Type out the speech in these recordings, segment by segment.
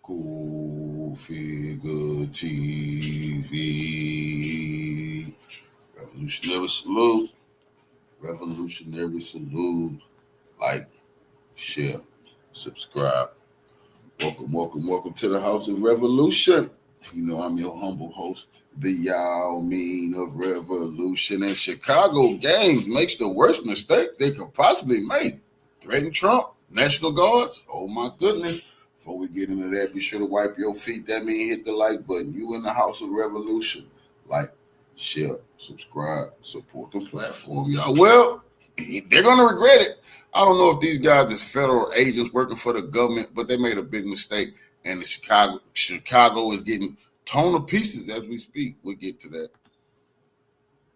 Cool Figure TV. Revolutionary salute. Revolutionary salute. Like, share, subscribe. Welcome to the House of Revolution. You know, I'm your humble host, the Yao Mean of Revolution. And Chicago Games makes the worst mistake they could possibly make. Threaten Trump, National Guards. Oh my goodness. Before we get into that, be sure to wipe your feet. That means hit the like button. You in the House of Revolution. Like, share, subscribe, support the platform, y'all. Well, they're going to regret it. I don't know if these guys are federal agents working for the government, but they made a big mistake. And Chicago is getting torn to pieces as we speak. We'll get to that.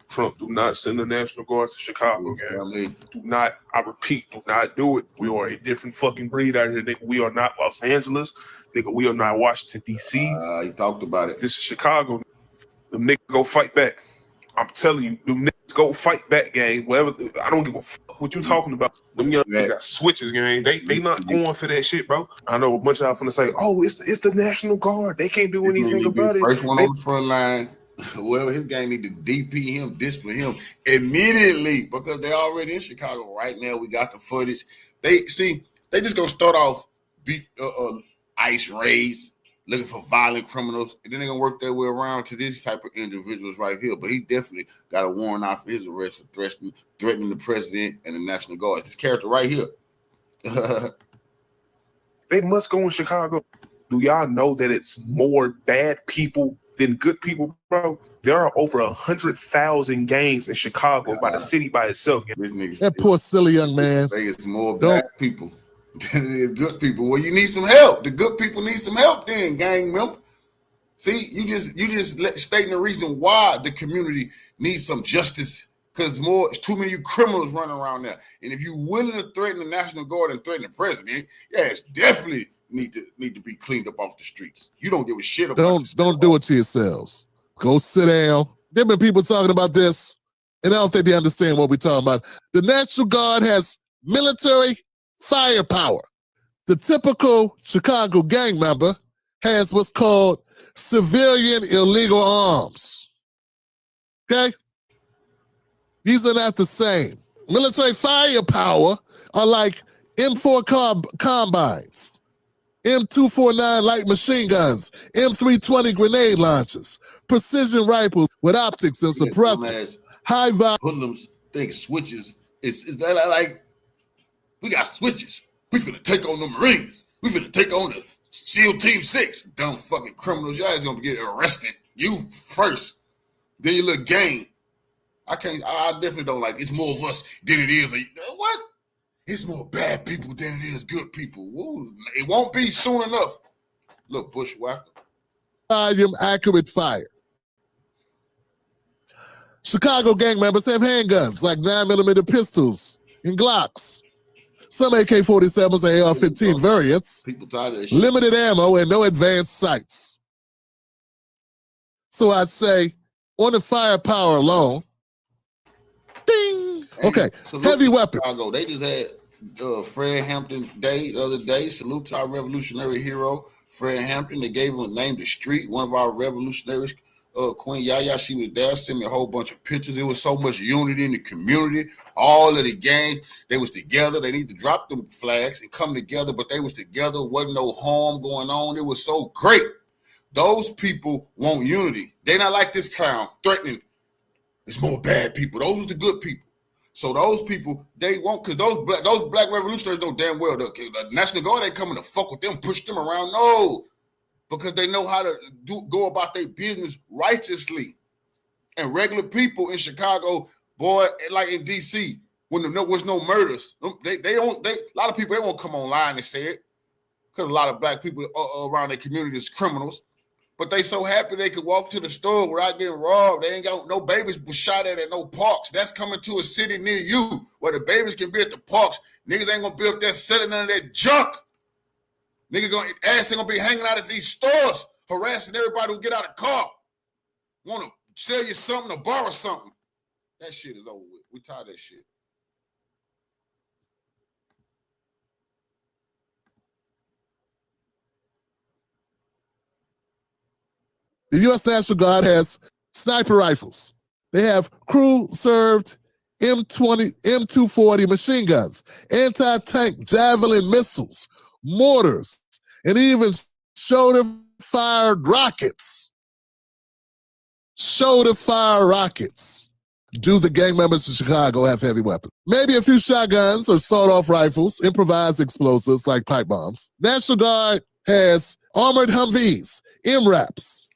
Trump, do not send the National Guard to Chicago, gang. Do not, I repeat, do not do it. We are a different fucking breed out here, nigga. We are not Los Angeles, nigga. We are not Washington, D.C. He talked about it. This is Chicago. Them niggas go fight back. I'm telling you, them niggas go fight back, gang. Whatever. I don't give a fuck what you talking about. Them young niggas got switches, gang. They not going for that shit, bro. I know a bunch of y'all finna say, oh, it's the National Guard. They can't do anything about it. First one on the front line. Well, his gang need to DP him, discipline him immediately because they're already in Chicago right now. We got the footage. They just gonna start off ICE raids, looking for violent criminals, and then they're gonna work their way around to these type of individuals right here. But he definitely got a warrant out for his arrest for threatening the president and the National Guard. This character right here. They must go in Chicago. Do y'all know that it's more bad people than good people, bro? There are over 100,000 gangs in Chicago by the city by itself. That poor silly young man. It's more bad people than it is good people. Well, you need some help. The good people need some help then, gang member. See, you just stating the reason why the community needs some justice because it's too many criminals running around there. And if you're willing to threaten the National Guard and threaten the president, yeah, it's definitely need to be cleaned up off the streets. You don't give a shit about Don't do it to yourselves. Go sit down. There have been people talking about this, and I don't think they understand what we're talking about. The National Guard has military firepower. The typical Chicago gang member has what's called civilian illegal arms. Okay? These are not the same. Military firepower are like M4 combines, M249 light machine guns, M320 grenade launchers, precision rifles with optics and suppressors, high volume. Hoodlums think switches is that like we got switches. We finna take on the Marines. We finna take on the SEAL Team 6. Dumb fucking criminals. Y'all is gonna get arrested. You first. Then your little gang. I definitely don't like it. It's more of us than it is. What? It's more bad people than it is good people. Whoa, it won't be soon enough. Look, bushwhacker. Volume accurate fire. Chicago gang members have handguns like 9mm pistols and Glocks. Some AK-47s and AR-15 variants. People tired of that shit. Limited ammo and no advanced sights. So I'd say on the firepower alone, ding. Okay, heavy weapons. Chicago. They just had Fred Hampton Day the other day. Salute to our revolutionary hero, Fred Hampton. They gave him a name to street. One of our revolutionaries, Queen Yaya, she was there. Sent me a whole bunch of pictures. There was so much unity in the community. All of the gangs, they was together. They need to drop them flags and come together, but they was together. Wasn't no harm going on. It was so great. Those people want unity. They not like this clown threatening. There's more bad people. Those are the good people. So those people, they won't, because those black revolutionaries know damn well the National Guard ain't coming to fuck with them, push them around. No, because they know how to go about their business righteously. And regular people in Chicago, boy, like in D.C., when there was no murders, a lot of people, they won't come online and say it because a lot of black people around their community is criminals. But they so happy they could walk to the store without getting robbed. They ain't got no babies shot at no parks. That's coming to a city near you where the babies can be at the parks. Niggas ain't gonna be up there selling none of that junk. Niggas ass ain't gonna be hanging out at these stores, harassing everybody who get out of the car. Want to sell you something or borrow something. That shit is over with. We tired of that shit. The U.S. National Guard has sniper rifles. They have crew-served M240 machine guns, anti-tank javelin missiles, mortars, and even shoulder-fired rockets. Shoulder-fired rockets. Do the gang members in Chicago have heavy weapons? Maybe a few shotguns or sawed-off rifles, improvised explosives like pipe bombs. National Guard has armored Humvees, MRAPs,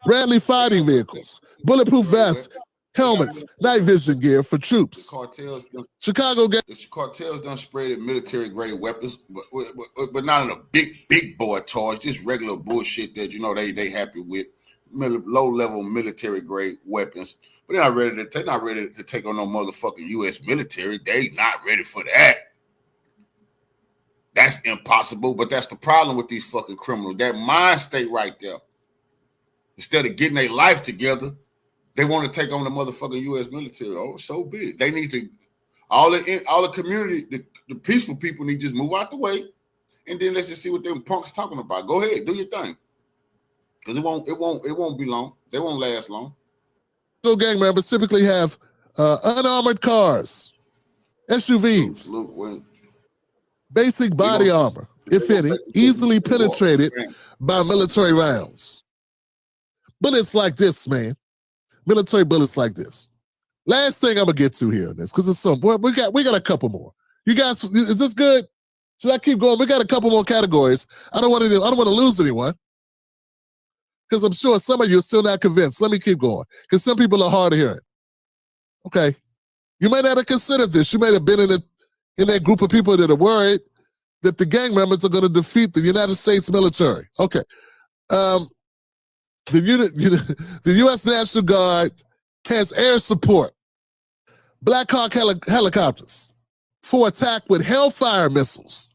Bradley fighting vehicles, bulletproof vests, helmets, night vision gear for troops. The cartels done sprayed military-grade weapons, but not in a big boy toys, just regular bullshit that they happy with. Low-level military-grade weapons. But they're not ready to take on no motherfucking U.S. military. They not ready for that. That's impossible, but that's the problem with these fucking criminals. That mind state right there. Instead of getting their life together, they want to take on the motherfucking U.S. military. Oh, so big. They need to, all the community, the peaceful people need to just move out the way, and then let's just see what them punks talking about. Go ahead, do your thing. Because it won't be long. They won't last long. Gang members typically have unarmored cars, SUVs, basic body armor, if any, easily penetrated by military rounds. Bullets like this, man. Military bullets like this. Last thing I'm gonna get to here in this, because it's some. We got a couple more. You guys, is this good? Should I keep going? We got a couple more categories. I don't want to lose anyone. Because I'm sure some of you are still not convinced. Let me keep going. Because some people are hard of hearing. Okay. You might not have considered this. You might have been in that group of people that are worried that the gang members are going to defeat the United States military. Okay. The U.S. National Guard has air support, Black Hawk helicopters for attack with Hellfire missiles,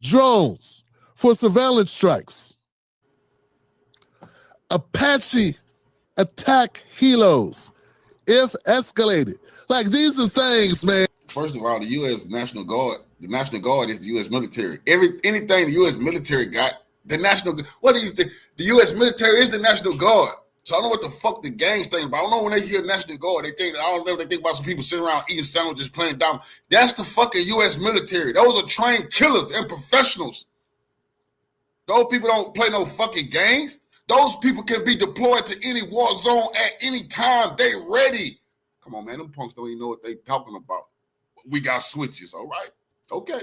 drones for surveillance strikes, Apache attack helos, if escalated. Like, these are things, man. First of all, the U.S. National Guard, the National Guard is the U.S. military. Anything the U.S. military got, what do you think? The U.S. military is the National Guard. So I don't know what the fuck the gangs think about. I don't know when they hear National Guard, they think about some people sitting around eating sandwiches, playing down. That's the fucking U.S. military. Those are trained killers and professionals. Those people don't play no fucking games. Those people can be deployed to any war zone at any time. They ready. Come on, man. Them punks don't even know what they talking about. We got switches. All right. Okay.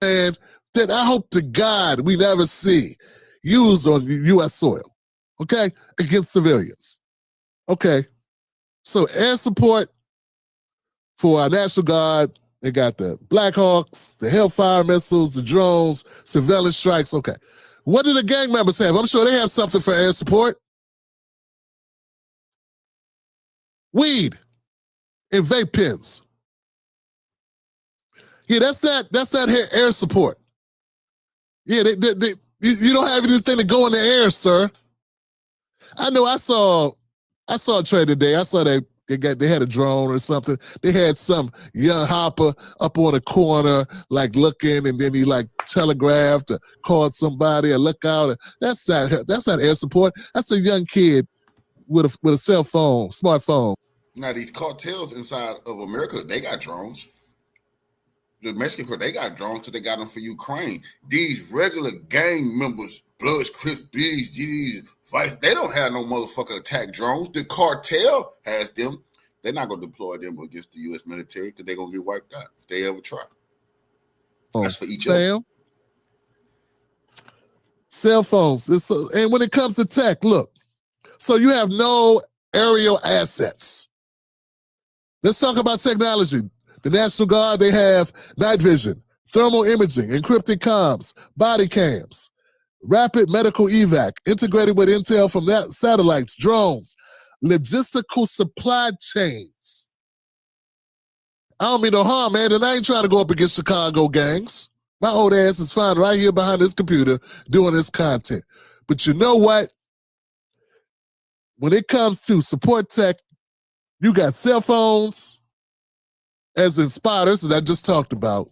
And that I hope to God we never see used on U.S. soil, okay, against civilians. Okay. So air support for our National Guard. They got the Black Hawks, the Hellfire missiles, the drones, surveillance strikes. Okay. What do the gang members have? I'm sure they have something for air support. Weed and vape pens. Yeah, that's that air support. Yeah, you don't have anything to go in the air, sir. I know I saw a trade today. I saw they had a drone or something. They had some young hopper up on a corner, like looking, and then he like telegraphed or called somebody or look out. That's not air support. That's a young kid with a cell phone, smartphone. Now these cartels inside of America, they got drones. The Mexican people, they got drones because they got them for Ukraine. These regular gang members, Bloods, Crips, B's, GDs, Vice, they don't have no motherfucking attack drones. The cartel has them. They're not going to deploy them against the U.S. military because they're going to get wiped out if they ever try. That's for each other. Cell phones. And when it comes to tech, look, so you have no aerial assets. Let's talk about technology. The National Guard, they have night vision, thermal imaging, encrypted comms, body cams, rapid medical evac, integrated with intel from satellites, drones, logistical supply chains. I don't mean no harm, man, and I ain't trying to go up against Chicago gangs. My old ass is fine right here behind this computer doing this content. But you know what? When it comes to support tech, you got cell phones, as in spotters that I just talked about,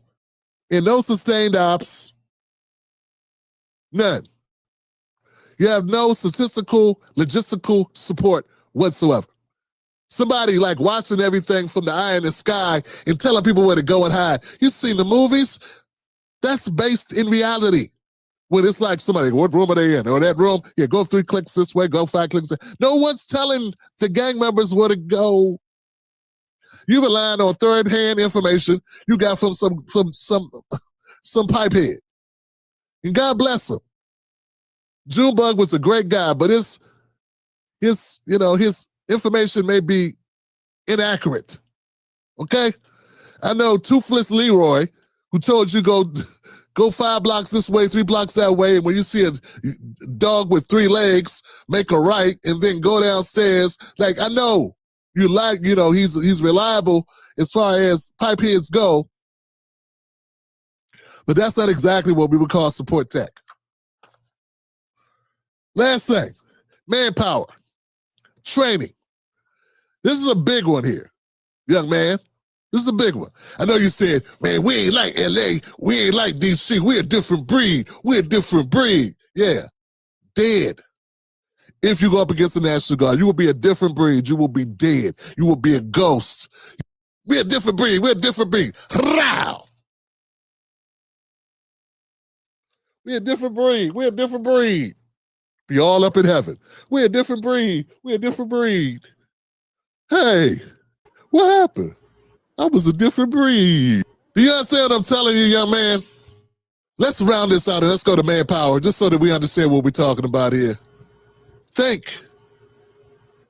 and no sustained ops, None. You have no statistical, logistical support whatsoever. Somebody like watching everything from the eye in the sky and telling people where to go and hide. You've seen the movies? That's based in reality. When it's like somebody, what room are they in? Or that room? Yeah, go 3 clicks this way, go 5 clicks. No one's telling the gang members where to go. You relying on third-hand information you got from some pipehead. And God bless him. Junebug was a great guy, but his information may be inaccurate. Okay? I know Toothless Leroy, who told you go 5 blocks this way, 3 blocks that way, and when you see a dog with 3 legs, make a right and then go downstairs. Like, I know you like, he's reliable as far as pipeheads go, but that's not exactly what we would call support tech. Last thing, manpower, training. This is a big one here, young man. This is a big one. I know you said, man, we ain't like LA. We ain't like DC. We're a different breed. We're a different breed. Yeah, dead. If you go up against the National Guard, you will be a different breed. You will be dead. You will be a ghost. We're a different breed. We're a different breed. Row. We're a different breed. We're a different breed. Be all up in heaven. We're a different breed. We're a different breed. Hey, what happened? I was a different breed. Do you understand what I'm telling you, young man? Let's round this out and let's go to manpower just so that we understand what we're talking about here. Think.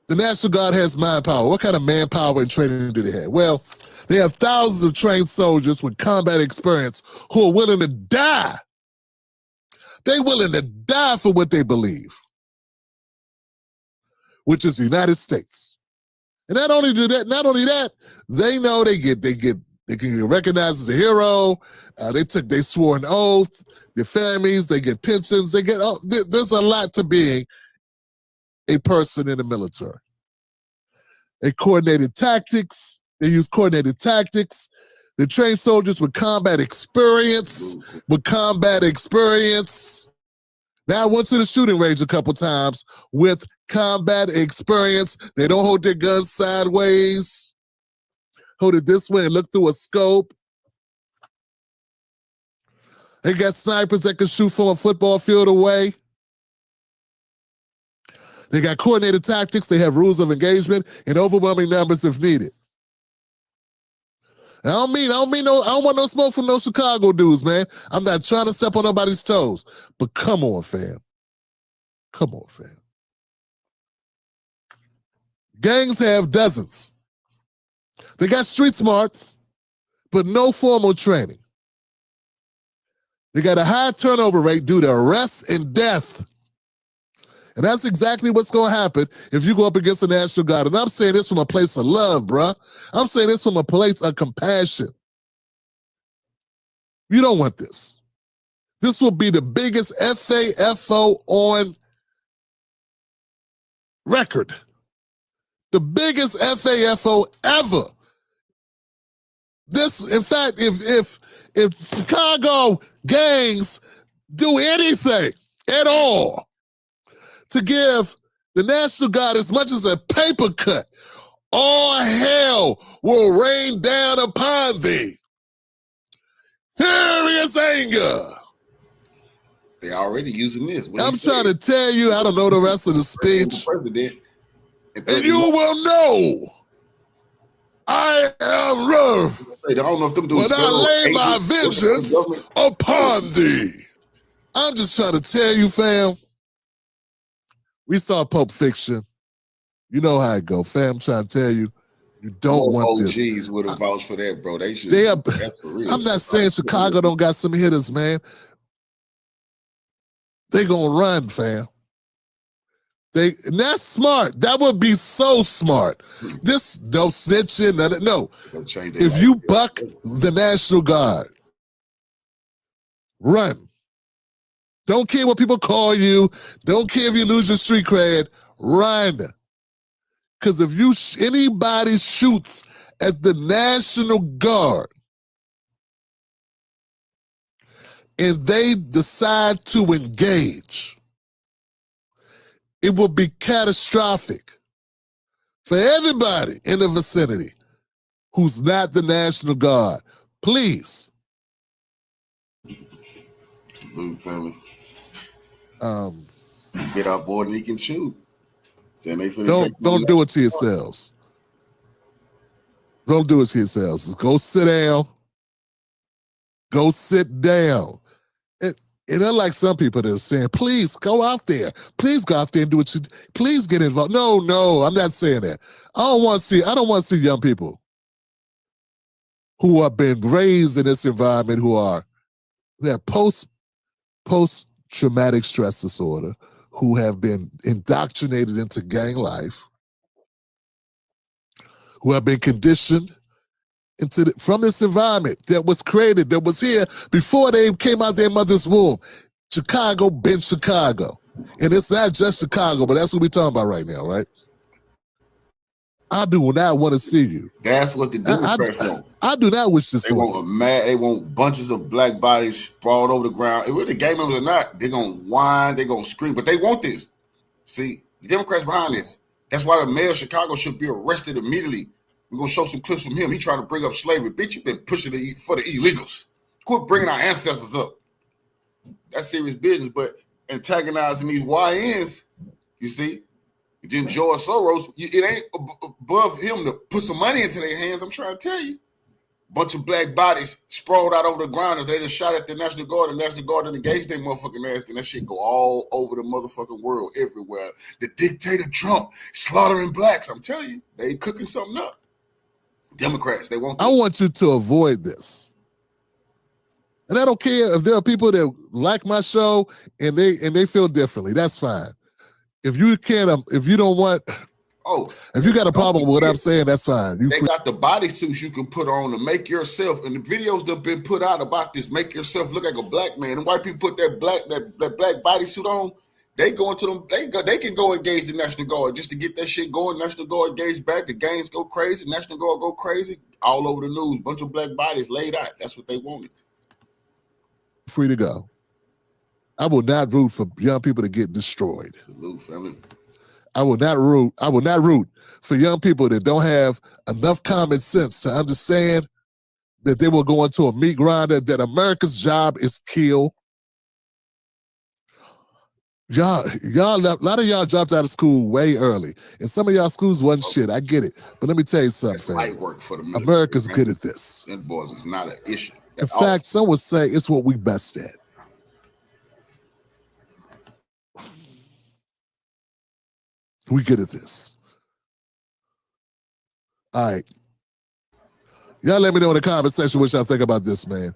The National Guard has manpower. What kind of manpower and training do they have? Well, they have thousands of trained soldiers with combat experience who are willing to die. They're willing to die for what they believe, which is the United States. And not only that, they know they can get recognized as a hero. They swore an oath. Their families, they get pensions. There's a lot to being a person in the military. They use coordinated tactics. They train soldiers with combat experience. Now, I went to the shooting range a couple times with combat experience. They don't hold their guns sideways. Hold it this way and look through a scope. They got snipers that can shoot from a football field away. They got coordinated tactics. They have rules of engagement and overwhelming numbers if needed. I don't want no smoke from no Chicago dudes, man. I'm not trying to step on nobody's toes. But come on, fam. Gangs have dozens. They got street smarts, but no formal training. They got a high turnover rate due to arrests and death. And that's exactly what's going to happen if you go up against the National Guard. And I'm saying this from a place of love, bruh. I'm saying this from a place of compassion. You don't want this. This will be the biggest FAFO on record. The biggest FAFO ever. This, in fact, if Chicago gangs do anything at all to give the National Guard as much as a paper cut, all hell will rain down upon thee. Furious anger. They're already using this. I'm trying to tell you, I don't know the rest of the speech. And you will know I am rough I don't know if them when I lay my vengeance upon thee. I'm just trying to tell you, fam. We start Pulp Fiction. You know how it go, fam. I'm trying to tell you, you don't want this. OGs would have vouched for that, bro. They should. I'm not saying Chicago don't got some hitters, man. They gonna run, fam. And that's smart. That would be so smart. This no snitching, no. If you buck the National Guard, run. Don't care what people call you. Don't care if you lose your street cred. Run. Because if anybody shoots at the National Guard, and they decide to engage, it will be catastrophic for everybody in the vicinity who's not the National Guard. Please. Blue family. Um, Get our boy and he can shoot. Saying they don't do it to yourselves. Don't do it to yourselves. Just go sit down. Go sit down. And unlike some people that are saying, please go out there. Please go out there and do what you please get involved. No, I'm not saying that. I don't want to see young people who have been raised in this environment who have post-traumatic stress disorder, who have been indoctrinated into gang life, who have been conditioned from this environment that was created, that was here before they came out their mother's womb. Chicago been Chicago. And it's not just Chicago, but that's what we're talking about right now, right? I do not want to see you. That's what the Democrats want. I do not wish this. They want bunches of black bodies sprawled over the ground. If we're the gang members or not, they're going to whine, they're going to scream, but they want this. See, the Democrats behind this. That's why the mayor of Chicago should be arrested immediately. We're going to show some clips from him. He trying to bring up slavery. Bitch, you've been pushing for the illegals. Quit bringing our ancestors up. That's serious business. But antagonizing these YNs, you see, then George Soros, it ain't above him to put some money into their hands. I'm trying to tell you. Bunch of black bodies sprawled out over the ground. If they just shot at the National Guard, the National Guard didn't engage their motherfucking ass, then that shit go all over the motherfucking world, everywhere. The dictator Trump slaughtering blacks. I'm telling you, they cooking something up. Democrats, they won't. I want you to avoid this. And I don't care if there are people that like my show and they feel differently. That's fine. If you don't want, if you got a problem with what I'm saying, that's fine. They got the bodysuits you can put on to make yourself, and the videos that have been put out about this, make yourself look like a black man. And white people put that black bodysuit on. They go into them. They can go engage the National Guard just to get that shit going. National Guard engage back. The gangs go crazy. National Guard go crazy. All over the news. Bunch of black bodies laid out. That's what they wanted. Free to go. I will not root for young people to get destroyed. Salute, family. I will not root for young people that don't have enough common sense to understand that they will go into a meat grinder. That America's job is kill. Y'all, a lot of y'all dropped out of school way early, and some of y'all schools wasn't shit. I get it, but let me tell you something. Light work for the military, America's good at this. That boys is not an issue. In fact, some would say it's what we best at. We good at this. All right, y'all, let me know in the comment section what y'all think about this man.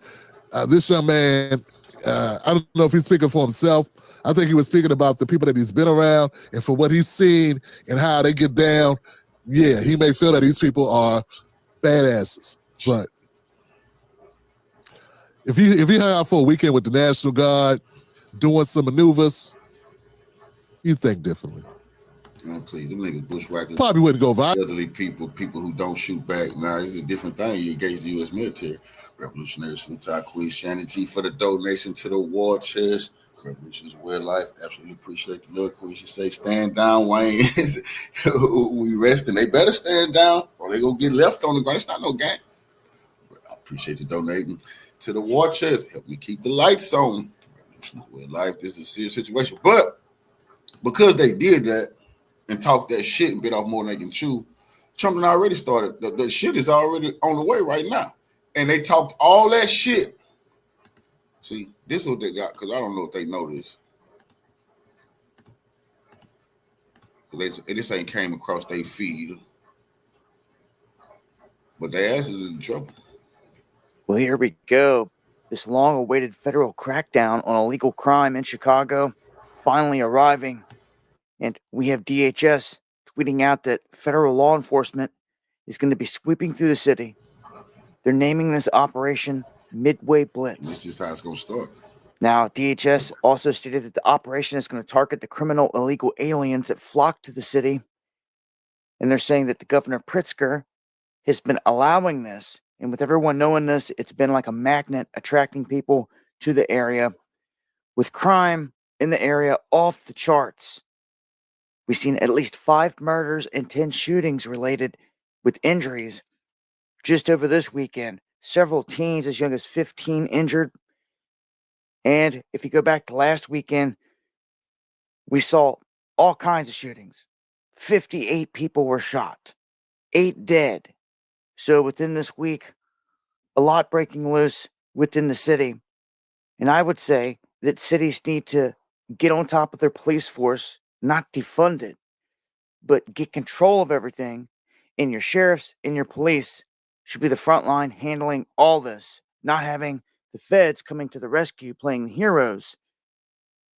This young man, I don't know if he's speaking for himself. I think he was speaking about the people that he's been around and for what he's seen and how they get down. Yeah, he may feel that these people are badasses, but if he hung out for a weekend with the National Guard, doing some maneuvers, you think differently. Man, please, them niggas bushwhackers. Probably wouldn't go viral. Elderly people who don't shoot back. Now, it's a different thing. You engage the U.S. military. Revolutionary salute to our Queen Shannon G for the donation to the war chest. Revolution is way of life. Absolutely appreciate the little queen. She say, stand down, Wayne. We resting. They better stand down or they gonna get left on the ground. It's not no game. But I appreciate you donating to the war chest. Help me keep the lights on. Revolution is way of life. This is a serious situation. But because they did that and talked that shit and bit off more than they can chew, Trump and already started. The shit is already on the way right now. And they talked all that shit. See, this is what they got, because I don't know if they know this. This ain't came across their feed. But their ass is in trouble. Well, here we go. This long-awaited federal crackdown on illegal crime in Chicago finally arriving. And we have DHS tweeting out that federal law enforcement is going to be sweeping through the city. They're naming this operation Midway Blitz. This is how it's going to start. Now, DHS also stated that the operation is going to target the criminal illegal aliens that flock to the city. And they're saying that the Governor Pritzker has been allowing this. And with everyone knowing this, it's been like a magnet attracting people to the area, with crime in the area off the charts. We've seen at least 5 murders and 10 shootings related with injuries just over this weekend. Several teens as young as 15 injured. And if you go back to last weekend, we saw all kinds of shootings. 58 people were shot, 8 dead. So within this week, a lot breaking loose within the city. And I would say that cities need to get on top of their police force, not defund it, but get control of everything. And your sheriffs and your police should be the front line handling all this, not having the feds coming to the rescue, playing the heroes,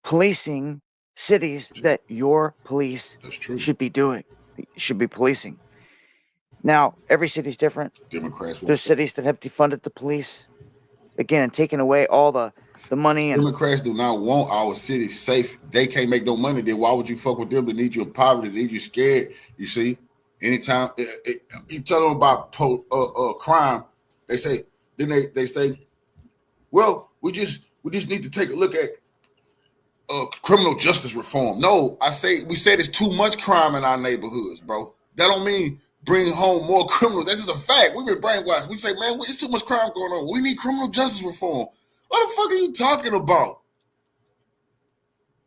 policing cities that your police should be doing, should be policing. Now, every city's different. Democrats. There's cities that have defunded the police, again, and taken away all the money. And Democrats do not want our city safe. They can't make no money. Then why would you fuck with them? They need you in poverty. They need you scared. You see, anytime you tell them about crime, they say, then they say, well, we just need to take a look at criminal justice reform. No, we say there's too much crime in our neighborhoods, bro. That don't mean bring home more criminals. That's just a fact. We've been brainwashed. We say, man, there's too much crime going on. We need criminal justice reform. What the fuck are you talking about?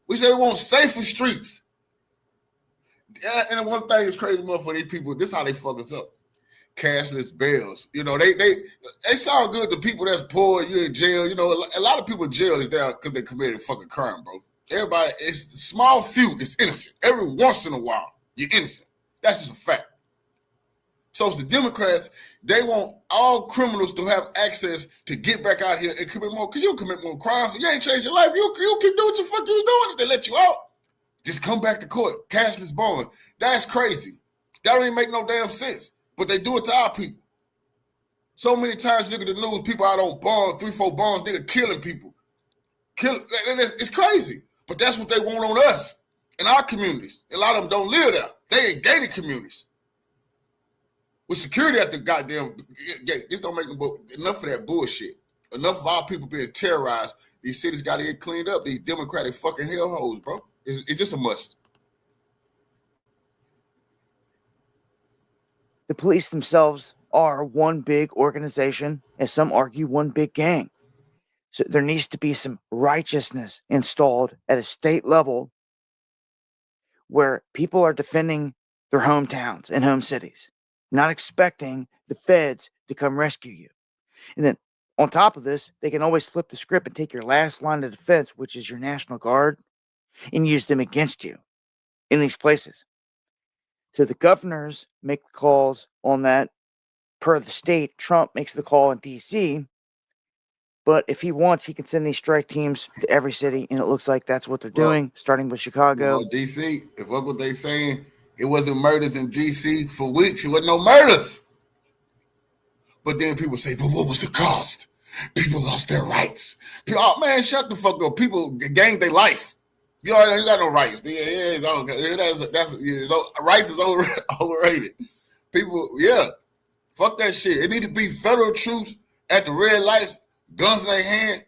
We say we want safer streets. Yeah, and one thing that's crazy enough for these people, this is how they fuck us up. Cashless bails. You know, they sound good to people that's poor, you're in jail. You know, a lot of people in jail is there because they committed a fucking crime, bro. Everybody, it's the small few is innocent. Every once in a while, you're innocent. That's just a fact. So it's the Democrats, they want all criminals to have access to get back out here and commit more, because you'll commit more crimes. You ain't changed your life. You'll keep doing what the fuck you was doing if they let you out. Just come back to court. Cashless bond. That's crazy. That don't even make no damn sense. But they do it to our people. So many times you look at the news, people out on bonds, 3-4 bonds, nigga killing people. It's crazy. But that's what they want on us in our communities. A lot of them don't live there. They in gated communities. With security at the goddamn gate. This don't make enough of that bullshit. Enough of our people being terrorized. These cities got to get cleaned up. These Democratic fucking hellholes, bro. It's just a must. the police themselves are one big organization, and some argue one big gang. So there needs to be some righteousness installed at a state level where people are defending their hometowns and home cities, not expecting the feds to come rescue you. And then on top of this, they can always flip the script and take your last line of defense, which is your National Guard, and use them against you in these places. So the governors make the calls on that per the state. Trump makes the call in D.C., but if he wants, he can send these strike teams to every city, and it looks like that's what they're doing, starting with Chicago. Well, D.C., if look what they saying, it wasn't murders in D.C. for weeks. It wasn't no murders. But then people say, but what was the cost? People lost their rights. People, oh, man, shut the fuck up. People gained their life. You know, you got no rights. Rights is overrated. People, yeah, fuck that shit. It need to be federal troops at the red lights, guns in their hand.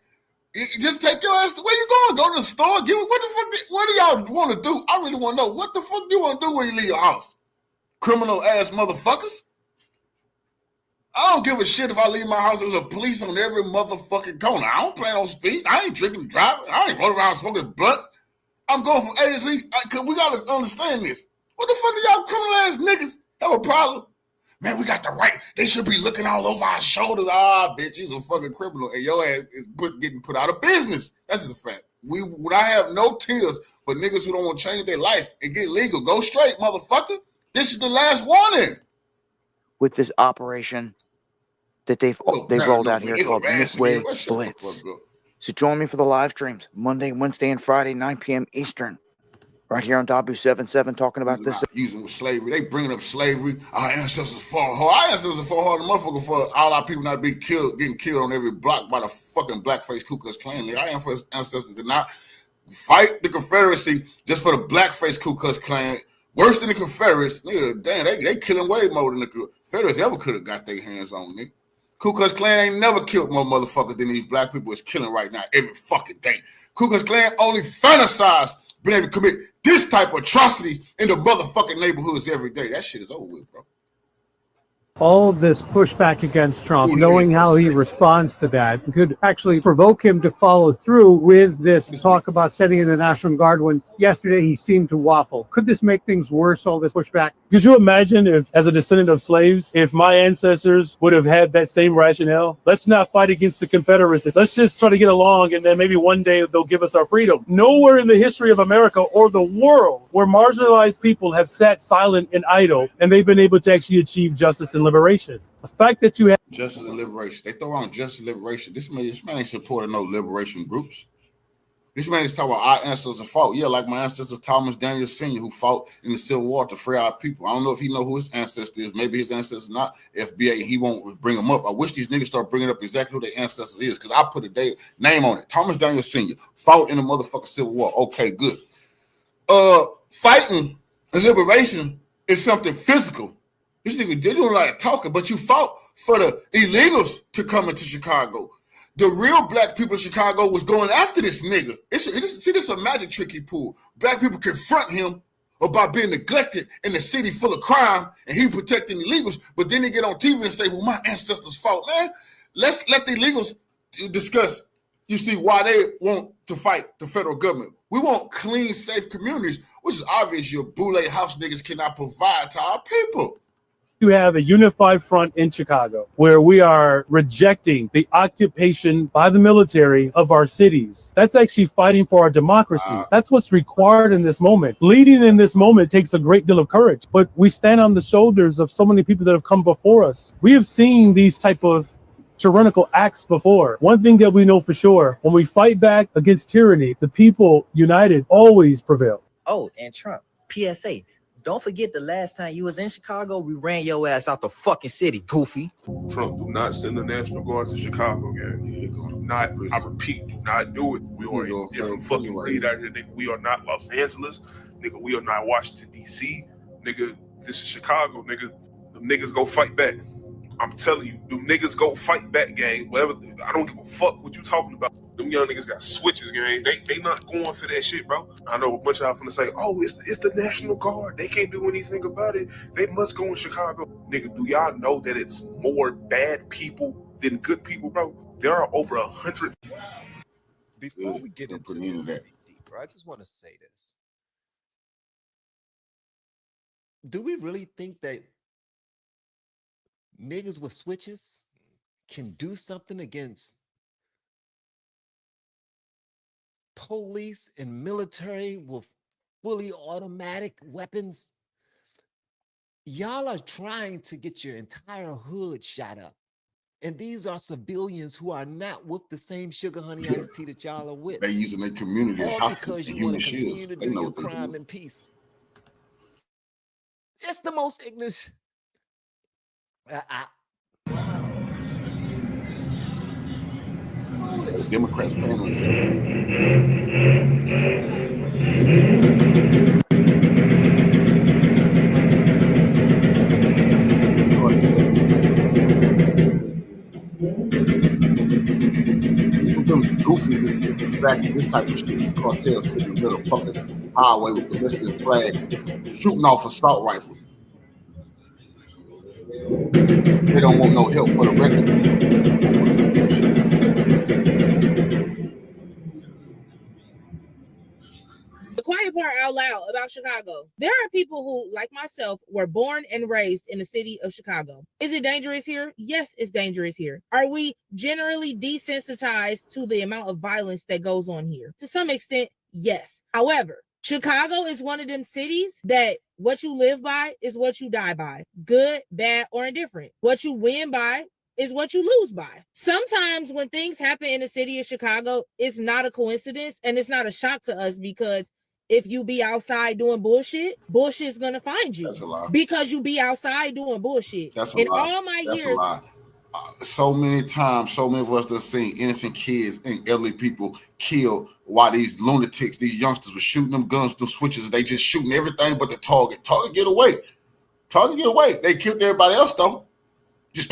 Just take your ass to where you going? Go to the store? What the fuck? What do y'all want to do? I really want to know. What the fuck do you want to do when you leave your house? Criminal ass motherfuckers. I don't give a shit if I leave my house. There's a police on every motherfucking corner. I don't plan on speeding. I ain't drinking and driving. I ain't rolling around smoking blunts. I'm going from A to Z. Cause we gotta understand this. What the fuck do y'all criminal ass niggas have a problem? Man, we got the right. They should be looking all over our shoulders. Ah, bitch, you's a fucking criminal, and your ass is getting put out of business. That's just a fact. When I have no tears for niggas who don't want to change their life and get legal, go straight, motherfucker. This is the last warning. With this operation that they've rolled out here called Midway Blitz. So join me for the live streams Monday, Wednesday, and Friday, 9 p.m. Eastern. Right here on Dabu 77, talking about this. Using slavery. They bringing up slavery. Our ancestors fought hard. Our ancestors fought hard, motherfucker, for all our people not be killed, getting killed on every block by the fucking blackface Ku Klux Klan. Our ancestors did not fight the Confederacy just for the blackface Ku Klux Klan. Worse than the Confederates. Nigga, damn, they killing way more than the Confederates ever could have got their hands on, nigga. Ku Klux Klan ain't never killed more motherfuckers than these black people is killing right now every fucking day. Ku Klux Klan only fantasize being able to commit this type of atrocity in the motherfucking neighborhoods every day. That shit is over with, bro. All of this pushback against Trump, knowing how he responds to that, could actually provoke him to follow through with this talk about sending in the National Guard when yesterday he seemed to waffle. Could this make things worse, all this pushback? Could you imagine if, as a descendant of slaves, if my ancestors would have had that same rationale? Let's not fight against the Confederacy. Let's just try to get along, and then maybe one day they'll give us our freedom. Nowhere in the history of America or the world where marginalized people have sat silent and idle, and they've been able to actually achieve justice and liberation. The fact that you have justice and liberation, they throw around justice and liberation. This man ain't supporting no liberation groups. This man is talking about our ancestors fought. Yeah, like my ancestor Thomas Daniel Sr., who fought in the Civil War to free our people. I don't know if he know who his ancestor is. Maybe his ancestor not FBA. He won't bring them up. I wish these niggas start bringing up exactly who their ancestors is, because I put a name on it. Thomas Daniel Sr. fought in the motherfucking Civil War. Okay, good. Fighting and liberation is something physical. This nigga did doing a lot of talking, but you fought for the illegals to come into Chicago. The real black people in Chicago was going after this nigga. See, this is a magic trick he pulled. Black people confront him about being neglected in a city full of crime, and he protecting illegals, but then they get on TV and say, well, my ancestors fought. Man, let's let the illegals discuss, you see, why they want to fight the federal government. We want clean, safe communities, which is obvious your boule house niggas cannot provide to our people. You have a unified front in Chicago where we are rejecting the occupation by the military of our cities. That's actually fighting for our democracy. That's what's required in this moment. Leading in this moment takes a great deal of courage, but we stand on the shoulders of so many people that have come before us. We have seen these type of tyrannical acts before. One thing that we know for sure, when we fight back against tyranny, the people united always prevail. Oh, and Trump, PSA. Don't forget the last time you was in Chicago, we ran your ass out the fucking city, goofy. Trump, do not send the National Guard to Chicago, gang. Do not, I repeat, do not do it. We are in a different fucking league out here, nigga. We are not Los Angeles, nigga. We are not Washington, D.C., nigga. This is Chicago, nigga. The niggas go fight back. I'm telling you, them niggas go fight back, gang. Whatever, I don't give a fuck what you talking about. Them young niggas got switches, gang. They not going for that shit, bro. I know a bunch of y'all finna say, oh, it's the National Guard. They can't do anything about it. They must go in Chicago. Nigga, do y'all know that it's more bad people than good people, bro? There are over 100. Before we get into this deeper, I just want to say this. Do we really think that niggas with switches can do something against police and military with fully automatic weapons? Y'all are trying to get your entire hood shot up. And these are civilians who are not with the same sugar honey iced tea that y'all are with. They using their community as All hostages because and you want human to continue shields. to They do know your what they crime do. in peace. It's the most ignorant. Democrats paying on them goofies is back in this type of shit. Cartel sitting in the middle of fucking highway with Mexican flags, shooting off assault rifles. They don't want no help for the record. The quiet part out loud about Chicago. There are people who, like myself, were born and raised in the city of Chicago. Is it dangerous here? Yes, it's dangerous here. Are we generally desensitized to the amount of violence that goes on here? To some extent, yes. However, Chicago is one of them cities that what you live by is what you die by. Good, bad, or indifferent. What you win by is what you lose by. Sometimes when things happen in the city of Chicago, it's not a coincidence and it's not a shock to us, because if you be outside doing bullshit, bullshit is gonna find you. That's a lie. Because you be outside doing bullshit. That's a in lie. all my That's years, a lie. So many times, so many of us have seen innocent kids and elderly people killed while these lunatics, these youngsters were shooting them guns, them switches. They just shooting everything but the target. Target get away. Target get away. They killed everybody else though. Just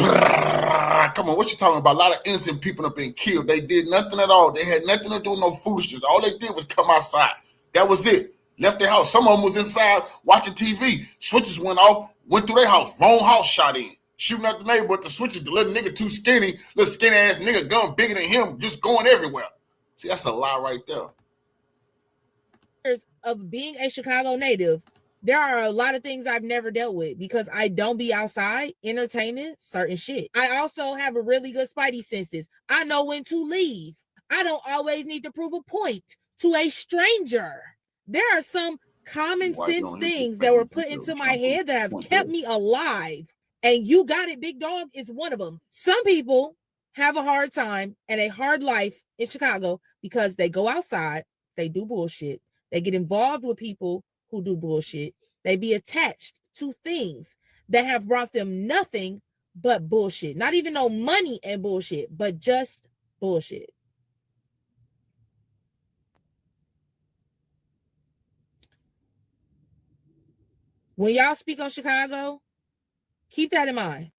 come on, what you talking about? A lot of innocent people have been killed. They did nothing at all. They had nothing to do with no foolishness. All they did was come outside. That was it. Left their house. Some of them was inside watching TV. Switches went off, went through their house. Wrong house shot in. Shooting at the neighbor, but the switches, the little nigga too skinny, little skinny ass nigga, gun bigger than him, just going everywhere. See, that's a lie right there. Of being a Chicago native, there are a lot of things I've never dealt with because I don't be outside entertaining certain shit. I also have a really good spidey senses. I know when to leave. I don't always need to prove a point to a stranger. There are some common sense things that were put into my head that have kept me alive. And you got it, big dog, is one of them. Some people have a hard time and a hard life in Chicago because they go outside, they do bullshit, they get involved with people who do bullshit, they be attached to things that have brought them nothing but bullshit. Not even no money and bullshit, but just bullshit. When y'all speak on Chicago, keep that in mind.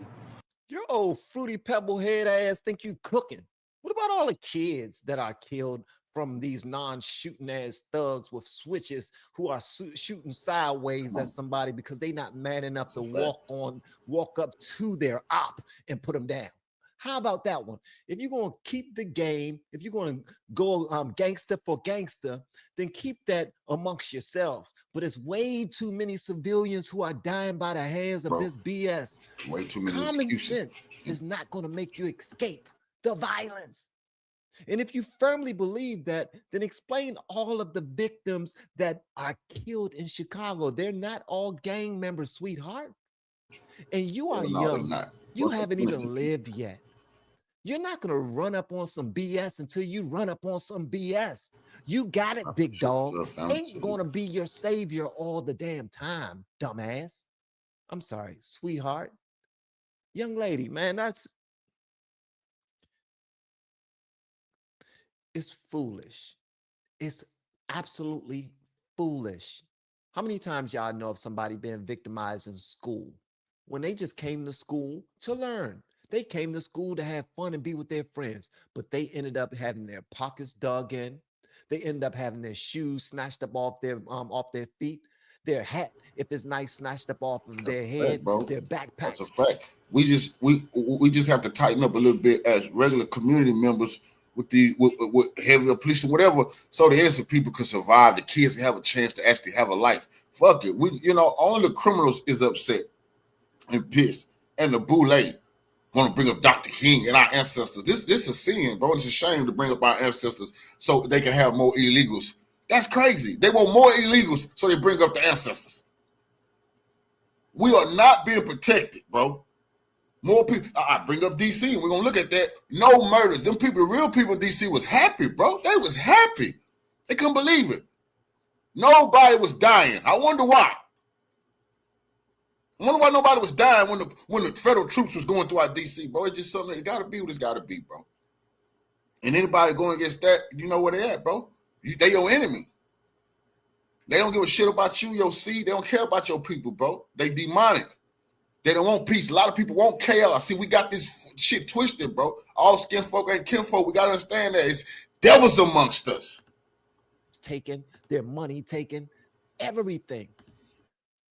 Your old fruity pebble head ass think you cooking. What about all the kids that are killed from these non-shooting ass thugs with switches who are shooting sideways at somebody because they not man enough to walk up to their op and put them down? How about that one? If you're going to keep the game, if you're going to go gangster for gangster, then keep that amongst yourselves. But it's way too many civilians who are dying by the hands of this BS. Way too many. Common sense is not going to make you escape the violence. And if you firmly believe that, then explain all of the victims that are killed in Chicago. They're not all gang members, sweetheart. And you are young. You haven't even lived yet. You're not going to run up on some BS until you run up on some BS. You got it, big dog. Ain't going to be your savior all the damn time, dumbass. I'm sorry, sweetheart. Young lady, man, it's foolish. It's absolutely foolish. How many times y'all know of somebody being victimized in school when they just came to school to learn? They came to school to have fun and be with their friends, but they ended up having their pockets dug in. They ended up having their shoes snatched up off their feet, their hat, if it's nice, snatched up off of their head, their backpacks. That's a fact. We just have to tighten up a little bit as regular community members with heavier police and whatever, so the innocent people can survive. The kids can have a chance to actually have a life. Fuck it. Only the criminals is upset and pissed, and the boule want to bring up Dr. King and our ancestors. This is a sin, bro. It's a shame to bring up our ancestors so they can have more illegals. That's crazy. They want more illegals, so they bring up the ancestors. We are not being protected, bro. More people. I bring up DC. We're gonna look at that. No murders. Them people, the real people in DC was happy, bro. They was happy. They couldn't believe it. Nobody was dying. I wonder why. I wonder why nobody was dying when the federal troops was going through our DC, bro. It's just something. It gotta be what it's gotta be, bro. And anybody going against that, you know where they at, bro. They your enemy. They don't give a shit about you, your seed. They don't care about your people, bro. They demonic. They don't want peace. A lot of people want chaos. See, we got this shit twisted, bro. All skin folk ain't kinfolk. We got to understand that it's devils amongst us. Taken, their money taken, everything.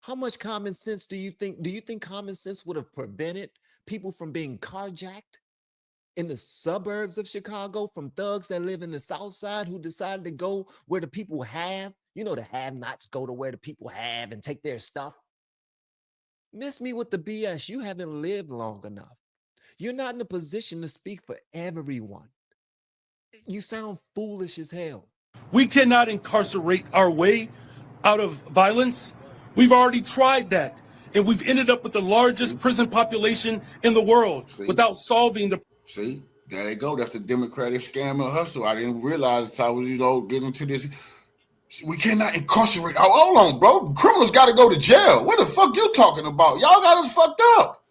How much common sense do you think common sense would have prevented people from being carjacked in the suburbs of Chicago from thugs that live in the South Side who decided to go where the people have? You know, the have-nots go to where the people have and take their stuff. Miss me with the BS. You haven't lived long enough. You're not in a position to speak for everyone. You sound foolish as hell. We cannot incarcerate our way out of violence. We've already tried that, and we've ended up with the largest prison population in the world without solving the... See, there they go. That's the Democratic scam and hustle. I didn't realize I was, getting into this. We cannot incarcerate. Oh, hold on, bro. Criminals got to go to jail. What the fuck you talking about? Y'all got us fucked up.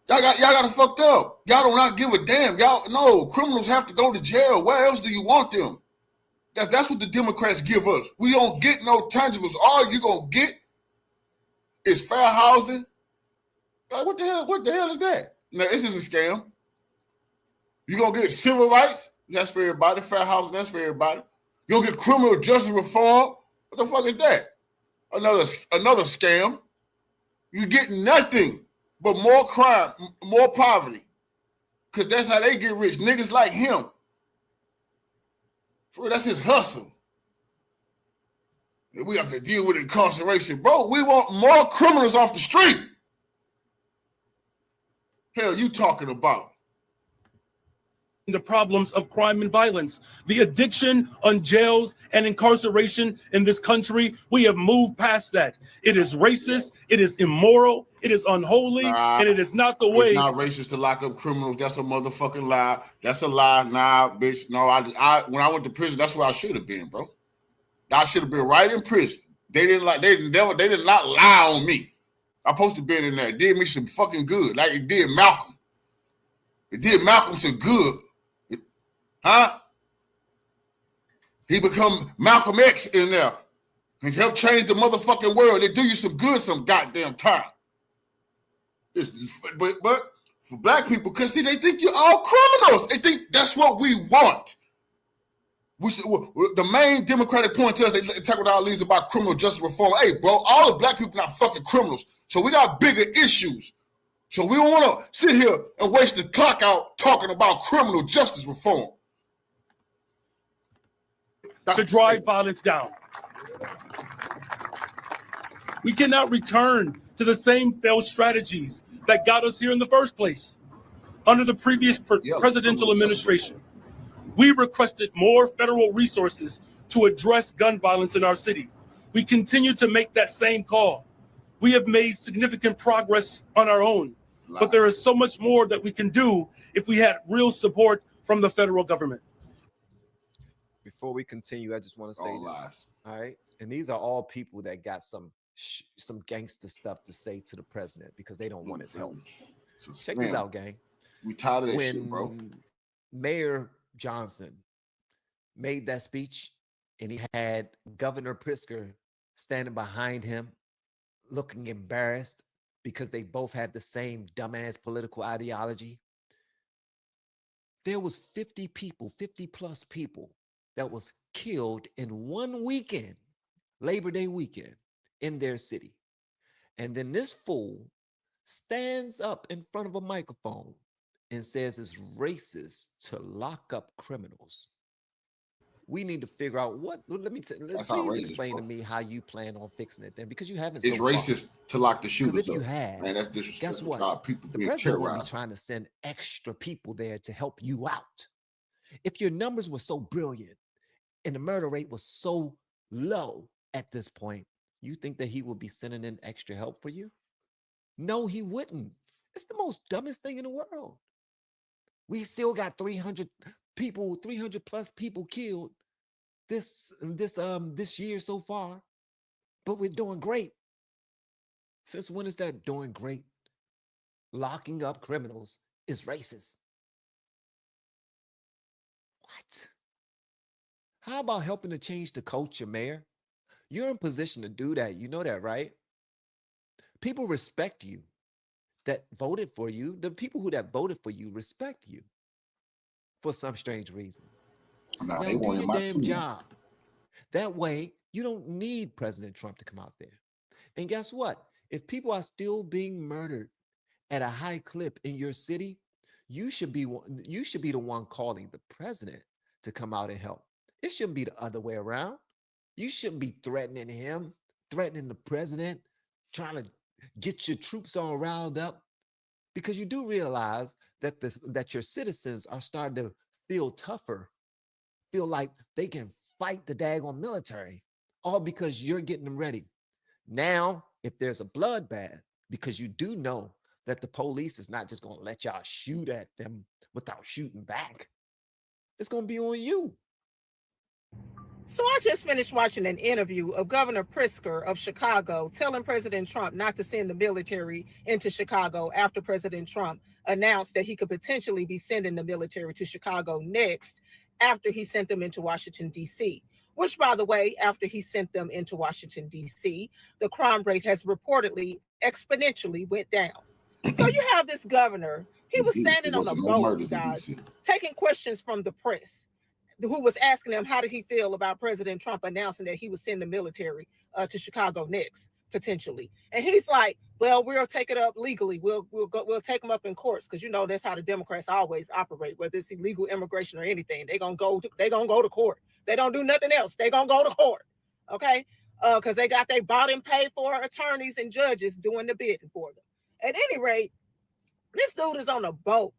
Y'all got us fucked up. Y'all do not give a damn. No, criminals have to go to jail. Where else do you want them? That's what the Democrats give us. We don't get no tangibles. All you gonna get is fair housing. Like, what the hell is that? No, it's just a scam. You're going to get civil rights? That's for everybody. Fair housing, that's for everybody. You're going to get criminal justice reform? What the fuck is that? Another scam. You get nothing but more crime, more poverty. Because that's how they get rich. Niggas like him. That's his hustle. And we have to deal with incarceration. Bro, we want more criminals off the street. Hell, you talking about? The problems of crime and violence, the addiction on jails and incarceration in this country, we have moved past that. It is racist, it is immoral, it is unholy, and it is not the way. It's not racist to lock up criminals. That's a motherfucking lie. That's a lie. Nah, bitch. No, I when I went to prison, that's where I should have been, bro. I should have been right in prison. They did not lie on me. I'm supposed to be in there. It did me some fucking good, like it did Malcolm. It did Malcolm some good. Huh? He become Malcolm X in there and help change the motherfucking world. They do you some good some goddamn time. But for black people, because see, they think you're all criminals. They think that's what we want. The main Democratic point to us, they talk with our leaders about criminal justice reform. Hey, bro, all the black people not fucking criminals. So we got bigger issues. So we don't want to sit here and waste the clock out talking about criminal justice reform. To drive violence down. We cannot return to the same failed strategies that got us here in the first place. Under the previous presidential administration, we requested more federal resources to address gun violence in our city. We continue to make that same call. We have made significant progress on our own, but there is so much more that we can do if we had real support from the federal government. Before we continue, I just want to say this. All right. And these are all people that got some gangster stuff to say to the president because they don't want his help. Check this out, gang. We tired of that shit, bro. Mayor Johnson made that speech and he had Governor Pritzker standing behind him looking embarrassed because they both had the same dumbass political ideology. There was 50 plus people that was killed in one weekend, Labor Day weekend, in their city. And then this fool stands up in front of a microphone and says it's racist to lock up criminals. We need to figure out please explain to me how you plan on fixing it then, because you haven't. It's racist to lock the shooters up. If you have, man, that's disrespectful. Guess what? People the being president terrorized. was trying to send extra people there to help you out. If your numbers were so brilliant and the murder rate was so low at this point, you think that he would be sending in extra help for you? No, he wouldn't. It's the most dumbest thing in the world. We still got 300 plus people killed this year so far, but we're doing great. Since when is that doing great? Locking up criminals is racist. What? How about helping to change the culture, Mayor? You're in position to do that. You know that, right? People respect you that voted for you. The people that voted for you respect you for some strange reason. Nah, now, they do your damn too. job. That way, you don't need President Trump to come out there. And guess what? If people are still being murdered at a high clip in your city, you should be the one calling the president to come out and help. It shouldn't be the other way around. You shouldn't be threatening him, threatening the president, trying to get your troops all riled up, because you do realize that your citizens are starting to feel tougher, feel like they can fight the daggone military, all because you're getting them ready. Now, if there's a bloodbath, because you do know that the police is not just going to let y'all shoot at them without shooting back, it's going to be on you. So I just finished watching an interview of Governor Pritzker of Chicago telling President Trump not to send the military into Chicago after President Trump announced that he could potentially be sending the military to Chicago next after he sent them into Washington, D.C., which, by the way, after he sent them into Washington, D.C., the crime rate has reportedly exponentially went down. So you have this governor He was standing on a boat, you guys, taking questions from the press, who was asking him how did he feel about President Trump announcing that he would send the military to Chicago next, potentially. And he's like, well, we'll take it up legally. We'll take them up in courts, because you know that's how the Democrats always operate, whether it's illegal immigration or anything. They're gonna go to court. They don't do nothing else. They're gonna go to court. Okay? Because they bought and paid for attorneys and judges doing the bidding for them. At any rate, this dude is on a boat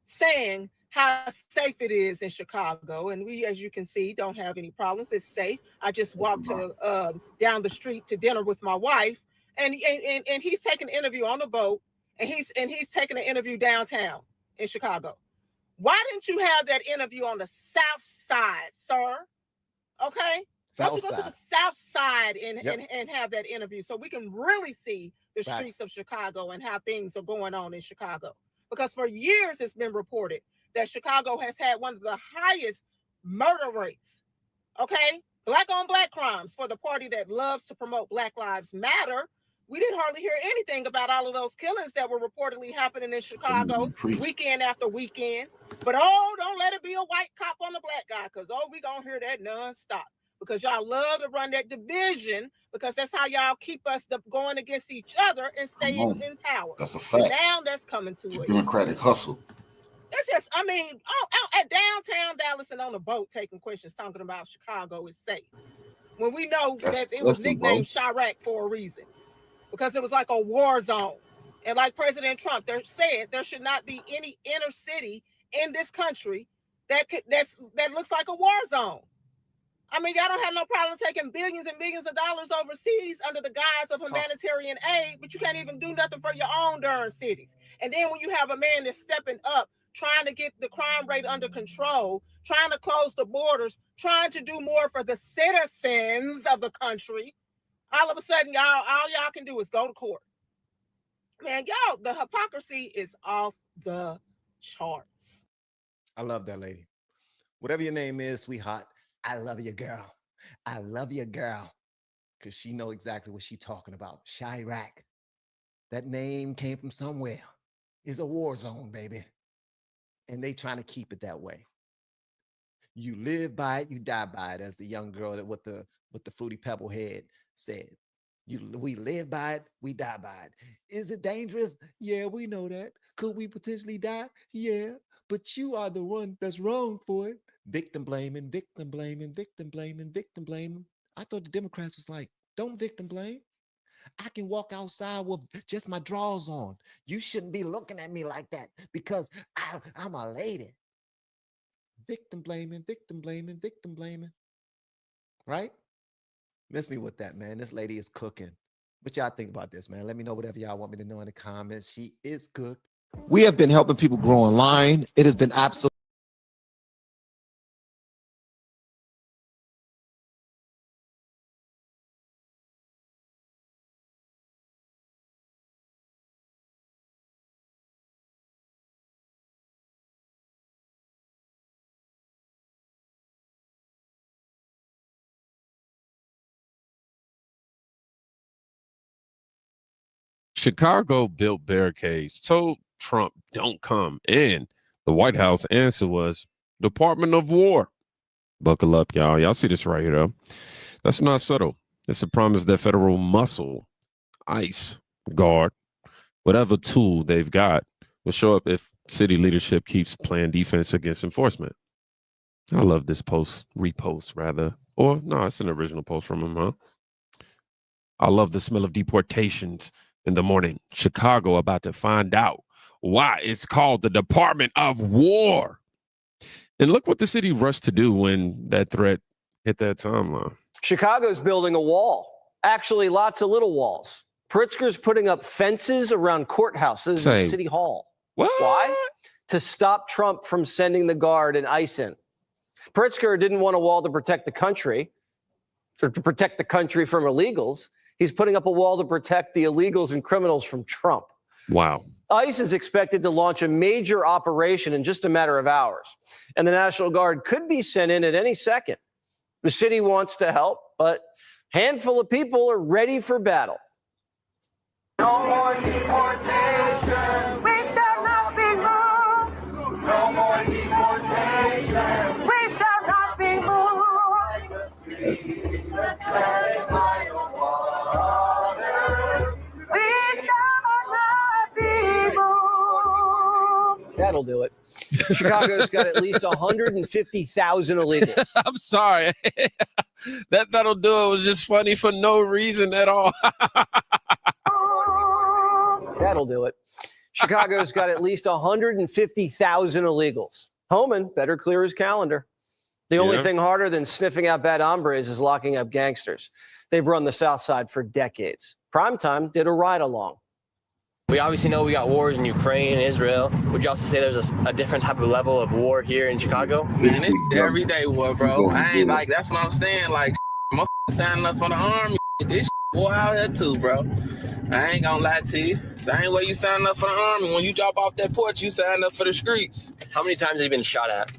saying how safe it is in Chicago, and we, as you can see, don't have any problems. It's safe. I just walked down the street to dinner with my wife, and he's taking an interview on the boat, and he's taking an interview downtown in Chicago. Why didn't you have that interview on the South Side, sir? Okay, why don't you go to the South Side and have that interview so we can really see the streets of Chicago and how things are going on in Chicago? Because for years it's been reported that Chicago has had one of the highest murder rates, okay? Black on black crimes for the party that loves to promote Black Lives Matter. We didn't hardly hear anything about all of those killings that were reportedly happening in Chicago weekend after weekend. But don't let it be a white cop on a black guy, because we gonna hear that nonstop. Because y'all love to run that division, because that's how y'all keep us going against each other and staying in power. That's a fact. And now that's coming to it. Democratic hustle. It's just, I mean, at downtown Dallas and on a boat taking questions, talking about Chicago is safe. When we know that it was nicknamed Chirac for a reason, because it was like a war zone. And like President Trump said, there should not be any inner city in this country that looks like a war zone. I mean, y'all don't have no problem taking billions and billions of dollars overseas under the guise of humanitarian aid, but you can't even do nothing for your own darn cities. And then when you have a man that's stepping up, trying to get the crime rate under control, trying to close the borders, trying to do more for the citizens of the country, all of a sudden, all y'all can do is go to court. Man, the hypocrisy is off the charts. I love that lady. Whatever your name is, sweetheart, I love you, girl. I love you, girl. Because she know exactly what she's talking about. Chirac. That name came from somewhere. It's a war zone, baby. And they trying to keep it that way. You live by it, you die by it, as the young girl with the fruity pebble head said. We live by it, we die by it. Is it dangerous? Yeah, we know that. Could we potentially die? Yeah, but you are the one that's wrong for it. Victim blaming, victim blaming, victim blaming, victim blaming. I thought the Democrats was like, don't victim blame. I can walk outside with just my drawers on. You shouldn't be looking at me like that because I'm a lady. Victim blaming, victim blaming, victim blaming. Right? Miss me with that, man. This lady is cooking. What y'all think about this, man? Let me know whatever y'all want me to know in the comments. She is cooked. We have been helping people grow online. It has been absolutely Chicago built barricades, told Trump don't come, and the White House answer was Department of War. Buckle up, y'all. Y'all see this right here, though. That's not subtle. It's a promise that federal muscle, ICE, guard, whatever tool they've got, will show up if city leadership keeps playing defense against enforcement. I love this repost, rather. Or, no, it's an original post from him, huh? I love the smell of deportations in the morning. Chicago about to find out why it's called the Department of War. And look what the city rushed to do when that threat hit that timeline. Chicago's building a wall. Actually, lots of little walls. Pritzker's putting up fences around courthouses and City Hall. What? Why? To stop Trump from sending the guard and ICE in. Pritzker didn't want a wall to protect the country, or to protect the country from illegals. He's putting up a wall to protect the illegals and criminals from Trump. Wow. ICE is expected to launch a major operation in just a matter of hours, and the National Guard could be sent in at any second. The city wants to help, but a handful of people are ready for battle. No more deportation. We shall not be moved. That'll do it. Chicago's got at least 150,000 illegals. I'm sorry. That'll do it was just funny for no reason at all. That'll do it. Chicago's got at least 150,000 illegals. Homan better clear his calendar. The only thing harder than sniffing out bad hombres is locking up gangsters. They've run the South Side for decades. Primetime did a ride-along. We obviously know we got wars in Ukraine and Israel. Would you also say there's a different type of level of war here in Chicago? Man, it's everyday war, bro. I ain't like, that's what I'm saying. Like, my signing up for the army. This war out here too, bro. I ain't gonna lie to you. Same way you sign up for the army. When you drop off that porch, you sign up for the streets. How many times have you been shot at?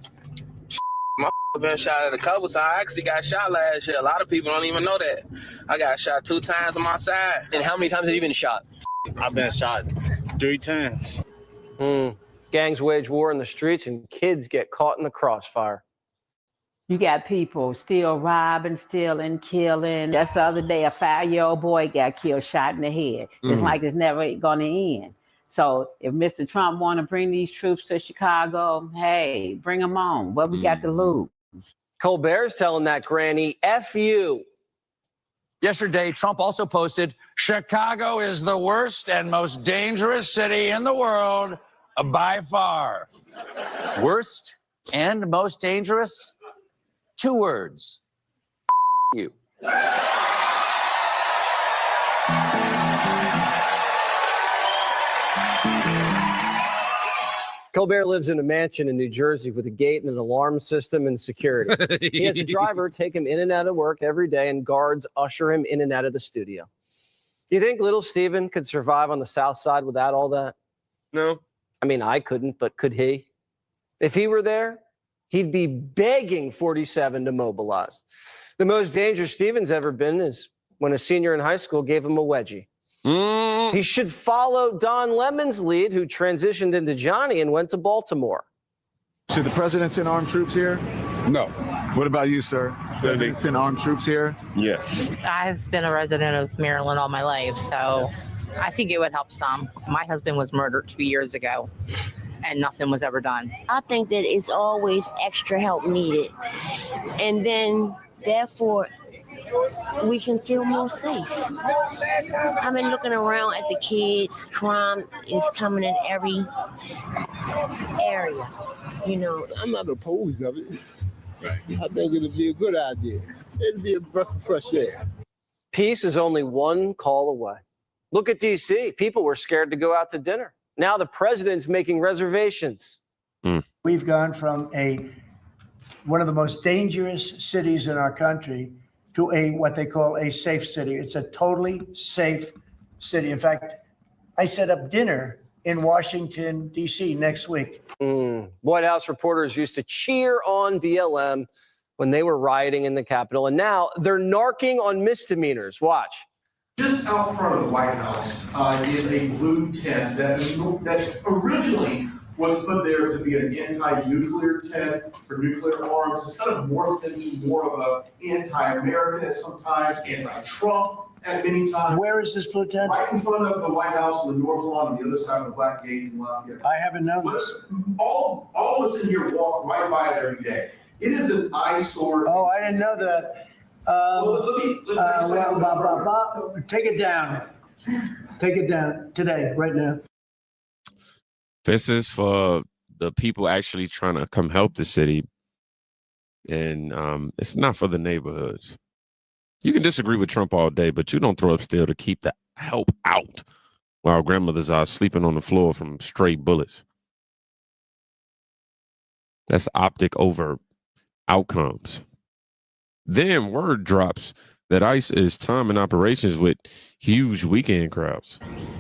My been shot at a couple times. I actually got shot last year. A lot of people don't even know that. I got shot 2 times on my side. And how many times have you been shot? I've been shot 3 times. Gangs wage war in the streets and kids get caught in the crossfire. You got people still robbing, stealing, killing. Just the other day, a 5-year-old boy got killed, shot in the head. It's like it's never going to end. So if Mr. Trump want to bring these troops to Chicago, hey, bring them on. What we got to lose? Colbert's telling that granny, F you. Yesterday, Trump also posted, Chicago is the worst and most dangerous city in the world by far. Worst and most dangerous? 2 words. You. Colbert lives in a mansion in New Jersey with a gate and an alarm system and security. He has a driver take him in and out of work every day, and guards usher him in and out of the studio. Do you think little Steven could survive on the South Side without all that? No. I mean, I couldn't, but could he? If he were there, he'd be begging 47 to mobilize. The most dangerous Steven's ever been is when a senior in high school gave him a wedgie. He should follow Don Lemon's lead, who transitioned into Johnny and went to Baltimore. Should the president send armed troops here? No. What about you, sir? President send armed troops here? Yes. I've been a resident of Maryland all my life, so I think it would help some. My husband was murdered 2 years ago, and nothing was ever done. I think that it's always extra help needed. And then, therefore, we can feel more safe. I've been looking around at the kids. Crime is coming in every area, you know. I'm not opposed of it. Right. I think it'll be a good idea. It'll be a breath of fresh air. Peace is only one call away. Look at D.C. People were scared to go out to dinner. Now the president's making reservations. We've gone from one of the most dangerous cities in our country to what they call a safe city. It's a totally safe city. In fact, I set up dinner in Washington, D.C. next week. White House reporters used to cheer on BLM when they were rioting in the Capitol, and now they're narking on misdemeanors. Watch. Just out front of the White House is a blue tent that originally was put there to be an anti-nuclear tent for nuclear arms. It's kind of morphed into more of an anti-American at sometimes, anti-Trump at many times. Where is this blue tent? Right in front of the White House on the north lawn, on the other side of the Black Gate in Lafayette. I haven't known this. All of us in here walk right by it every day. It is an eyesore. Oh, I didn't know that. Take it down. Take it down today, right now. This is for the people actually trying to come help the city. And it's not for the neighborhoods. You can disagree with Trump all day, but you don't throw up steel to keep the help out while grandmothers are sleeping on the floor from stray bullets. That's optic over outcomes. Then word drops that ICE is timing operations with huge weekend crowds.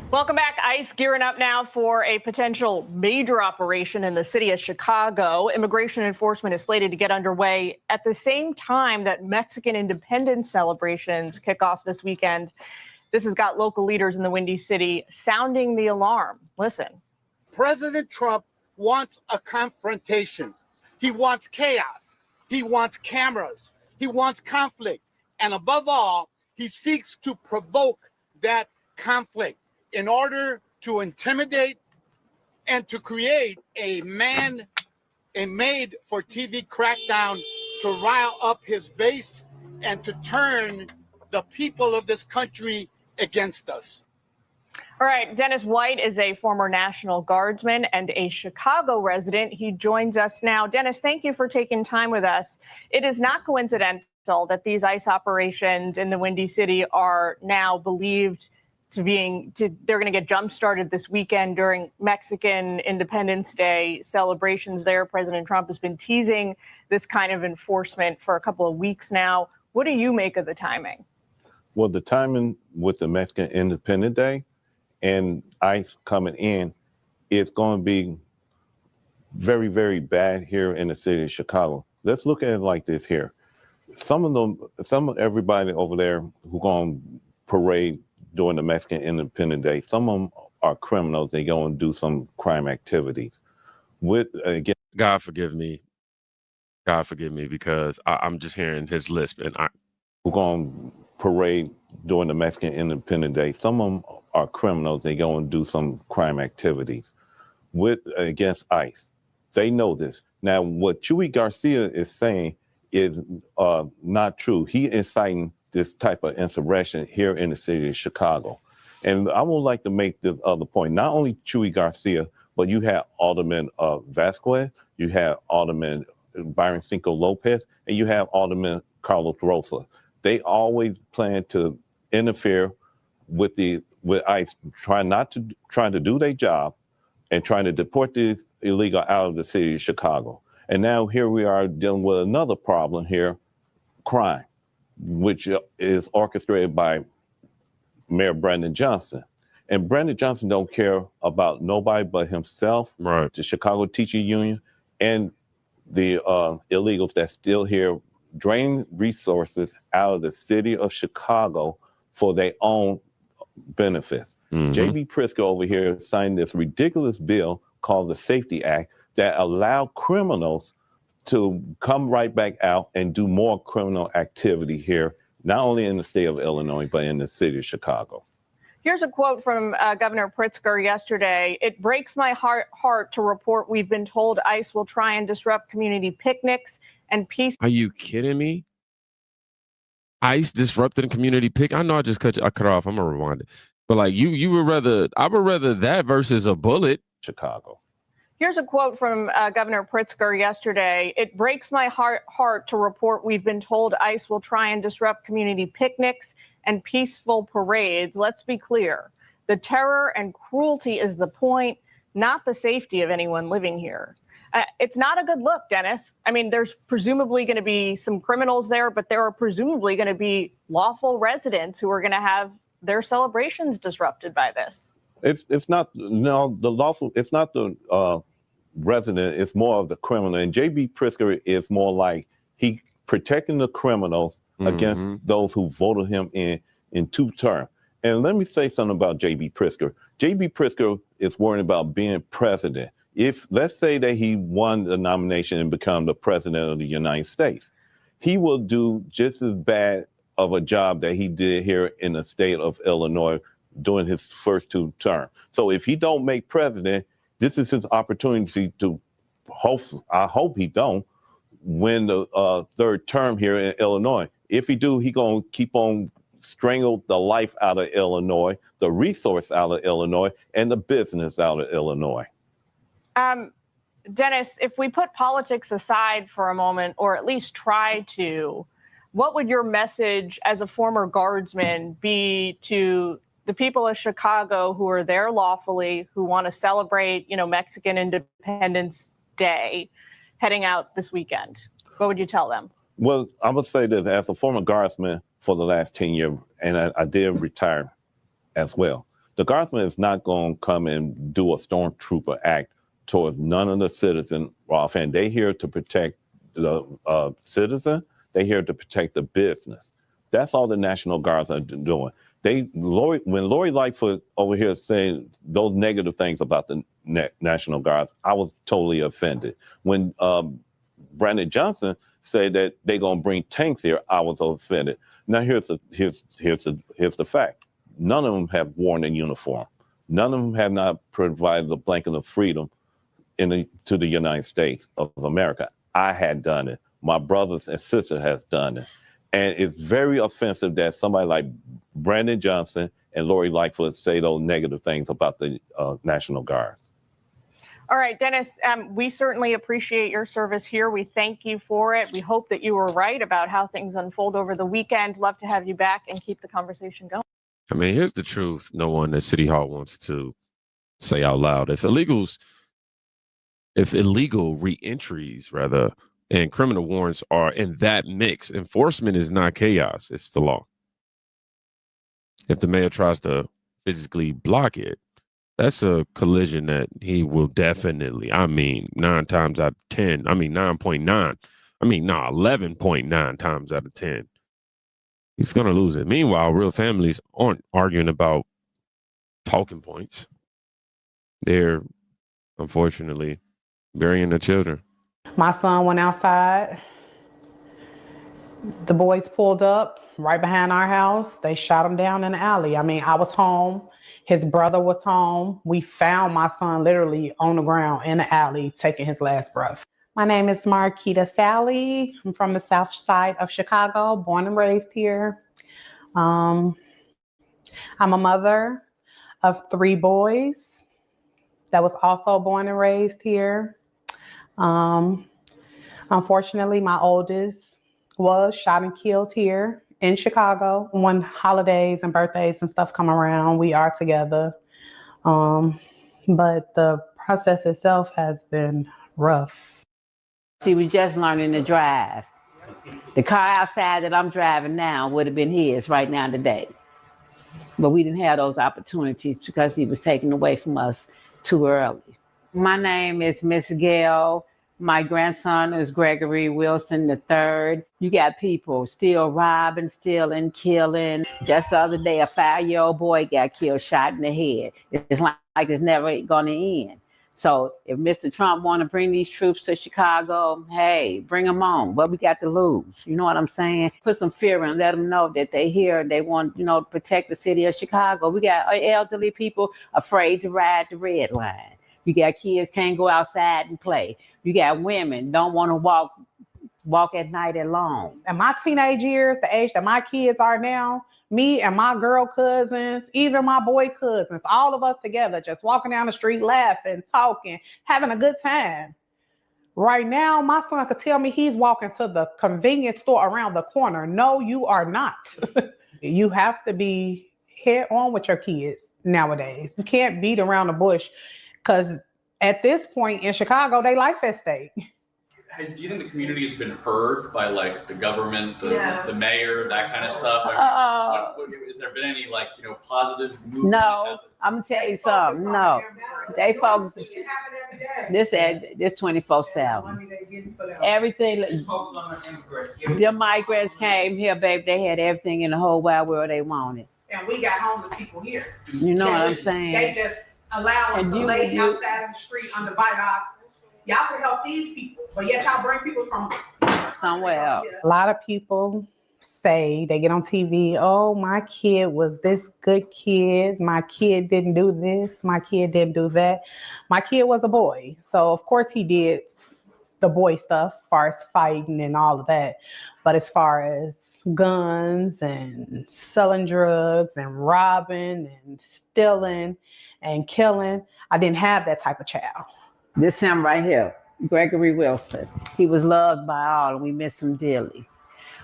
Welcome back. ICE gearing up now for a potential major operation in the city of Chicago. Immigration enforcement is slated to get underway at the same time that Mexican independence celebrations kick off this weekend. This has got local leaders in the Windy City sounding the alarm. Listen. President Trump wants a confrontation. He wants chaos. He wants cameras. He wants conflict. And above all, he seeks to provoke that conflict in order to intimidate and to create a made-for-TV crackdown to rile up his base and to turn the people of this country against us. All right, Dennis White is a former National Guardsman and a Chicago resident. He joins us now. Dennis, thank you for taking time with us. It is not coincidental that these ICE operations in the Windy City are now believed they're going to get jump-started this weekend during Mexican Independence Day celebrations there. President Trump has been teasing this kind of enforcement for a couple of weeks now. What do you make of the timing? Well, the timing with the Mexican Independence Day and ICE coming in, it's going to be very, very bad here in the city of Chicago. Let's look at it like this here. Some of everybody over there who going to parade during the Mexican Independence Day, some of them are criminals. They go and do some crime activities. God forgive me. God forgive me, because I'm just hearing his lisp, and who going to parade during the Mexican Independence Day. Some of them are criminals. They go and do some crime activities against ICE. They know this. Now, what Chuy Garcia is saying is not true. He inciting this type of insurrection here in the city of Chicago. And I would like to make this other point. Not only Chuy Garcia, but you have Alderman Vasquez, you have Alderman Byron Cinco Lopez, and you have Alderman Carlos Rosa. They always plan to interfere with ICE, trying to do their job and trying to deport these illegal out of the city of Chicago. And now here we are dealing with another problem here, crime, which is orchestrated by Mayor Brandon Johnson. And Brandon Johnson don't care about nobody but himself, right, the Chicago Teaching Union, and the illegals that's still here, drain resources out of the city of Chicago for their own benefits. Mm-hmm. J.B. Pritzker over here signed this ridiculous bill called the Safety Act that allowed criminals to come right back out and do more criminal activity here, not only in the state of Illinois, but in the city of Chicago. Here's a quote from Governor Pritzker yesterday. "It breaks my heart to report we've been told ICE will try and disrupt community picnics and peace." Are you kidding me? ICE disrupting community pick? I know I just cut off. I'm gonna rewind it. But like I would rather that versus a bullet. Chicago. Here's a quote from Governor Pritzker yesterday. "It breaks my heart to report we've been told ICE will try and disrupt community picnics and peaceful parades. Let's be clear. The terror and cruelty is the point, not the safety of anyone living here." It's not a good look, Dennis. I mean, there's presumably going to be some criminals there, but there are presumably going to be lawful residents who are going to have their celebrations disrupted by this. It's not the lawful. It's not the resident. It's more of the criminal. And J.B. Pritzker is more like he protecting the criminals against those who voted him in two terms. And let me say something about J.B. Pritzker. J.B. Pritzker is worried about being president. If let's say that he won the nomination and become the president of the United States, he will do just as bad of a job that he did here in the state of Illinois during his first two terms. So if he don't make president, this is his opportunity to I hope he don't win the third term here in Illinois. If he do, he gonna keep on strangle the life out of Illinois, the resource out of Illinois, and the business out of Illinois. Dennis, if we put politics aside for a moment, or at least try to, what would your message as a former guardsman be to the people of Chicago who are there lawfully, who want to celebrate, Mexican Independence Day, heading out this weekend? What would you tell them? Well, I would say that as a former guardsman for the last 10 years, and I did retire as well, the guardsman is not going to come and do a stormtrooper act towards none of the citizens. And they're here to protect the citizen. They're here to protect the business. That's all the National Guards are doing. When Lori Lightfoot over here saying those negative things about the National Guards, I was totally offended. When Brandon Johnson said that they're gonna bring tanks here, I was offended. Now here's the fact: none of them have worn a uniform. None of them have not provided the blanket of freedom to the United States of America. I had done it. My brothers and sisters have done it. And it's very offensive that somebody like Brandon Johnson and Lori Lightfoot say those negative things about the National Guards. All right, Dennis, we certainly appreciate your service here. We thank you for it. We hope that you were right about how things unfold over the weekend. Love to have you back and keep the conversation going. I mean, here's the truth. No one at City Hall wants to say out loud. If illegal reentries, rather, and criminal warrants are in that mix, enforcement is not chaos. It's the law. If the mayor tries to physically block it, that's a collision that he will definitely, 9 times out of 10, 9.9, 11.9 times out of 10. He's going to lose it. Meanwhile, real families aren't arguing about talking points. They're, unfortunately, burying their children. My son went outside. The boys pulled up right behind our house. They shot him down in the alley. I was home. His brother was home. We found my son literally on the ground in the alley, taking his last breath. My name is Marquita Sally. I'm from the south side of Chicago, born and raised here. I'm a mother of 3 boys that was also born and raised here. Unfortunately, my oldest was shot and killed here in Chicago. When holidays and birthdays and stuff come around, we are together. But the process itself has been rough. He was just learning to drive. The car outside that I'm driving now would have been his right now today. But we didn't have those opportunities because he was taken away from us too early. My name is Miss Gail. My grandson is Gregory Wilson III. You got people still robbing, stealing, killing. Just the other day, a 5-year-old boy got killed, shot in the head. It's like it's never going to end. So if Mr. Trump want to bring these troops to Chicago, hey, bring them on. What we got to lose? You know what I'm saying? Put some fear in, let them know that they here, they want, to protect the city of Chicago. We got elderly people afraid to ride the red line. You got kids can't go outside and play. You got women don't want to walk at night alone. In my teenage years, the age that my kids are now, me and my girl cousins, even my boy cousins, all of us together, just walking down the street, laughing, talking, having a good time. Right now, my son could tell me he's walking to the convenience store around the corner. No, you are not. You have to be head on with your kids nowadays. You can't beat around the bush because at this point in Chicago, they life at stake. Do you think the community has been heard by the government, the mayor, that kind of stuff? Has there been any positive movement? No, I'm gonna tell you something. No, they folks. This 24/7. Everything. The migrants came here, babe. They had everything in the whole wide world they wanted. And we got homeless people here. You know what I'm saying? They just allow them to lay outside in the street under viaducts. Y'all can help these people, but yet y'all bring people from somewhere else. A lot of people say, they get on TV, oh, my kid was this good kid. My kid didn't do this. My kid didn't do that. My kid was a boy. So, of course, he did the boy stuff as far as fighting and all of that. But as far as guns and selling drugs and robbing and stealing and killing, I didn't have that type of child. This him right here, Gregory Wilson. He was loved by all, and we miss him dearly.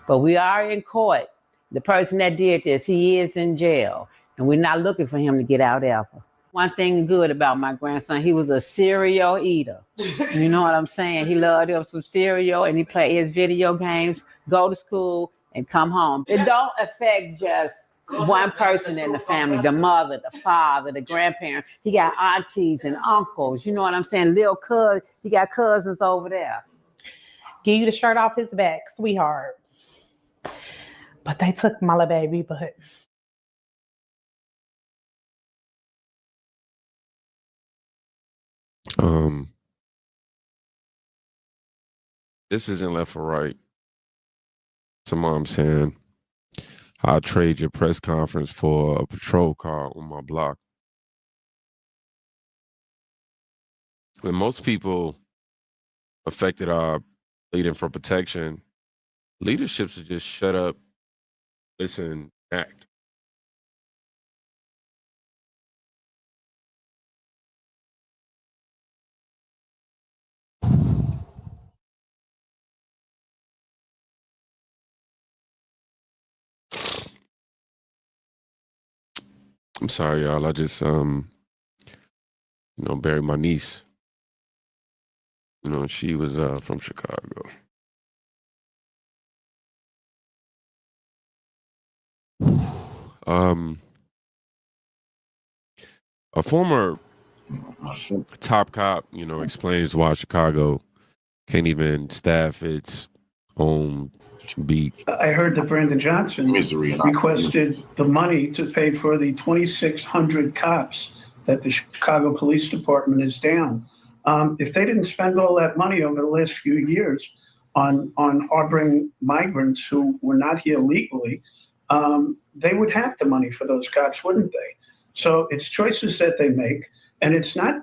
But we are in court. The person that did this, he is in jail, and we're not looking for him to get out ever. One thing good about my grandson, he was a cereal eater. You know what I'm saying? He loved him some cereal, and he played his video games, go to school, and come home. It don't affect just one person in the family, the mother, the father, the grandparent. He got aunties and uncles. You know what I'm saying? Little cousin, he got cousins over there. Give you the shirt off his back, sweetheart. But they took my little baby, but. This isn't left or right. So mom saying, I'll trade your press conference for a patrol car on my block. when most people affected are pleading for protection, leadership should just shut up, listen, act. I'm sorry, y'all. I just buried my niece. She was from Chicago. A former top cop, explains why Chicago can't even staff its own beat. I heard that Brandon Johnson requested the money to pay for the 2,600 cops that the Chicago Police Department is down. If they didn't spend all that money over the last few years on harboring migrants who were not here legally, they would have the money for those cops, wouldn't they? So it's choices that they make, and it's not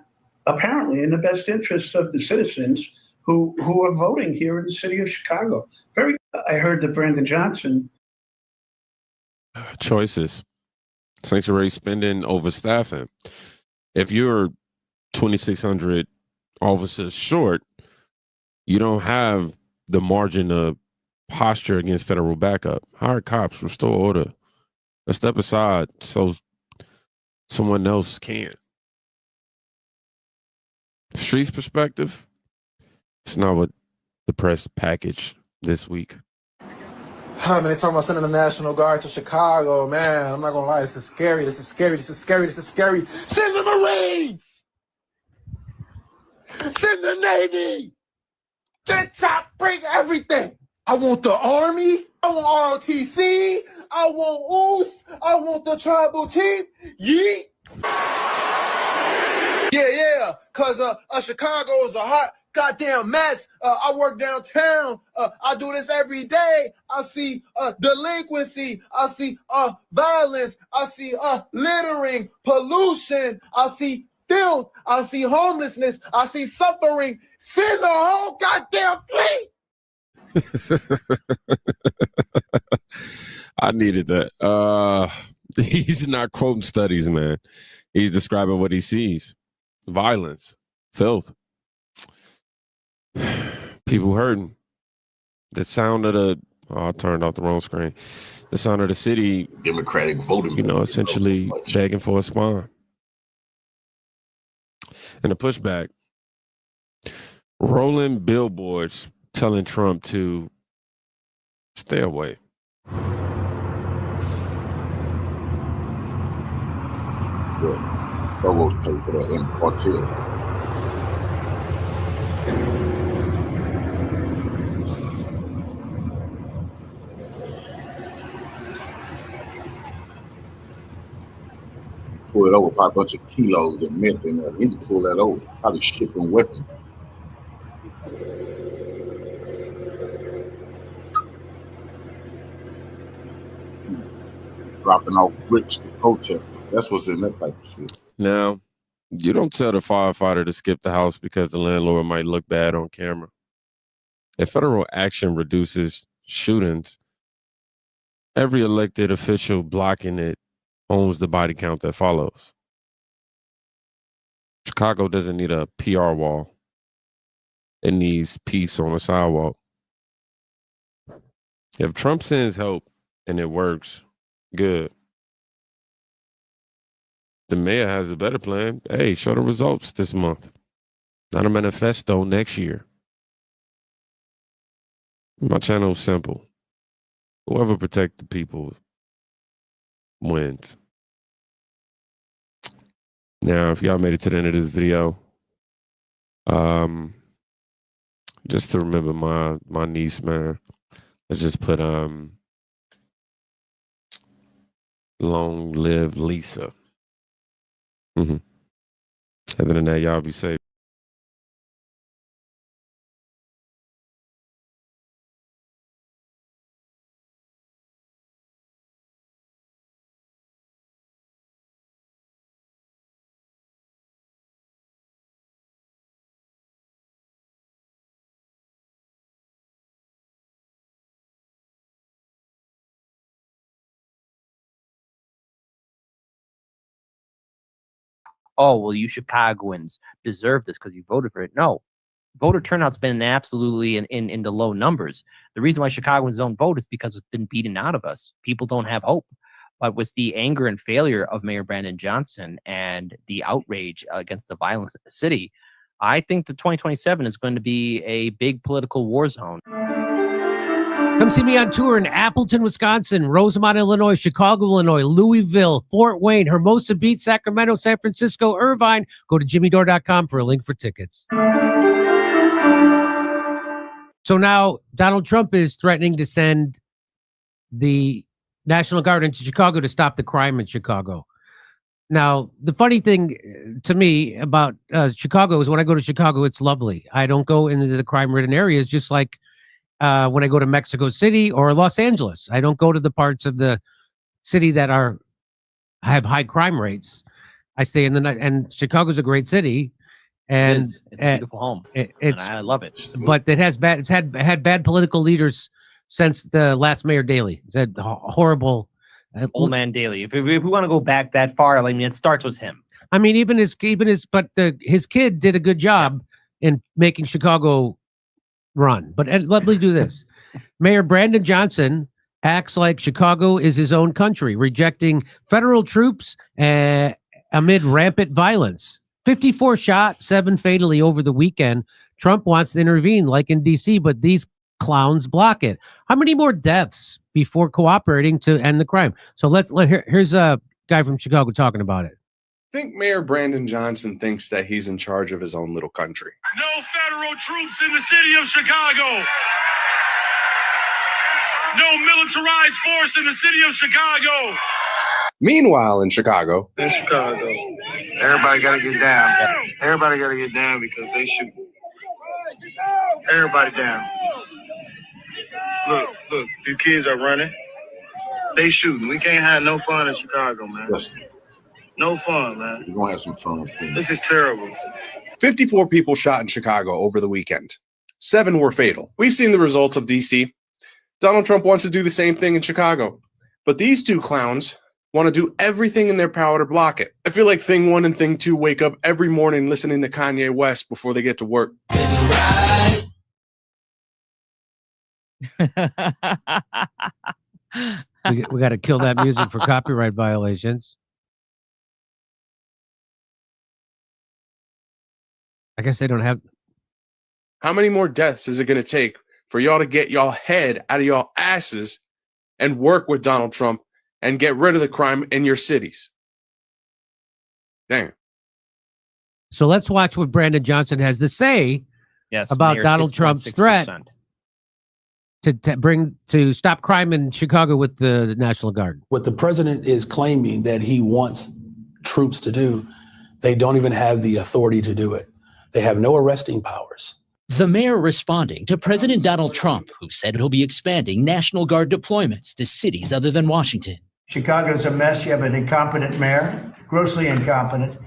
apparently in the best interest of the citizens who are voting here in the city of Chicago. I heard that Brandon Johnson. Choices. Sanctuary spending, overstaffing. If you're 2,600 officers short, you don't have the margin of posture against federal backup. Hire cops, restore order. Let's step aside so someone else can. Streets perspective, it's not what the press packaged this week. Man, they talking about sending the National Guard to Chicago, man. I'm not gonna lie, this is scary. This is scary. This is scary. This is scary. Send the Marines! Send the Navy! Get chop, bring everything. I want the Army. I want ROTC. I want OOS. I want the tribal chief. Yeet. Yeah, cause Chicago is a hot goddamn mess. I work downtown. I do this every day. I see delinquency. I see violence. I see littering, pollution. I see filth. I see homelessness. I see suffering. Send the whole goddamn fleet. I needed that. He's not quoting studies, man. He's describing what he sees. Violence, filth, people hurting. The sound of the I turned off the wrong screen. The sound of the city, Democratic voting, essentially begging for a spawn. And the pushback, rolling billboards telling Trump to stay away. Good. Provost paid for that in cartel. Pull it over, probably a bunch of kilos of meth in there. Need to pull that over. Probably shipping weapons. Dropping off bricks to protest. That's what's in that type of shit. Now, you don't tell the firefighter to skip the house because the landlord might look bad on camera. If federal action reduces shootings, every elected official blocking it owns the body count that follows. Chicago doesn't need a PR wall. It needs peace on the sidewalk. If Trump sends help and it works, good. The mayor has a better plan. Hey, show the results this month. Not a manifesto next year. My channel is simple. Whoever protects the people wins. Now, if y'all made it to the end of this video, just to remember my niece, man, let's just put long live Lisa. Other than that, y'all be safe. oh, well, you Chicagoans deserve this because you voted for it. No, voter turnout's been absolutely in the low numbers. The reason why Chicagoans don't vote is because it's been beaten out of us. People don't have hope. But with the anger and failure of Mayor Brandon Johnson and the outrage against the violence in the city, I think that 2027 is going to be a big political war zone. Come see me on tour in Appleton, Wisconsin, Rosemont, Illinois, Chicago, Illinois, Louisville, Fort Wayne, Hermosa Beach, Sacramento, San Francisco, Irvine. Go to jimmydore.com for a link for tickets. So now Donald Trump is threatening to send the National Guard into Chicago to stop the crime in Chicago. Now, the funny thing to me about Chicago is when I go to Chicago, it's lovely. I don't go into the crime-ridden areas, just like when I go to Mexico City or Los Angeles. I don't go to the parts of the city that have high crime rates. I stay in the night, and Chicago's a great city. And it's a beautiful home. I love it. But it's had bad political leaders since the last Mayor Daley. It's had horrible. Old man Daley. If we want to go back that far, I mean, it starts with him. I mean, his kid did a good job in making Chicago run. But let me do this. Mayor Brandon Johnson acts like Chicago is his own country, rejecting federal troops amid rampant violence. 54 shot, 7 fatally over the weekend. Trump wants to intervene like in D.C., but these clowns block it. How many more deaths before cooperating to end the crime? So here's a guy from Chicago talking about it. I think Mayor Brandon Johnson thinks that he's in charge of his own little country. No federal troops in the city of Chicago. No militarized force in the city of Chicago. Meanwhile, in Chicago, Everybody got to get down. Everybody got to get down because they shoot. Everybody down. Look, these kids are running. They shooting. We can't have no fun in Chicago, man. No fun, man. We're going to have some fun. This is terrible. 54 people shot in Chicago over the weekend. 7 were fatal. We've seen the results of D.C. Donald Trump wants to do the same thing in Chicago. But these two clowns want to do everything in their power to block it. I feel like Thing 1 and Thing 2 wake up every morning listening to Kanye West before they get to work. We got to kill that music for copyright violations. I guess they don't have. How many more deaths is it going to take for y'all to get y'all head out of y'all asses and work with Donald Trump and get rid of the crime in your cities? Damn. So let's watch what Brandon Johnson has to say about Mayor, Donald Trump's threat to stop crime in Chicago with the National Guard. What the president is claiming that he wants troops to do, they don't even have the authority to do it. They have no arresting powers. The mayor responding to President Donald Trump, who said he'll be expanding National Guard deployments to cities other than Washington. Chicago's a mess. You have an incompetent mayor, grossly incompetent,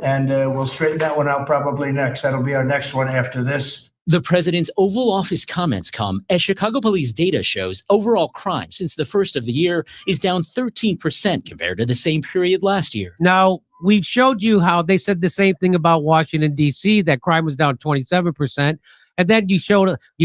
and we'll straighten that one out probably next. That'll be our next one after this. The president's Oval Office comments come as Chicago police data shows overall crime since the first of the year is down 13% compared to the same period last year. Now, we've showed you how they said the same thing about Washington, D.C., that crime was down 27%. And then you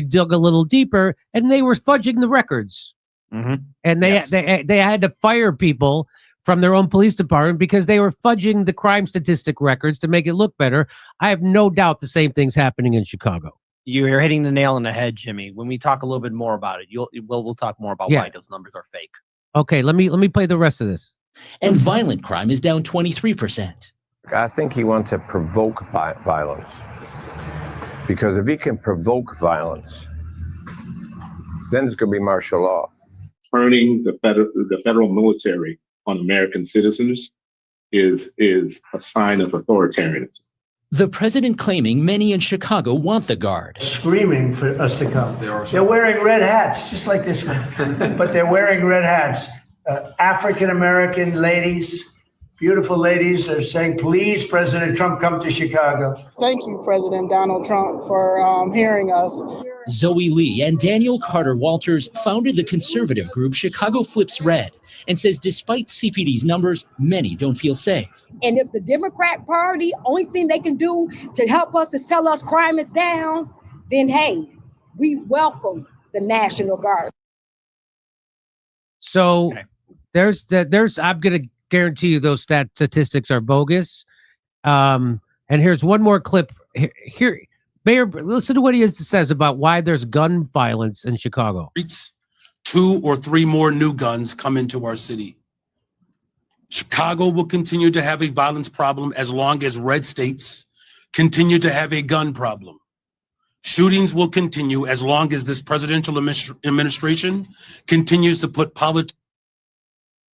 dug a little deeper, and they were fudging the records. Mm-hmm. And they had to fire people from their own police department because they were fudging the crime statistic records to make it look better. I have no doubt the same thing's happening in Chicago. You're hitting the nail on the head, Jimmy. When we talk a little bit more about it, we'll talk more about why those numbers are fake. Okay, let me play the rest of this. And violent crime is down 23%. I think he wants to provoke violence. Because if he can provoke violence, then it's going to be martial law. Turning the federal military on American citizens is a sign of authoritarianism. The president claiming many in Chicago want the Guard. Screaming for us to come. They're wearing red hats, just like this one. But they're wearing red hats. African-American ladies, beautiful ladies are saying, please, President Trump, come to Chicago. Thank you, President Donald Trump, for hearing us. Zoe Lee and Daniel Carter Walters founded the conservative group Chicago Flips Red and says despite CPD's numbers, many don't feel safe. And if the Democrat Party, only thing they can do to help us is tell us crime is down, then hey, we welcome the National Guard. So there's I'm going to guarantee you those statistics are bogus. And here's one more clip. Here, Mayor, listen to what he says about why there's gun violence in Chicago. 2 or 3 more new guns come into our city. Chicago will continue to have a violence problem as long as red states continue to have a gun problem. Shootings will continue as long as this presidential administration continues to put politics.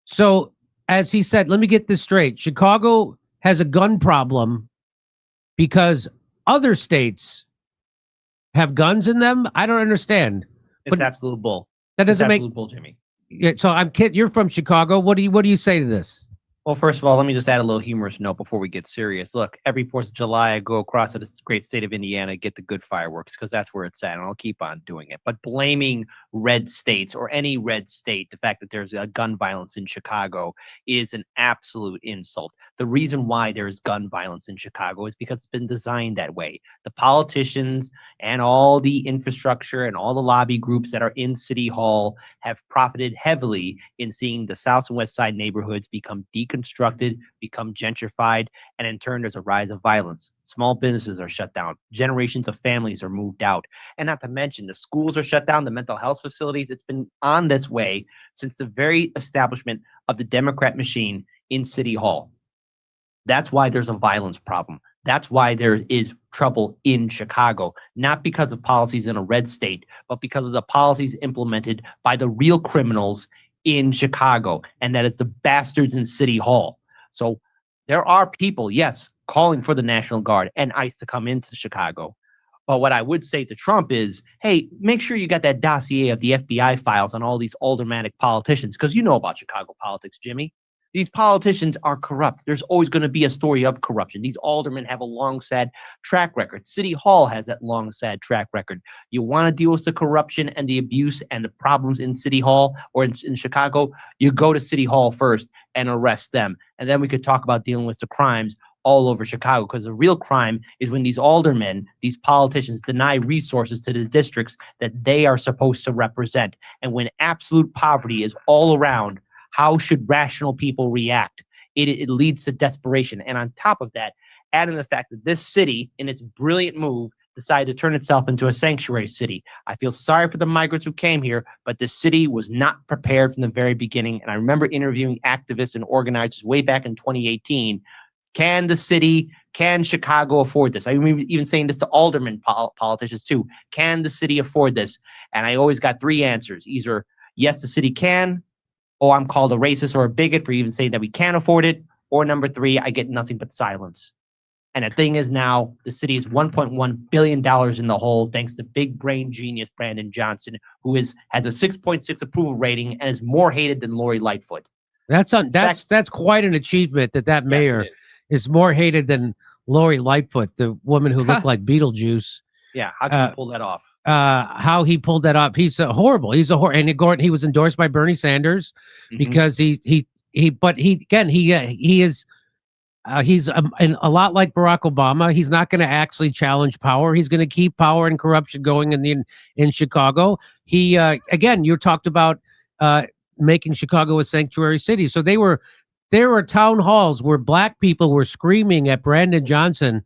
So, as he said, let me get this straight. Chicago has a gun problem because other states have guns in them. I don't understand. It's absolute bull. That doesn't make absolute bull, Jimmy. Yeah, so I'm kidding. You're from Chicago. What do you say to this? Well, first of all, let me just add a little humorous note before we get serious. Look, every 4th of July, I go across to the great state of Indiana, get the good fireworks, because that's where it's at, and I'll keep on doing it. But blaming red states or any red state, the fact that there's a gun violence in Chicago is an absolute insult. The reason why there's gun violence in Chicago is because it's been designed that way. The politicians and all the infrastructure and all the lobby groups that are in City Hall have profited heavily in seeing the South and West Side neighborhoods become deconstructed, become gentrified, and in turn, there's a rise of violence. Small businesses are shut down. Generations of families are moved out. And not to mention, the schools are shut down, the mental health facilities. It's been on this way since the very establishment of the Democrat machine in City Hall. That's why there's a violence problem. That's why there is trouble in Chicago, not because of policies in a red state, but because of the policies implemented by the real criminals in Chicago, and that it's the bastards in City Hall. So there are people, yes, calling for the National Guard and ICE to come into Chicago. But what I would say to Trump is, hey, make sure you got that dossier of the FBI files on all these aldermanic politicians, because you know about Chicago politics, Jimmy. These politicians are corrupt. There's always going to be a story of corruption. These aldermen have a long, sad track record. City Hall has that long, sad track record. You want to deal with the corruption and the abuse and the problems in City Hall or in Chicago, you go to City Hall first and arrest them. And then we could talk about dealing with the crimes all over Chicago, because the real crime is when these aldermen, these politicians, deny resources to the districts that they are supposed to represent. And when absolute poverty is all around, how should rational people react? It leads to desperation. And on top of that, add in the fact that this city, in its brilliant move, decided to turn itself into a sanctuary city. I feel sorry for the migrants who came here, but the city was not prepared from the very beginning. And I remember interviewing activists and organizers way back in 2018. Can Chicago afford this? I remember even saying this to aldermen politicians too. Can the city afford this? And I always got 3 answers. Either yes, the city can, or I'm called a racist or a bigot for even saying that we can't afford it, or number 3, I get nothing but silence. And the thing is now, the city is $1.1 billion in the hole, thanks to big brain genius Brandon Johnson, who has a 6.6 approval rating and is more hated than Lori Lightfoot. That's quite an achievement that mayor is more hated than Lori Lightfoot, the woman who looked like Beetlejuice. Yeah, how can you pull that off? How he pulled that off. He's horrible. He's a horrible. And Gordon, he was endorsed by Bernie Sanders because he's a lot like Barack Obama. He's not going to actually challenge power. He's going to keep power and corruption going in Chicago. He again, you talked about making Chicago a sanctuary city. So there were town halls where black people were screaming at Brandon Johnson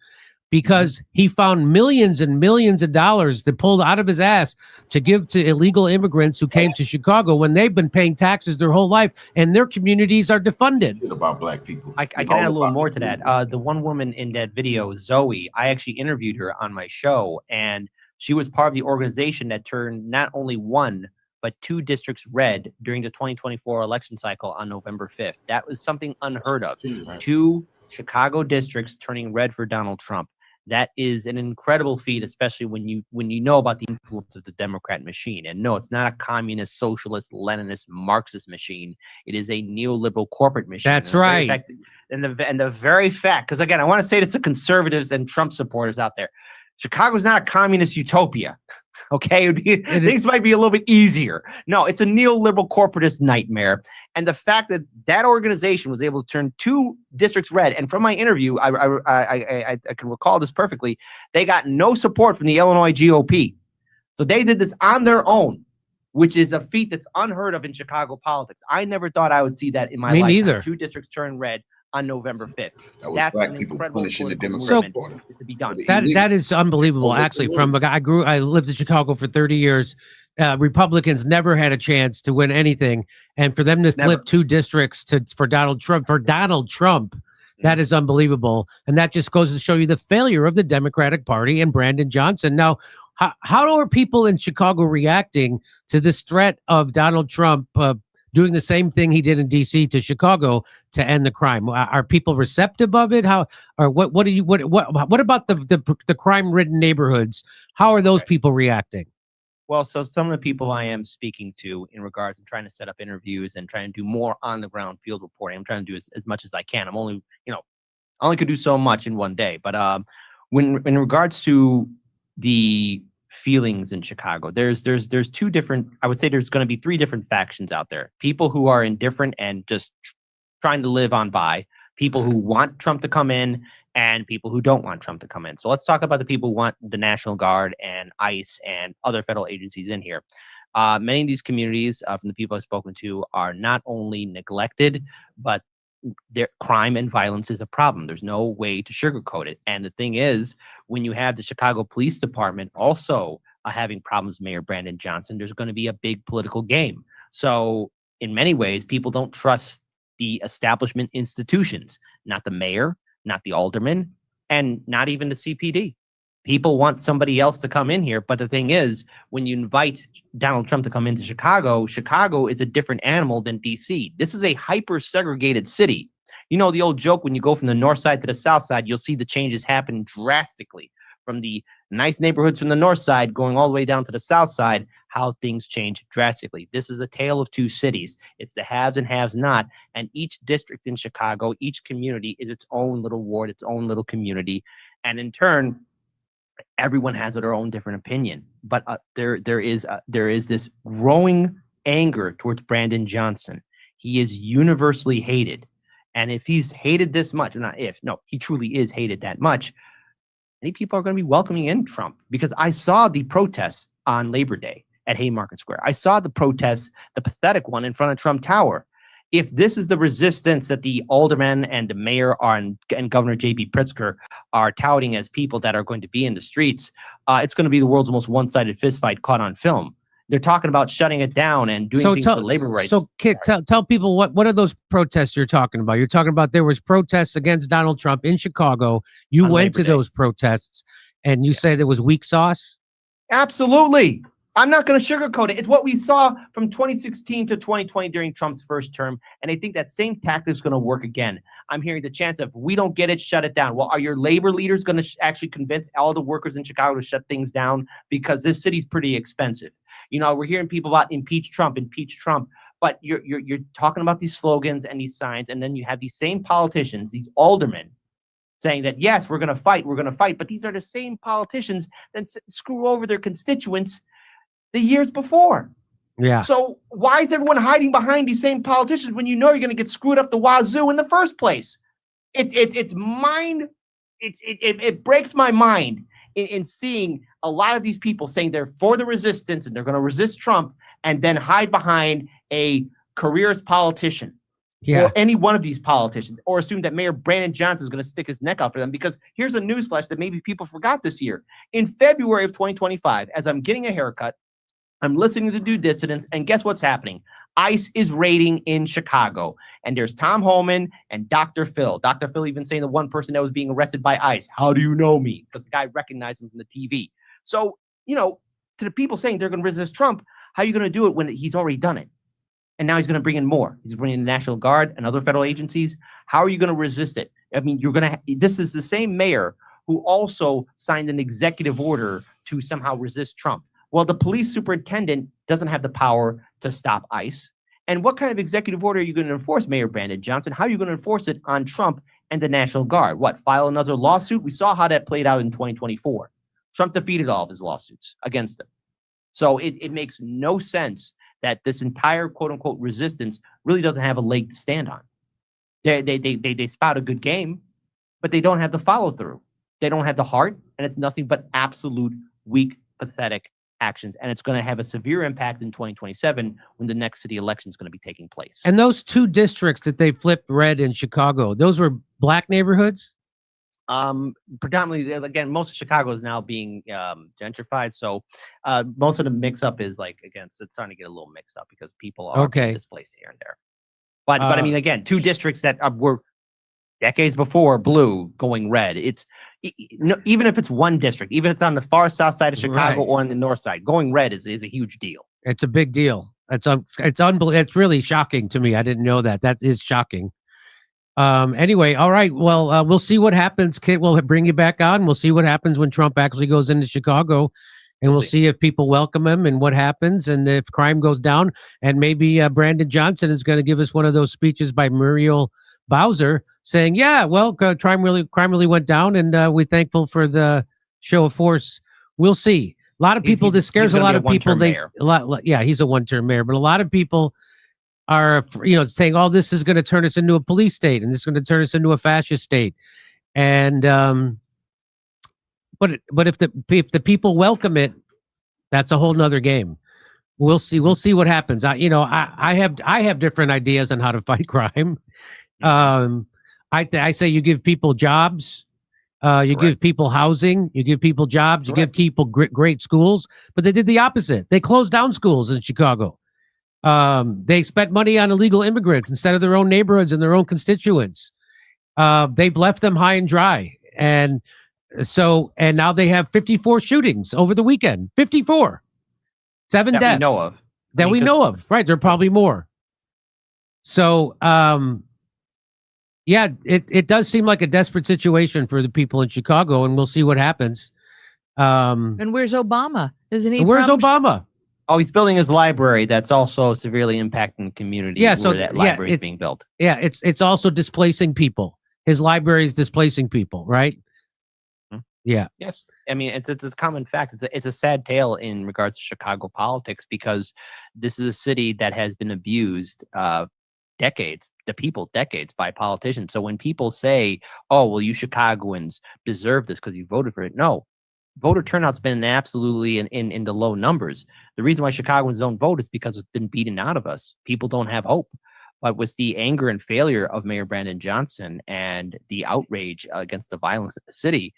because he found millions and millions of dollars that pulled out of his ass to give to illegal immigrants who came to Chicago when they've been paying taxes their whole life and their communities are defunded. About black people. I can add a little more to that. The one woman in that video, Zoe, I actually interviewed her on my show, and she was part of the organization that turned not only 1, but 2 districts red during the 2024 election cycle on November 5th. That was something unheard of. 2 Chicago districts turning red for Donald Trump. That is an incredible feat, especially when you know about the influence of the Democrat machine. And no, it's not a communist, socialist, Leninist, Marxist machine. It is a neoliberal corporate machine. That's right. And the very fact, because again, I want to say this to conservatives and Trump supporters out there. Chicago's not a communist utopia. Okay, things might be a little bit easier. No, it's a neoliberal corporatist nightmare. And the fact that that organization was able to turn 2 districts red, and from my interview, I can recall this perfectly, they got no support from the Illinois GOP. So they did this on their own, which is a feat that's unheard of in Chicago politics. I never thought I would see that in my Me lifetime. neither. 2 districts turn red on November 5th. That's an people incredible punishing the political Democrat movement Party. to be done. That is unbelievable. Actually, from a guy I lived in Chicago for 30 years. Republicans never had a chance to win anything, and for them to flip 2 districts for Donald Trump, that is unbelievable. And that just goes to show you the failure of the Democratic Party and Brandon Johnson. Now, how are people in Chicago reacting to this threat of Donald Trump doing the same thing he did in D.C. to Chicago to end the crime? Are people receptive of it? What about the crime-ridden neighborhoods? How are those people reacting? Well, so some of the people I am speaking to in regards to trying to set up interviews and trying to do more on the ground field reporting, I'm trying to do as much as I can. I only could do so much in one day. But when in regards to the feelings in Chicago, there's 2 different, I would say there's going to be 3 different factions out there. People who are indifferent and just trying to live on by, people who want Trump to come in, and people who don't want Trump to come in. So let's talk about the people who want the National Guard and ICE and other federal agencies in here. Many of these communities, from the people I've spoken to, are not only neglected, but their crime and violence is a problem. There's no way to sugarcoat it. And the thing is, when you have the Chicago Police Department also having problems with Mayor Brandon Johnson, there's going to be a big political game. So in many ways, people don't trust the establishment institutions, not the mayor, not the alderman, and not even the CPD. People want somebody else to come in here. But the thing is, when you invite Donald Trump to come into Chicago, Chicago is a different animal than DC. This is a hyper-segregated city. You know the old joke, when you go from the north side to the south side, you'll see the changes happen drastically. From the nice neighborhoods from the north side going all the way down to the south side, how things change drastically. This is a tale of 2 cities. It's the haves and haves not. And each district in Chicago, each community is its own little ward, its own little community. And in turn, everyone has their own different opinion. But there is this growing anger towards Brandon Johnson. He is universally hated. And if he's hated this much, he truly is hated that much, many people are going to be welcoming in Trump, because I saw the protests on Labor Day at Haymarket Square. I saw the protests, the pathetic one in front of Trump Tower. If this is the resistance that the aldermen and the mayor and Governor J.B. Pritzker are touting as people that are going to be in the streets, it's going to be the world's most one-sided fistfight caught on film. They're talking about shutting it down and doing things for labor rights. So, Kit, tell people what are those protests you're talking about? You're talking about there was protests against Donald Trump in Chicago. You went to those protests, and you say there was weak sauce? Absolutely. I'm not going to sugarcoat it. It's what we saw from 2016 to 2020 during Trump's first term, and I think that same tactic is going to work again. I'm hearing the chance of, we don't get it, shut it down. Well, are your labor leaders going to actually convince all the workers in Chicago to shut things down? Because this city's pretty expensive. We're hearing people about impeach Trump, but you're talking about these slogans and these signs, and then you have these same politicians, these aldermen, saying that, yes, we're going to fight, but these are the same politicians that screw over their constituents the years before. Yeah. So why is everyone hiding behind these same politicians when you know you're going to get screwed up the wazoo in the first place? It breaks my mind in seeing a lot of these people saying they're for the resistance and they're going to resist Trump, and then hide behind a careerist politician. Yeah. Or any one of these politicians, or assume that Mayor Brandon Johnson is going to stick his neck out for them. Because here's a newsflash that maybe people forgot this year. In February of 2025, as I'm getting a haircut, I'm listening to Due Dissidence, and guess what's happening? ICE is raiding in Chicago, and there's Tom Homan and Dr. Phil. Dr. Phil even saying the one person that was being arrested by ICE, how do you know me? Because the guy recognized him from the TV. So, to the people saying they're going to resist Trump, how are you going to do it when he's already done it? And now he's going to bring in more. He's bringing in the National Guard and other federal agencies. How are you going to resist it? I mean, this is the same mayor who also signed an executive order to somehow resist Trump. Well, the police superintendent doesn't have the power to stop ICE. And what kind of executive order are you going to enforce, Mayor Brandon Johnson? How are you going to enforce it on Trump and the National Guard? What, file another lawsuit? We saw how that played out in 2024. Trump defeated all of his lawsuits against him. So it makes no sense that this entire quote unquote resistance really doesn't have a leg to stand on. They spout a good game, but they don't have the follow through. They don't have the heart, and it's nothing but absolute weak, pathetic actions. And it's going to have a severe impact in 2027 when the next city election is going to be taking place. And those 2 districts that they flipped red in Chicago, those were black neighborhoods? Predominantly, again, most of Chicago is now being gentrified. So most of the mix up is like, again, it's starting to get a little mixed up because people are being displaced here and there. But I mean, again, 2 districts that were decades before blue going red. It's even if it's one district, even if it's on the far south side of Chicago or on the north side, going red is a huge deal. It's a big deal. It's unbelievable. It's really shocking to me. I didn't know that. That is shocking. Anyway, all right. Well, we'll see what happens. Kit, we'll bring you back on. We'll see what happens when Trump actually goes into Chicago, and we'll see if people welcome him and what happens, and if crime goes down. And maybe Brandon Johnson is going to give us one of those speeches by Muriel Bowser saying, "Yeah, well, crime really went down, and we're thankful for the show of force." We'll see. A lot of people. This scares a lot of people. Yeah, he's a one-term mayor, but a lot of people are, saying, "Oh, this is going to turn us into a police state, and this is going to turn us into a fascist state." And but if the people welcome it, that's a whole nother game. We'll see. We'll see what happens. I have different ideas on how to fight crime. I say you give people jobs, you give people housing, you give people jobs, you give people great schools. But they did the opposite. They closed down schools in Chicago. They spent money on illegal immigrants instead of their own neighborhoods and their own constituents. They've left them high and dry. And now they have 54 shootings over the weekend. 54. 7 deaths. That we know of. Right. There are probably more. So, yeah, it does seem like a desperate situation for the people in Chicago, and we'll see what happens. And where's Obama? Isn't he? Where's Obama? Oh, he's building his library. That's also severely impacting the community. Yeah, so where that library is being built. Yeah, it's also displacing people. His library is displacing people, right? Hmm. Yeah. Yes. I mean, it's a common fact. It's a sad tale in regards to Chicago politics because this is a city that has been abused decades by politicians. So when people say, "Oh, well, you Chicagoans deserve this because you voted for it," no, voter turnout's been absolutely in the low numbers. The reason why Chicagoans don't vote is because it's been beaten out of us. People don't have hope. But with the anger and failure of Mayor Brandon Johnson and the outrage against the violence in the city,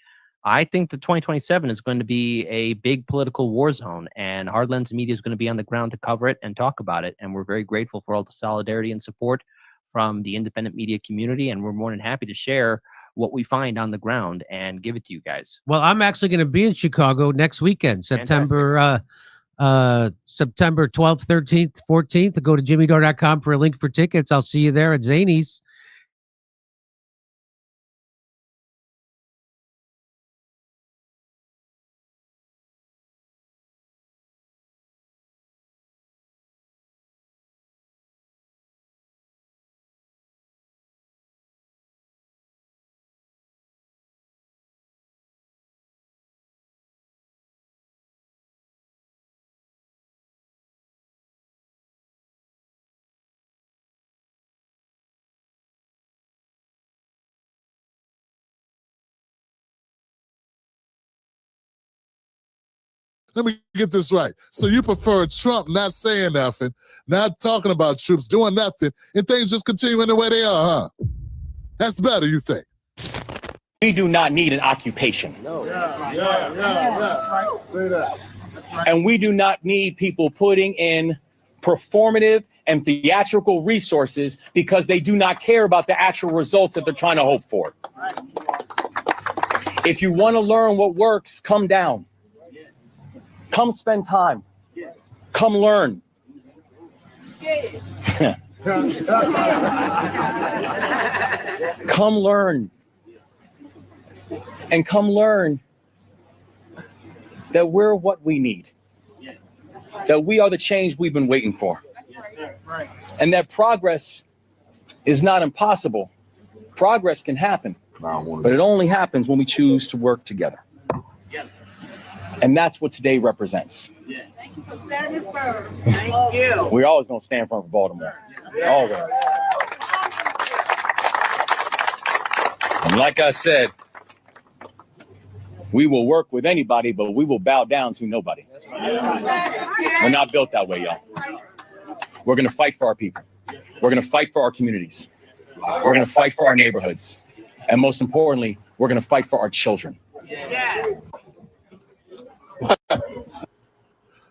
I think that 2027 is going to be a big political war zone, and Hardlands Media is going to be on the ground to cover it and talk about it. And we're very grateful for all the solidarity and support from the independent media community, and we're more than happy to share what we find on the ground and give it to you guys. Well, I'm actually going to be in Chicago next weekend, September 12th, 13th, 14th. Go to jimmydore.com for a link for tickets. I'll see you there at Zany's. Let me get this right. So you prefer Trump not saying nothing, not talking about troops, doing nothing, and things just continuing the way they are, huh? That's better, you think? We do not need an occupation. No. Yeah. Say that. And we do not need people putting in performative and theatrical resources because they do not care about the actual results that they're trying to hope for. If you want to learn what works, come down. Come spend time. Come learn. Come learn. and come learn that we're what we need, that we are the change we've been waiting for, and that progress is not impossible. Progress can happen, but it only happens when we choose to work together. And that's what today represents. Thank you for standing firm. Thank you. We're always going to stand firm for Baltimore. Always. And like I said, we will work with anybody, but we will bow down to nobody. We're not built that way, y'all. We're going to fight for our people. We're going to fight for our communities. We're going to fight for our neighborhoods. And most importantly, we're going to fight for our children.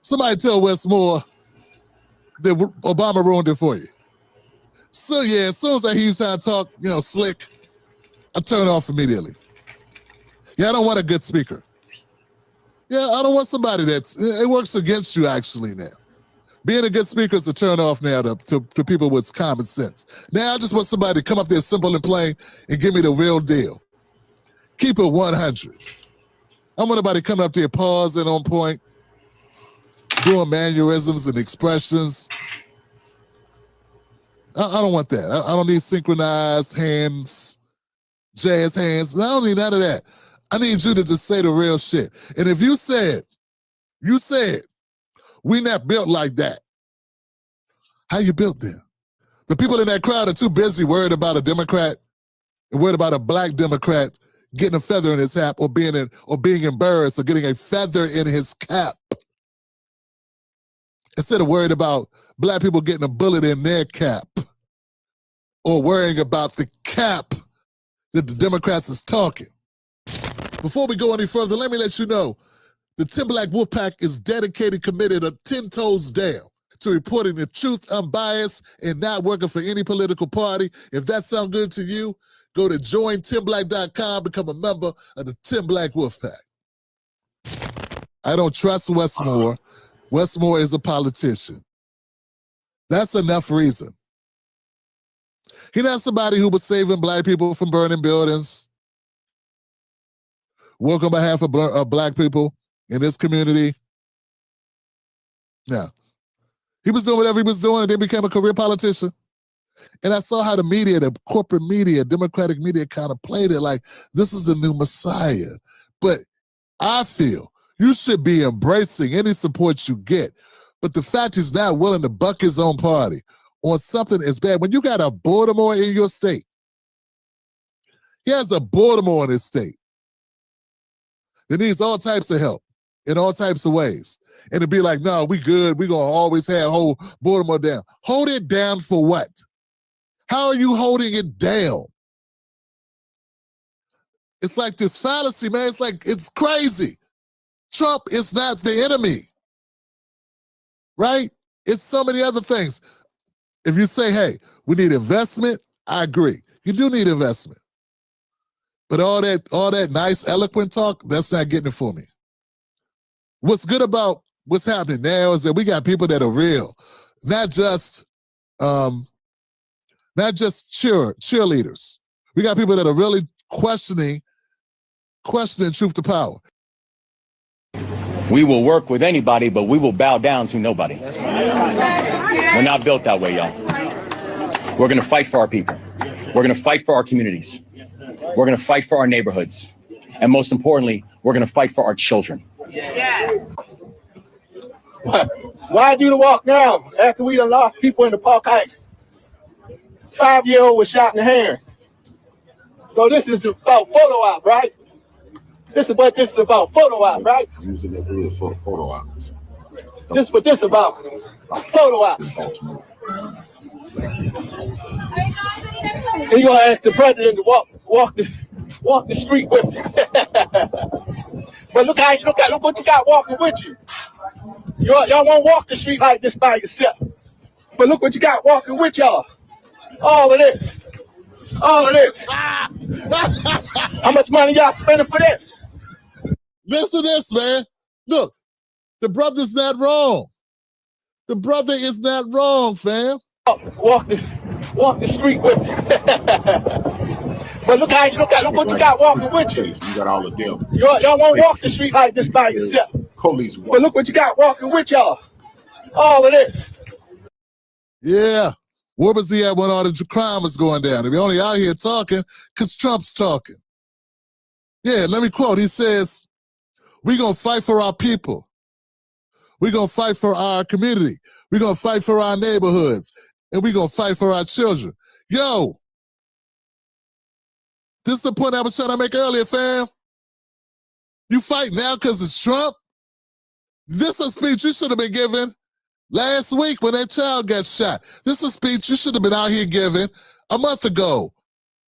Somebody tell Westmore that Obama ruined it for you. So yeah, as soon as I hear you sound talk, slick, I turn off immediately. Yeah, I don't want a good speaker. Yeah, I don't want somebody it works against you actually now. Being a good speaker is a turn off now to people with common sense. Now I just want somebody to come up there simple and plain and give me the real deal. Keep it 100. I want nobody coming up there pausing on point, doing mannerisms and expressions. I don't want that. I don't need synchronized hands, jazz hands. I don't need none of that. I need you to just say the real shit. And if you said, we not built like that. How you built then? The people in that crowd are too busy worried about a Democrat and worried about a black Democrat getting a feather in his hat or being embarrassed or getting a feather in his cap. Instead of worried about black people getting a bullet in their cap or worrying about the cap that the Democrats is talking. Before we go any further, let me let you know the 10 Black Wolfpack is dedicated, committed, 10 toes down to reporting the truth, unbiased, and not working for any political party. If that sounds good to you, go to join10black.com, become a member of the 10 Black Wolfpack. I don't trust Westmore. Westmore is a politician. That's enough reason. He's not somebody who was saving black people from burning buildings, work on behalf of black people in this community. No. He was doing whatever he was doing and then became a career politician. And I saw how the media, the corporate media, Democratic media kind of played it like this is the new Messiah. But I feel you should be embracing any support you get. But the fact he's not willing to buck his own party on something as bad, when you got a Baltimore in your state, he has a Baltimore in his state that needs all types of help in all types of ways. And to be like, no, we good. We going to always have hold Baltimore down. Hold it down for what? How are you holding it down? It's like this fallacy, man. It's crazy. Trump is not the enemy, right? It's so many other things. If you say, hey, we need investment, I agree. You do need investment. But all that nice, eloquent talk, that's not getting it for me. What's good about what's happening now is that we got people that are real, not just cheerleaders. We got people that are really questioning truth to power. We will work with anybody, but we will bow down to nobody. We're not built that way, y'all. We're going to fight for our people. We're going to fight for our communities. We're going to fight for our neighborhoods. And most importantly, we're going to fight for our children. Why'd you walk now after we done lost people in the Park Heights? 5-year-old was shot in the hand. So this is about photo op, right? This is what this is about, photo op, right? Using it really for the photo op. This is what this is about, photo op. And you're gonna ask the president to walk the street with you. But look what you got walking with you. Y'all won't walk the street like this by yourself. But look what you got walking with y'all. All of this. All of this. How much money y'all spending for this? Listen to this, man. Look, the brother's not wrong. The brother is not wrong, fam. Walk the street with you. But look what you got walking with you. You got all of them. Y'all won't walk the street like this by yourself. Police. But look what you got walking with y'all. All of this. Yeah. Where was he at when all the crime was going down? We're only out here talking because Trump's talking. Yeah, let me quote. He says, we're going to fight for our people. We're going to fight for our community. We're going to fight for our neighborhoods. And we're going to fight for our children. Yo, this is the point I was trying to make earlier, fam. You fight now because it's Trump? This is a speech you should have been giving last week when that child got shot. This is a speech you should have been out here giving a month ago,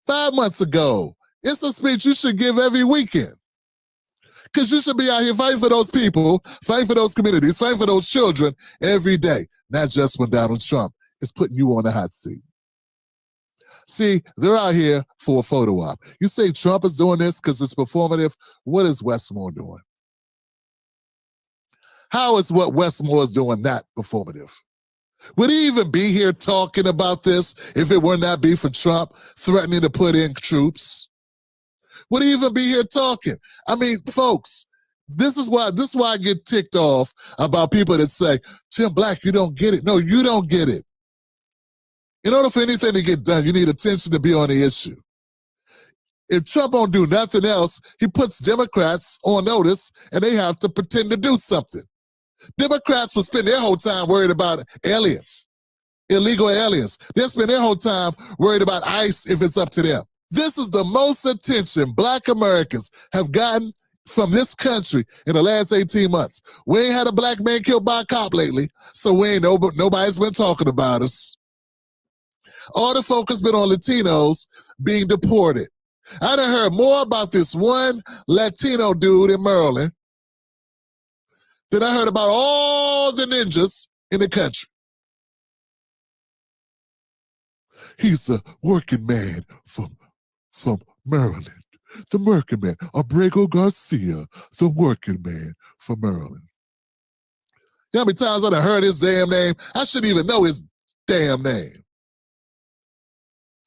5 months ago. It's a speech you should give every weekend. Because you should be out here fighting for those people, fighting for those communities, fighting for those children every day, not just when Donald Trump is putting you on the hot seat. See, they're out here for a photo op. You say Trump is doing this because it's performative. What is Westmore doing? How is what Westmore is doing not performative? Would he even be here talking about this if it were not be for Trump threatening to put in troops? Would he even be here talking? I mean, folks, this is why I get ticked off about people that say, Tim Black, you don't get it. No, you don't get it. In order for anything to get done, you need attention to be on the issue. If Trump don't do nothing else, he puts Democrats on notice and they have to pretend to do something. Democrats will spend their whole time worried about aliens, illegal aliens. They'll spend their whole time worried about ICE if it's up to them. This is the most attention Black Americans have gotten from this country in the last 18 months. We ain't had a black man killed by a cop lately, so nobody's been talking about us. All the focus been on Latinos being deported. I done heard more about this one Latino dude in Maryland than I heard about all the ninjas in the country. He's a working man from Maryland. The working man, Abrego Garcia, the working man from Maryland. You know how many times I done heard his damn name? I shouldn't even know his damn name.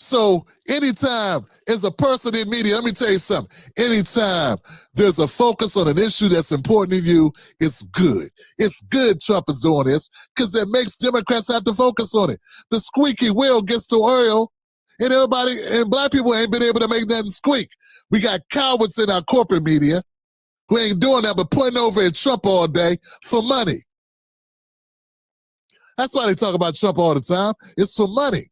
So anytime as a person in media, let me tell you something. Anytime there's a focus on an issue that's important to you, it's good. It's good Trump is doing this because it makes Democrats have to focus on it. The squeaky wheel gets the oil, and everybody and black people ain't been able to make nothing squeak. We got cowards in our corporate media who ain't doing that but pointing over at Trump all day for money. That's why they talk about Trump all the time. It's for money.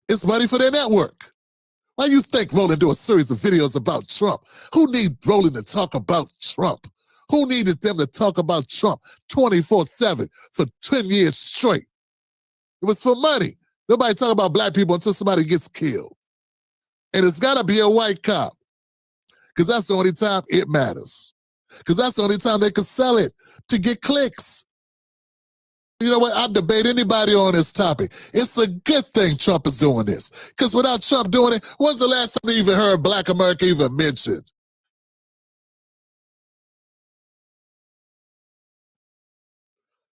It's money for their network. Why you think Roland do a series of videos about Trump? Who need Roland to talk about Trump? Who needed them to talk about Trump 24/7 for 10 years straight? It was for money. Nobody talk about black people until somebody gets killed. And it's got to be a white cop because that's the only time it matters. Because that's the only time they can sell it to get clicks. You know what? I debate anybody on this topic. It's a good thing Trump is doing this. Because without Trump doing it, when's the last time you even heard Black America even mentioned?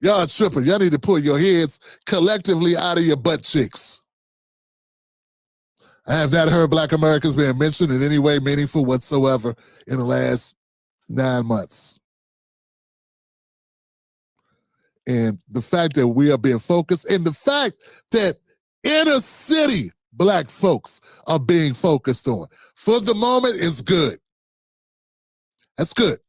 Y'all tripping. Y'all need to pull your heads collectively out of your butt cheeks. I have not heard Black Americans being mentioned in any way meaningful whatsoever in the last 9 months. And the fact that we are being focused, and the fact that inner city black folks are being focused on, for the moment is good. That's good.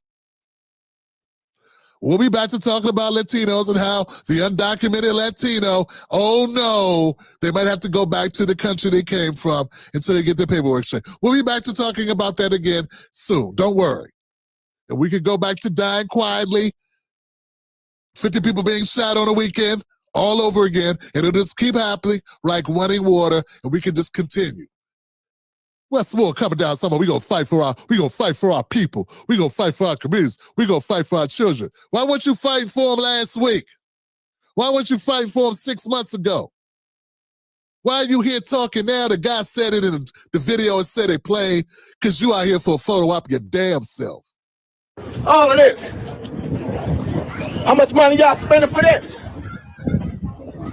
We'll be back to talking about Latinos and how the undocumented Latino, oh no, they might have to go back to the country they came from until they get their paperwork straight. We'll be back to talking about that again soon. Don't worry. And we can go back to dying quietly. 50 people being shot on a weekend, all over again, and it'll just keep happening like running water, and we can just continue. Westmore coming down somewhere. We gonna fight for our people. We gonna fight for our communities. We gonna fight for our children. Why weren't you fighting for them last week? Why weren't you fighting for them 6 months ago? Why are you here talking now? The guy said it in the video and said they played because you out here for a photo op your damn self. All of this. How much money y'all spending for this?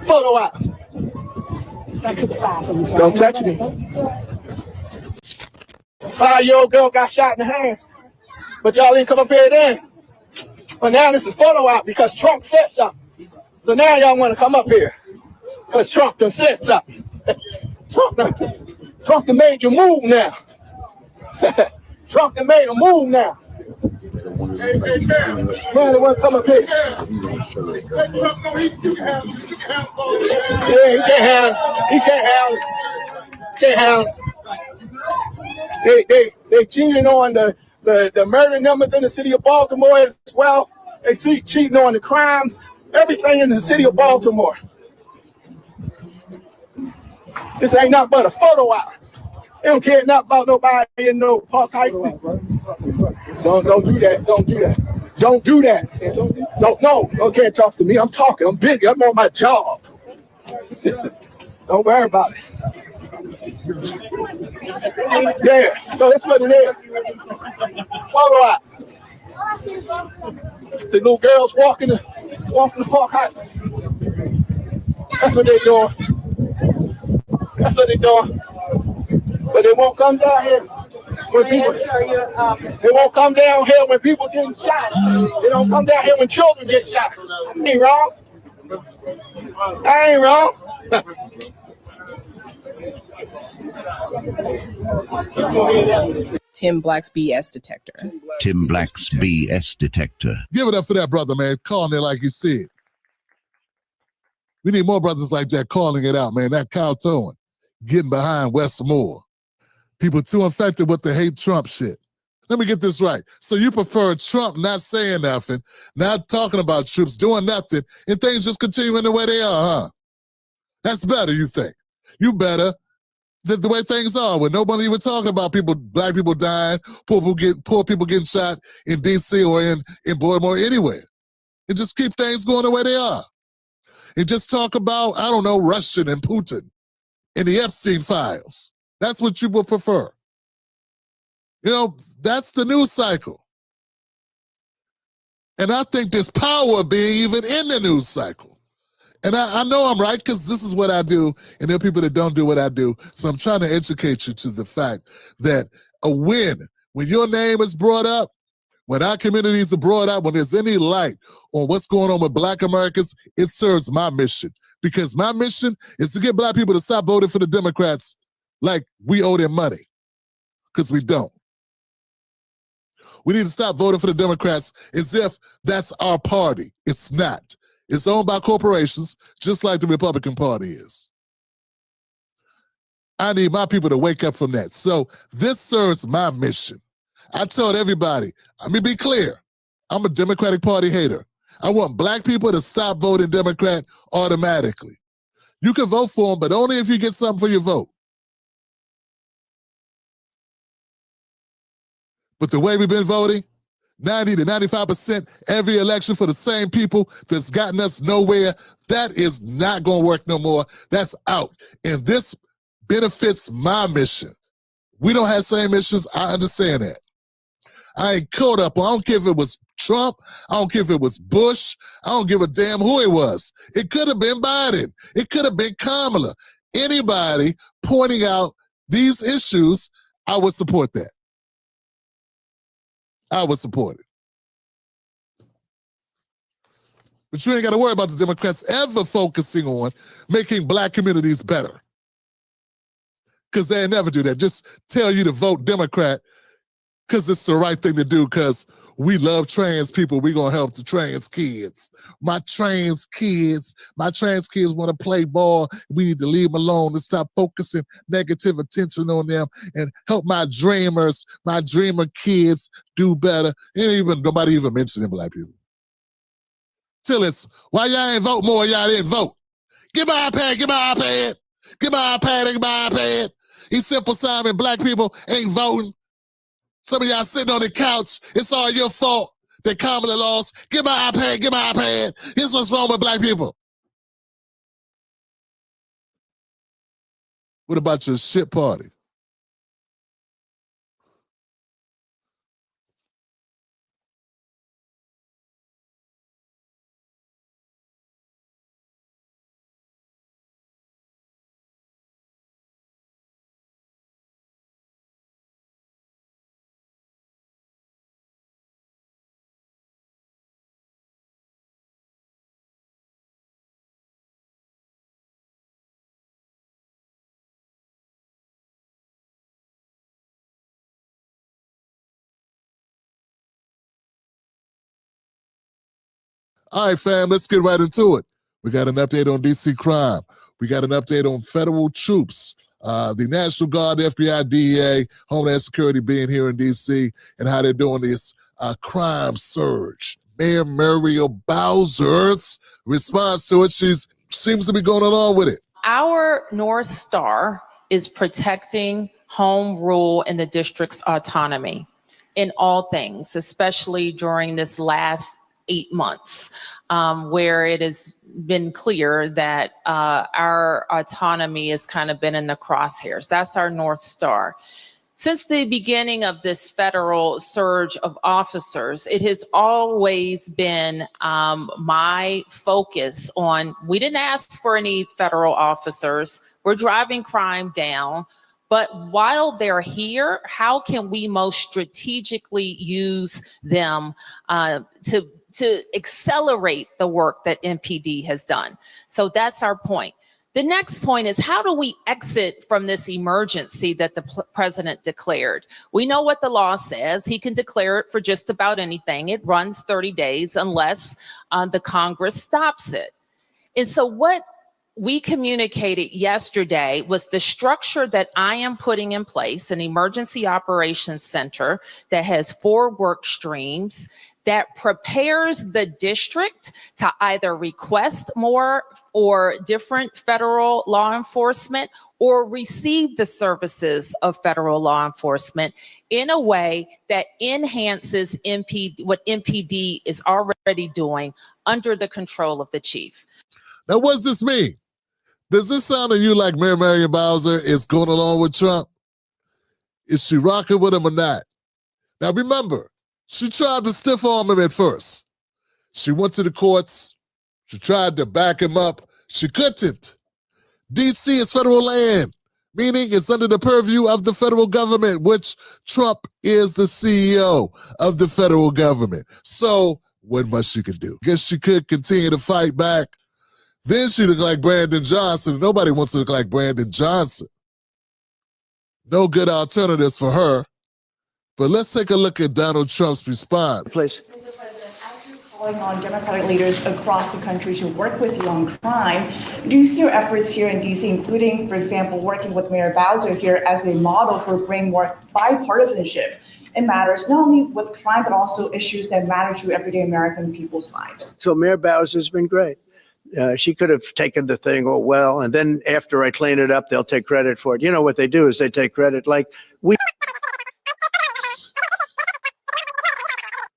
Photo ops. Don't touch me. 5-year-old girl got shot in the hand. But y'all didn't come up here then. But now this is photo op because Trump said something. So now y'all want to come up here because Trump done said something. Trump done made you move now. Trump done made a move now. Man, they want to come up here. Yeah, he can't handle it. He can't handle it. Can't handle it. They cheating on the murder numbers in the city of Baltimore as well. They see cheating on the crimes, everything in the city of Baltimore. This ain't nothing but a photo op. They don't care nothing about nobody in no Park Heights. Don't do that. Don't do that. Don't do that. Don't can't talk to me. I'm talking. I'm busy. I'm on my job. Don't worry about it. Yeah, so that's what it is. Photo op. The little girls walking the Park Heights. That's what they're doing. That's what they're doing. But they won't come down here when people. They won't come down here when people getting shot. They don't come down here when children get shot. I ain't wrong. I ain't wrong. Tim Black's BS detector. Tim Black's BS detector. Give it up for that brother, man. Calling it like you see it. We need more brothers like that calling it out, man. That kowtowing, getting behind Westmore. People too infected with the hate Trump shit. Let me get this right. So you prefer Trump not saying nothing, not talking about troops, doing nothing, and things just continuing the way they are, huh? That's better, you think. You better than the way things are, when nobody even talking about people, black people dying, poor people getting shot in D.C. or in Baltimore, anywhere. And just keep things going the way they are. And just talk about, I don't know, Russia and Putin and the Epstein files. That's what you would prefer. You know, that's the news cycle. And I think there's power being even in the news cycle. And I know I'm right because this is what I do, and there are people that don't do what I do. So I'm trying to educate you to the fact that a win, when your name is brought up, when our communities are brought up, when there's any light on what's going on with black Americans, it serves my mission. Because my mission is to get black people to stop voting for the Democrats like we owe them money, because we don't. We need to stop voting for the Democrats as if that's our party. It's not. It's owned by corporations, just like the Republican Party is. I need my people to wake up from that. So this serves my mission. I told everybody, let me be clear, I'm a Democratic Party hater. I want black people to stop voting Democrat automatically. You can vote for them, but only if you get something for your vote. But the way we've been voting, 90 to 95% every election for the same people that's gotten us nowhere, that is not going to work no more. That's out. And this benefits my mission. We don't have same missions. I understand that. I ain't caught up on, I don't care if it was Trump. I don't care if it was Bush. I don't give a damn who it was. It could have been Biden. It could have been Kamala. Anybody pointing out these issues, I would support that. I would support it. But you ain't got to worry about the Democrats ever focusing on making black communities better. Because they never do that. Just tell you to vote Democrat because it's the right thing to do, because we love trans people. We're going to help the trans kids. My trans kids want to play ball. We need to leave them alone and stop focusing negative attention on them and help my dreamers, my dreamer kids do better. Nobody even mentioning black people. Till it's, why y'all ain't vote more? Y'all didn't vote. Give my iPad, give my iPad. Give my iPad, give my iPad. He's Simple Simon, black people ain't voting. Some of y'all sitting on the couch, it's all your fault that Kamala lost. Give my iPad, give my iPad. Here's what's wrong with black people. What about your shit party? All right, fam, let's get right into it. We got an update on DC crime. We got an update on federal troops, the National Guard, the FBI, DEA, Homeland Security being here in DC, and how they're doing this crime surge. Mayor Muriel Bowser's response to it, she seems to be going along with it. Our North Star is protecting home rule and the district's autonomy in all things, especially during this last 8 months, where it has been clear that our autonomy has kind of been in the crosshairs. That's our North Star. Since the beginning of this federal surge of officers, it has always been my focus on, we didn't ask for any federal officers, we're driving crime down, but while they're here, how can we most strategically use them to accelerate the work that MPD has done? So that's our point. The next point is, how do we exit from this emergency that the president declared? We know what the law says. He can declare it for just about anything. It runs 30 days unless the Congress stops it. And so what we communicated yesterday was the structure that I am putting in place, an emergency operations center that has 4 work streams that prepares the district to either request more or different federal law enforcement or receive the services of federal law enforcement in a way that enhances what MPD is already doing under the control of the chief. Now, what does this mean? Does this sound to you like Mayor Marion Bowser is going along with Trump? Is she rocking with him or not? Now, remember, she tried to stiff arm him at first. She went to the courts. She tried to back him up. She couldn't. D.C. is federal land, meaning it's under the purview of the federal government, which Trump is the CEO of the federal government. So what much she could do? Guess she could continue to fight back. Then she looked like Brandon Johnson. Nobody wants to look like Brandon Johnson. No good alternatives for her. But let's take a look at Donald Trump's response. Please. Mr. President, as you're calling on Democratic leaders across the country to work with you on crime, do you see your efforts here in D.C., including, for example, working with Mayor Bowser here as a model for bringing more bipartisanship in matters not only with crime, but also issues that matter to everyday American people's lives? So Mayor Bowser's been great. She could have taken the thing, oh, well, and then after I clean it up, they'll take credit for it. You know what they do is they take credit like we.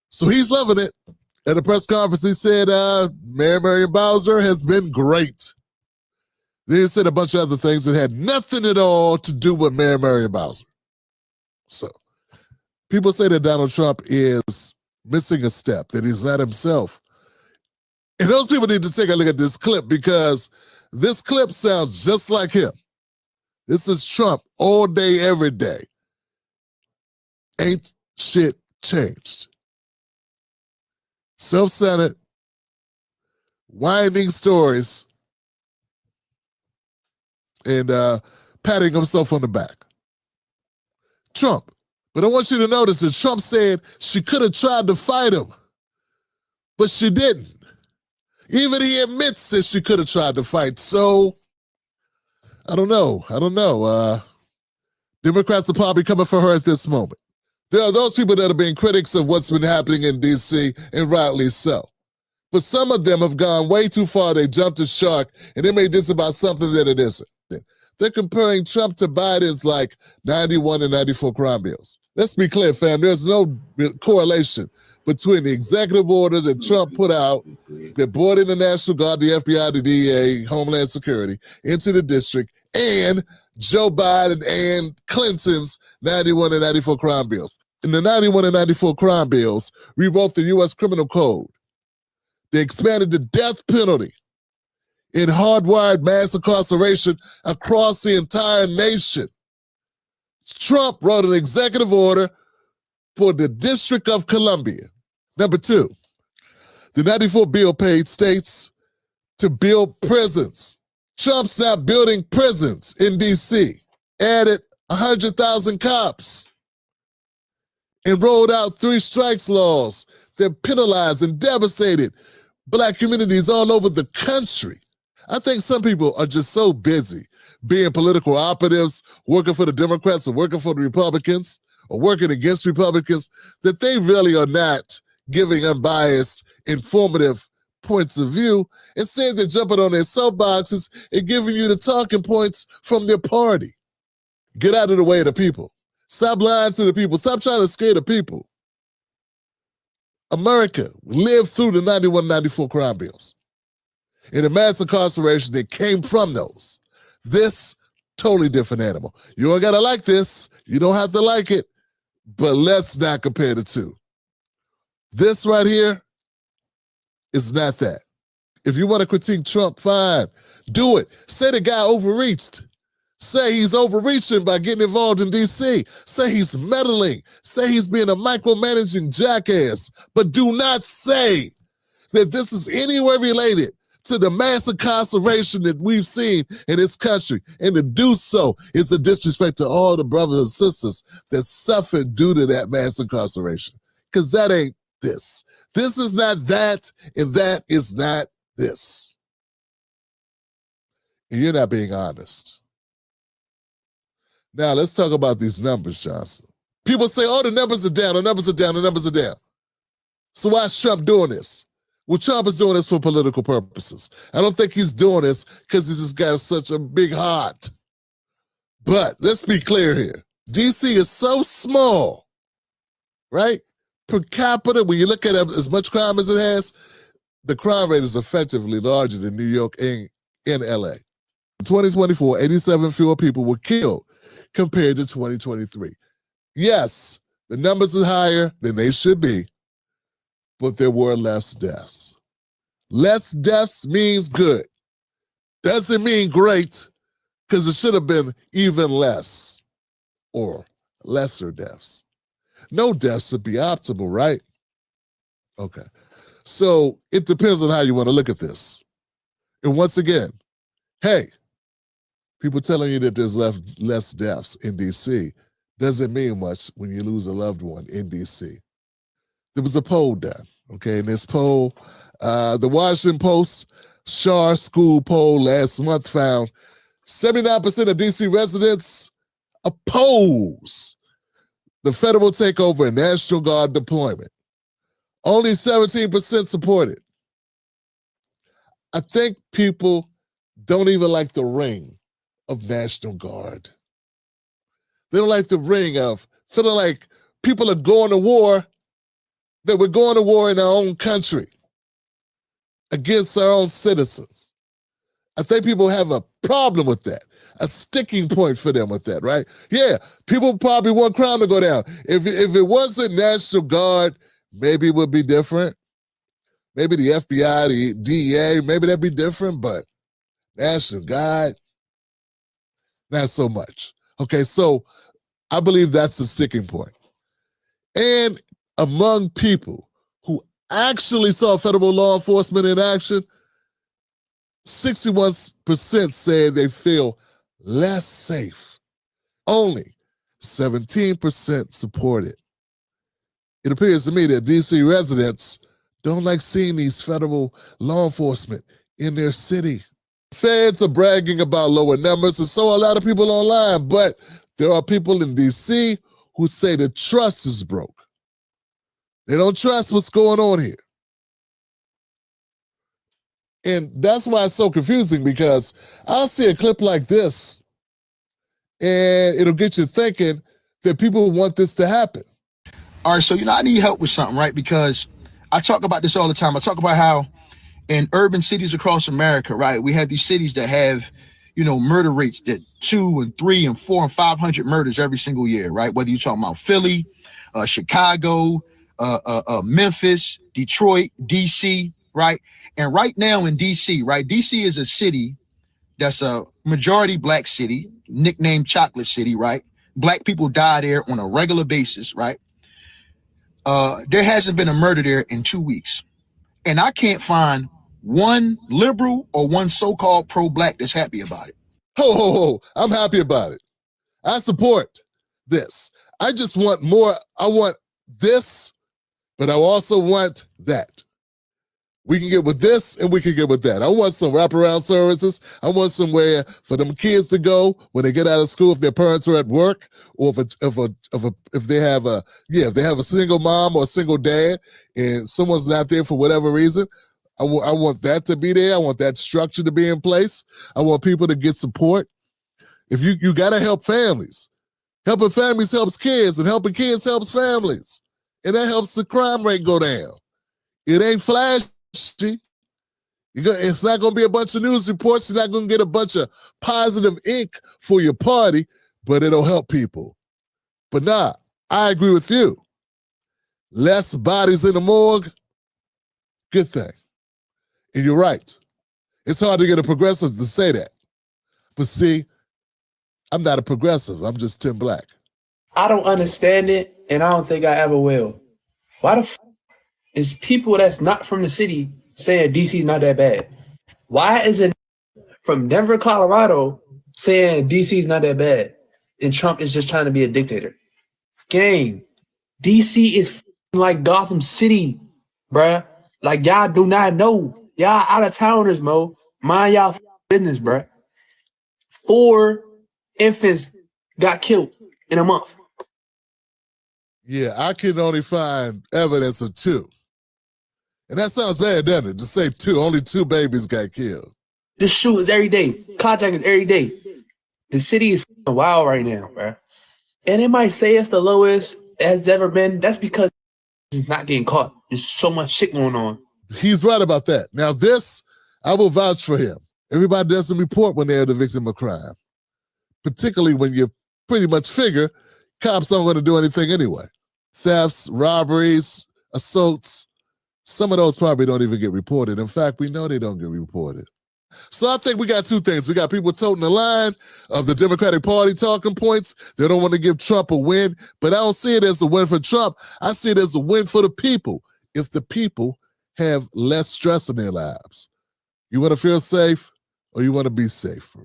So he's loving it. At a press conference, he said, Mayor Marion Bowser has been great. Then he said a bunch of other things that had nothing at all to do with Mayor Marion Bowser. So people say that Donald Trump is missing a step, that he's not himself. And those people need to take a look at this clip because this clip sounds just like him. This is Trump all day, every day. Ain't shit changed. Self-centered, winding stories, and patting himself on the back. Trump. But I want you to notice that Trump said she could have tried to fight him, but she didn't. Even he admits that she could have tried to fight. So, I don't know. Democrats are probably coming for her at this moment. There are those people that are being critics of what's been happening in D.C., and rightly so. But some of them have gone way too far. They jumped the shark, and they made this about something that it isn't. They're comparing Trump to Biden's like 91 and 94 crime bills. Let's be clear, fam. There's no correlation between the executive order that Trump put out that brought in the National Guard, the FBI, the DEA, Homeland Security into the district, and Joe Biden and Clinton's 91 and 94 crime bills. In the 91 and 94 crime bills, rewrote the U.S. Criminal Code. They expanded the death penalty in hardwired mass incarceration across the entire nation. Trump wrote an executive order for the District of Columbia. Number 2, the 94 bill paid states to build prisons. Trump's not building prisons in D.C., added 100,000 cops, and rolled out 3 strikes laws that penalized and devastated Black communities all over the country. I think some people are just so busy being political operatives, working for the Democrats or working for the Republicans or working against Republicans, that they really are not giving unbiased, informative points of view. Instead, they're jumping on their soapboxes and giving you the talking points from their party. Get out of the way of the people. Stop lying to the people. Stop trying to scare the people. America lived through the 91-94 crime bills. And the mass incarceration that came from those. This, totally different animal. You don't gotta like this. You don't have to like it. But let's not compare the two. This right here is not that. If you want to critique Trump, fine. Do it. Say the guy overreached. Say he's overreaching by getting involved in D.C. Say he's meddling. Say he's being a micromanaging jackass. But do not say that this is anywhere related to the mass incarceration that we've seen in this country. And to do so is a disrespect to all the brothers and sisters that suffered due to that mass incarceration. Because that ain't this. This is not that, and that is not this. And you're not being honest. Now, let's talk about these numbers, Johnson. People say, oh, the numbers are down, the numbers are down, the numbers are down. So why is Trump doing this? Well, Trump is doing this for political purposes. I don't think he's doing this because he's just got such a big heart. But let's be clear here. D.C. is so small, right? Per capita, when you look at as much crime as it has, the crime rate is effectively larger than New York and in L.A. In 2024, 87 fewer people were killed compared to 2023. Yes, the numbers are higher than they should be, but there were less deaths. Less deaths means good. Doesn't mean great, because it should have been even less or lesser deaths. No deaths would be optimal, right? Okay. So it depends on how you want to look at this. And once again, hey, people telling you that there's less deaths in D.C. doesn't mean much when you lose a loved one in D.C. There was a poll done, okay? And this poll, the Washington Post Shar School poll last month found 79% of D.C. residents oppose the federal takeover and National Guard deployment. Only 17% support it. I think people don't even like the ring of National Guard. They don't like the ring of feeling like people are going to war, that we're going to war in our own country against our own citizens. I think people have a problem with that, a sticking point for them with that, right? Yeah, people probably want crime to go down. If it wasn't National Guard, maybe it would be different. Maybe the FBI, the DEA, maybe that'd be different, but National Guard, not so much. Okay, so I believe that's the sticking point. And among people who actually saw federal law enforcement in action, 61% said they feel less safe. Only 17% support it. It appears to me that D.C. residents don't like seeing these federal law enforcement in their city. Feds are bragging about lower numbers, and so are a lot of people online, but there are people in D.C. who say the trust is broke. They don't trust what's going on here. And that's why it's so confusing, because I'll see a clip like this and it'll get you thinking that people want this to happen. All right, so, I need help with something, right? Because I talk about this all the time. I talk about how in urban cities across America, right, we have these cities that have, murder rates that 2 and 3 and 4 and 500 murders every single year, right? Whether you're talking about Philly, Chicago, Memphis, Detroit, DC, right? And right now in DC, right? DC is a city that's a majority black city, nicknamed Chocolate City, right? Black people die there on a regular basis, right? There hasn't been a murder there in 2 weeks. And I can't find one liberal or one so-called pro-black that's happy about it. Ho, I'm happy about it. I support this. I just want more. I want this, but I also want that. We can get with this and we can get with that. I want some wraparound services. I want somewhere for them kids to go when they get out of school if their parents are at work, or if they have a single mom or a single dad and someone's not there for whatever reason. I want that to be there. I want that structure to be in place. I want people to get support. If you got to help families. Helping families helps kids, and helping kids helps families. And that helps the crime rate go down. It ain't flashy. It's not going to be a bunch of news reports. You're not going to get a bunch of positive ink for your party, but it'll help people. But nah, I agree with you. Less bodies in the morgue, good thing. And you're right. It's hard to get a progressive to say that. But see, I'm not a progressive. I'm just Tim Black. I don't understand it, and I don't think I ever will. Why the f is people that's not from the city saying DC's not that bad? Why is it from Denver, Colorado saying DC's not that bad and Trump is just trying to be a dictator? Gang, DC is like Gotham City, bruh. Like, y'all do not know. Y'all out of towners, Mo. Mind y'all business, bruh. 4 infants got killed in a month. Yeah, I can only find evidence of 2. And that sounds bad, doesn't it? To say 2, only 2 babies got killed. This shootings every day. Contact is every day. The city is wild right now, bro. And it might say it's the lowest it's ever been. That's because it's not getting caught. There's so much shit going on. He's right about that. Now this, I will vouch for him. Everybody doesn't report when they're the victim of crime. Particularly when you pretty much figure cops aren't going to do anything anyway. Thefts, robberies, assaults, some of those probably don't even get reported. In fact, we know they don't get reported. So I think we got 2 things. We got people toting the line of the Democratic Party talking points. They don't want to give Trump a win, but I don't see it as a win for Trump. I see it as a win for the people. If the people have less stress in their lives. You want to feel safe or you want to be safer?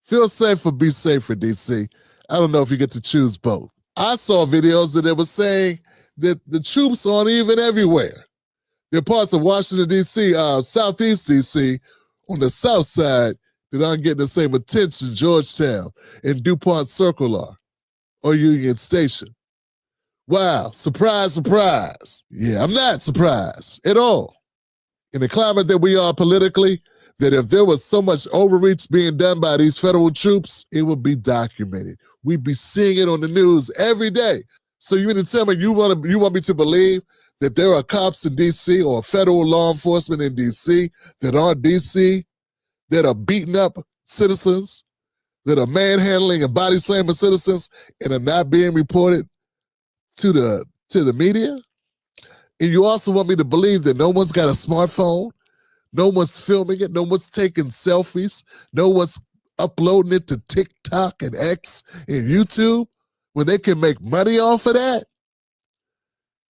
Feel safe or be safer, DC. I don't know if you get to choose both. I saw videos that they were saying that the troops aren't even everywhere. There are parts of Washington, D.C., Southeast D.C., on the south side that aren't getting the same attention Georgetown and DuPont Circle are, or Union Station. Wow, surprise, surprise. Yeah, I'm not surprised at all. In the climate that we are politically, that if there was so much overreach being done by these federal troops, it would be documented. We'd be seeing it on the news every day. So you mean to tell me you want me to believe that there are cops in D.C. or federal law enforcement in D.C. that aren't D.C., that are beating up citizens, that are manhandling and body slamming citizens and are not being reported to the media? And you also want me to believe that no one's got a smartphone, no one's filming it, no one's taking selfies, no one's uploading it to TikTok and X and YouTube when they can make money off of that?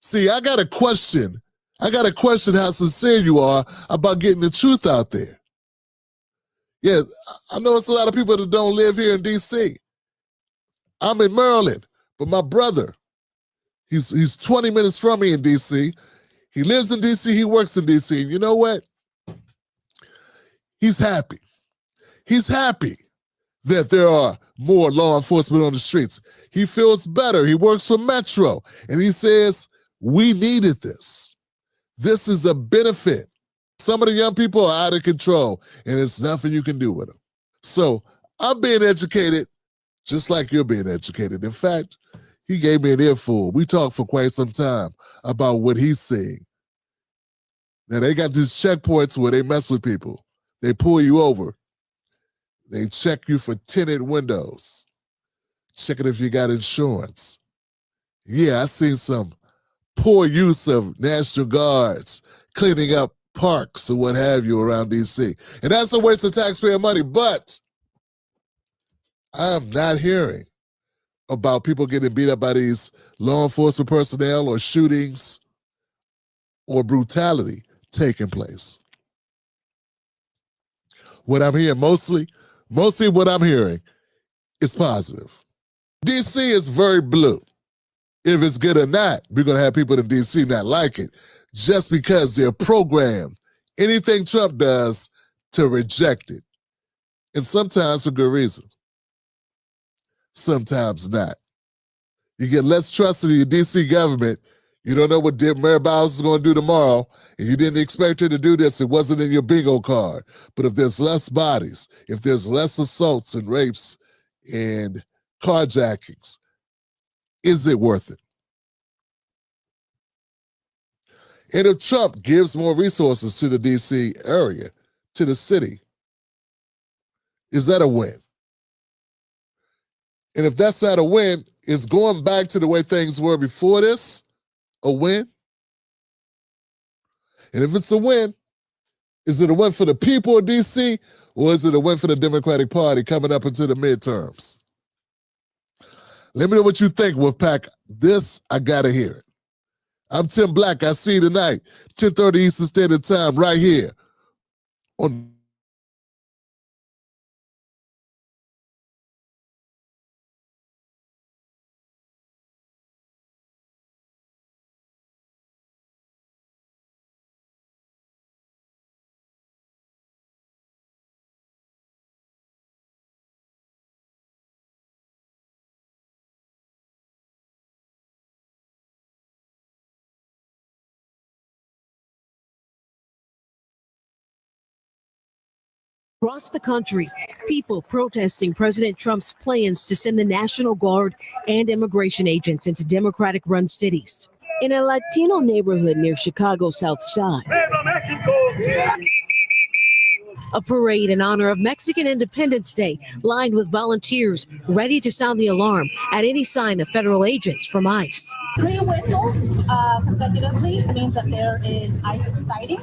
See, I got to question how sincere you are about getting the truth out there. Yeah, I know it's a lot of people that don't live here in D.C. I'm in Maryland, but my brother, he's 20 minutes from me in D.C. He lives in D.C., he works in D.C., and you know what? He's happy. He's happy that there are more law enforcement on the streets. He feels better. He works for Metro, and he says, we needed this. This is a benefit. Some of the young people are out of control, and it's nothing you can do with them. So I'm being educated just like you're being educated. In fact, he gave me an earful. We talked for quite some time about what he's seeing. Now, they got these checkpoints where they mess with people. They pull you over. They check you for tinted windows. Checking if you got insurance. Yeah, I seen some poor use of National Guards cleaning up parks or what have you around D.C. And that's a waste of taxpayer money, but I'm not hearing about people getting beat up by these law enforcement personnel or shootings or brutality taking place. What I'm hearing mostly what I'm hearing is positive. D.C. is very blue. If it's good or not, we're going to have people in D.C. not like it. just because they're programmed, anything Trump does, to reject it. And sometimes for good reason. Sometimes not. You get less trust in your DC government. You don't know what Mayor Bowers is going to do tomorrow, and you didn't expect her to do this. It wasn't in your bingo card. But if there's less bodies, if there's less assaults and rapes and carjackings, is it worth it? And if Trump gives more resources to the DC area, to the city, is that a win? And if that's not a win, is going back to the way things were before this a win? And if it's a win, is it a win for the people of DC, or is it a win for the Democratic Party coming up into the midterms? Let me know what you think, Wolfpack. This, I gotta hear it. I'm Tim Black. I see you tonight, 10:30 Eastern Standard Time, right here on Across the country, people protesting President Trump's plans to send the National Guard and immigration agents into Democratic-run cities. In a Latino neighborhood near Chicago's South Side, a parade in honor of Mexican Independence Day lined with volunteers ready to sound the alarm at any sign of federal agents from ICE. 3 whistles consecutively means that there is ICE sighting.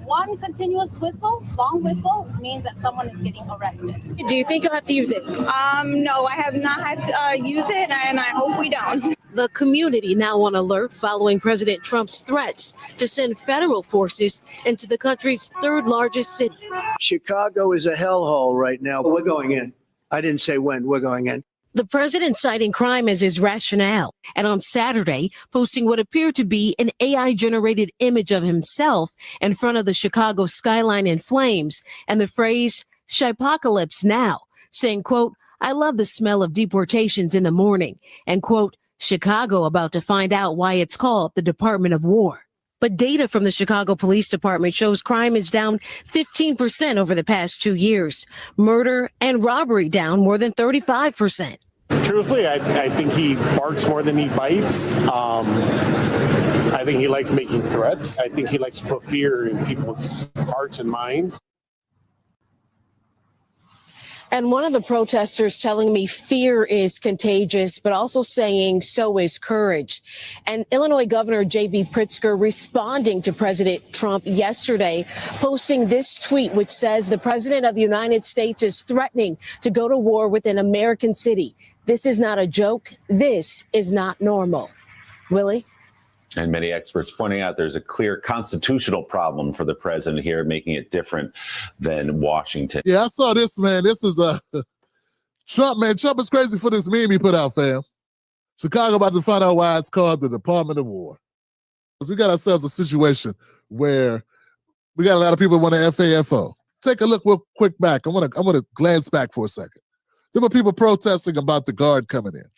1 continuous whistle, long whistle, means that someone is getting arrested. Do you think you'll have to use it? No, I have not had to use it, and I hope we don't. The community now on alert following President Trump's threats to send federal forces into the country's 3rd largest city. Chicago is a hellhole right now. We're going in. I didn't say when. We're going in. The president citing crime as his rationale, and on Saturday, posting what appeared to be an AI-generated image of himself in front of the Chicago skyline in flames, and the phrase, "Shipocalypse now," saying, quote, "I love the smell of deportations in the morning," and quote, "Chicago about to find out why it's called the Department of War." But data from the Chicago Police Department shows crime is down 15% over the past 2 years. Murder and robbery down more than 35%. Truthfully, I think he barks more than he bites. I think he likes making threats. I think he likes to put fear in people's hearts and minds. And one of the protesters telling me fear is contagious, but also saying so is courage. And Illinois Governor J.B. Pritzker responding to President Trump yesterday, posting this tweet, which says the president of the United States is threatening to go to war with an American city. This is not a joke. This is not normal. Willie? And many experts pointing out there's a clear constitutional problem for the president here, making it different than Washington. Yeah, I saw this, man. This is Trump, man. Trump is crazy for this meme he put out, fam. Chicago about to find out why it's called the Department of War. Because we got ourselves a situation where we got a lot of people who want to FAFO. Take a look real quick back. I want to glance back for a second. There were people protesting about the guard coming in.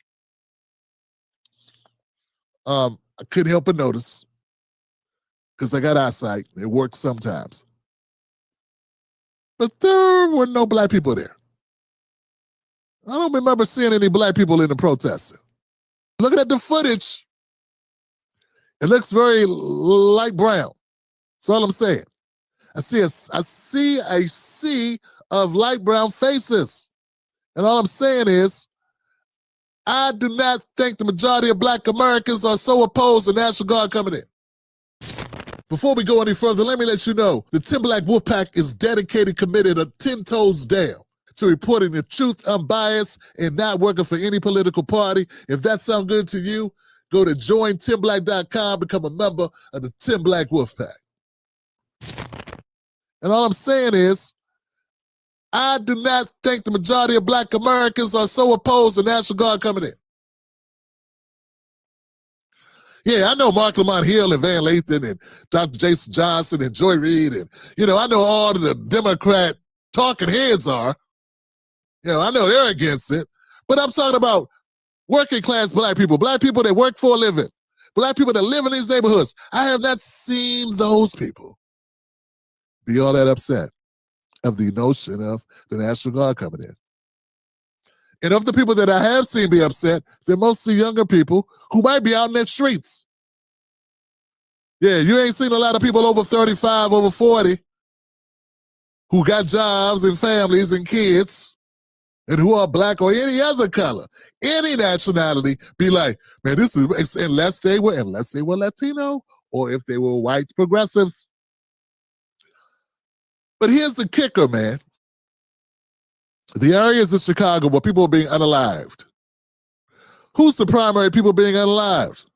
I couldn't help but notice, because I got eyesight. It works sometimes. But there were no black people there. I don't remember seeing any black people in the protesting. Looking at the footage, it looks very light brown. That's all I'm saying. I see a sea of light brown faces. And all I'm saying is, I do not think the majority of black Americans are so opposed to National Guard coming in. Before we go any further, let me let you know the Tim Black Wolfpack is dedicated, committed, 10 toes down to reporting the truth, unbiased, and not working for any political party. If that sounds good to you, go to jointimblack.com, become a member of the Tim Black Wolfpack. And all I'm saying is, I do not think the majority of black Americans are so opposed to National Guard coming in. Yeah, I know Mark Lamont Hill and Van Lathan and Dr. Jason Johnson and Joy Reid and, I know all of the Democrat talking heads are. I know they're against it. But I'm talking about working class black people that work for a living, black people that live in these neighborhoods. I have not seen those people be all that upset of the notion of the National Guard coming in. And of the people that I have seen be upset, they're mostly younger people who might be out in the streets. Yeah, you ain't seen a lot of people over 35, over 40 who got jobs and families and kids and who are black or any other color, any nationality, be like, man, this is, unless they were Latino or if they were white progressives. But here's the kicker, man. The areas of Chicago where people are being unalived. Who's the primary people being unalived?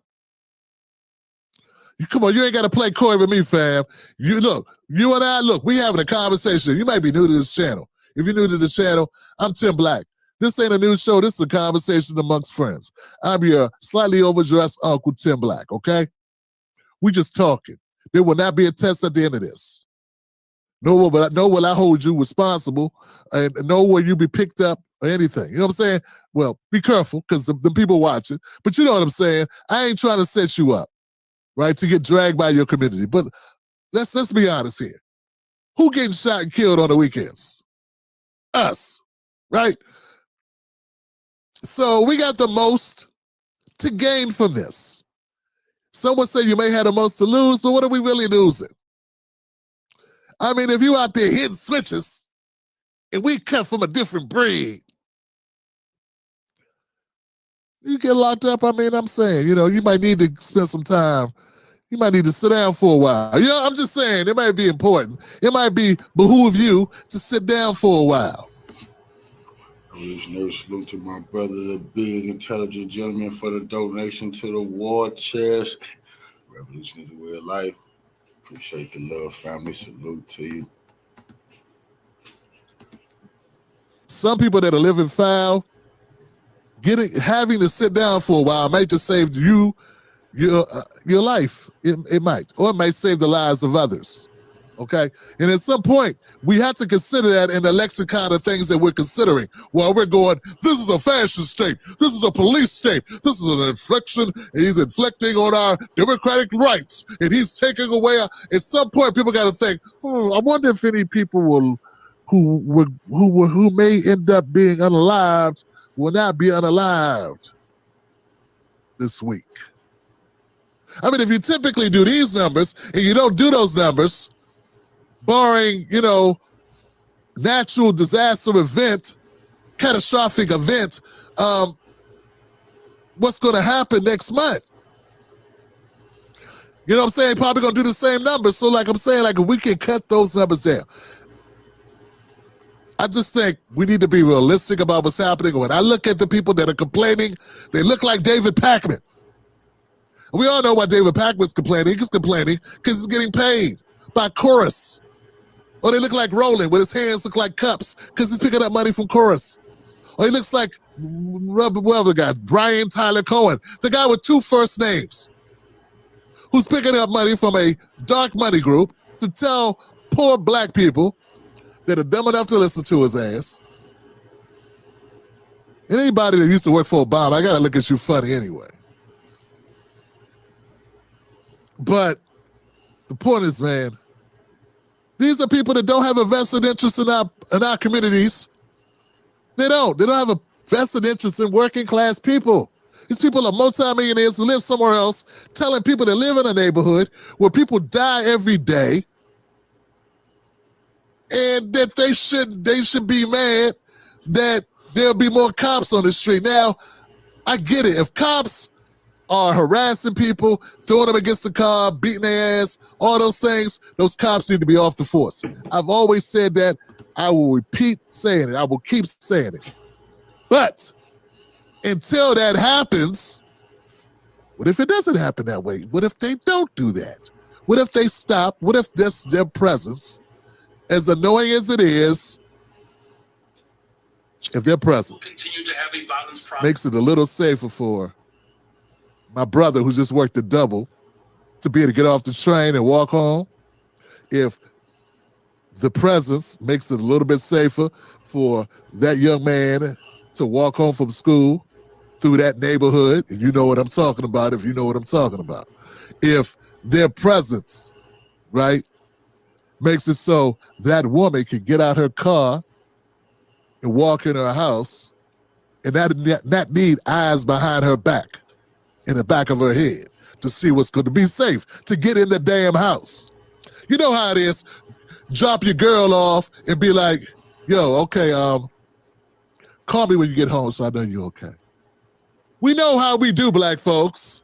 Come on, you ain't got to play coy with me, fam. You and I, we having a conversation. You might be new to this channel. If you're new to the channel, I'm Tim Black. This ain't a news show. This is a conversation amongst friends. I'm your slightly overdressed Uncle Tim Black, okay? We just talking. There will not be a test at the end of this. Nor will I hold you responsible, and nor will you be picked up or anything. You know what I'm saying? Well, be careful because the people watching. But you know what I'm saying? I ain't trying to set you up, right, to get dragged by your community. But let's be honest here. Who getting shot and killed on the weekends? Us, right? So we got the most to gain from this. Some would say you may have the most to lose, but what are we really losing? I mean, if you out there hitting switches and we cut from a different breed, you get locked up. I mean, I'm saying, you might need to spend some time. You might need to sit down for a while. I'm just saying, it might be important. It might behoove you to sit down for a while. Revolutionary salute to my brother, the big intelligent gentleman, for the donation to the war chest. Revolution is a way of life. Appreciate the love, family. Salute to you. Some people that are living foul, having to sit down for a while might just save you your life. It might, or it might save the lives of others. Okay, and at some point we have to consider that in the lexicon of things that we're considering. While we're going, this is a fascist state, this is a police state, this is an inflection, and he's inflicting on our democratic rights, and he's taking away. At some point, people got to think, I wonder if any people who may end up being unalived will not be unalived this week. I mean, if you typically do these numbers and you don't do those numbers, barring, natural disaster event, catastrophic event, what's going to happen next month? You know what I'm saying? Probably going to do the same numbers. So like I'm saying, if we can cut those numbers down. I just think we need to be realistic about what's happening. When I look at the people that are complaining, they look like David Pakman. We all know why David Pakman's complaining. He's complaining because he's getting paid by Chorus. Or they look like Roland with his hands look like cups because he's picking up money from Chorus. Or he looks like, the guy, Brian Tyler Cohen, the guy with two first names, who's picking up money from a dark money group to tell poor black people that are dumb enough to listen to his ass. And anybody that used to work for Obama, I got to look at you funny anyway. But the point is, man, these are people that don't have a vested interest in our communities. They don't have a vested interest in working class people. These people are multimillionaires who live somewhere else, telling people that live in a neighborhood where people die every day, and that they should be mad that there'll be more cops on the street. Now, I get it. If cops are harassing people, throwing them against the car, beating their ass, all those things, those cops need to be off the force. I've always said that. I will repeat saying it. I will keep saying it. But until that happens, what if it doesn't happen that way? What if they don't do that? What if they stop? What if this their presence, as annoying as it is, if their presence continue to have a violence problem, makes it a little safer for my brother who just worked a double to be able to get off the train and walk home, if the presence makes it a little bit safer for that young man to walk home from school through that neighborhood, and you know what I'm talking about if you know what I'm talking about. If their presence, right, makes it so that woman can get out her car and walk in her house and not need eyes behind her back, in the back of her head, to see what's going to be safe, to get in the damn house. You know how it is. Drop your girl off and be like, yo, okay, call me when you get home so I know you're okay. We know how we do, black folks.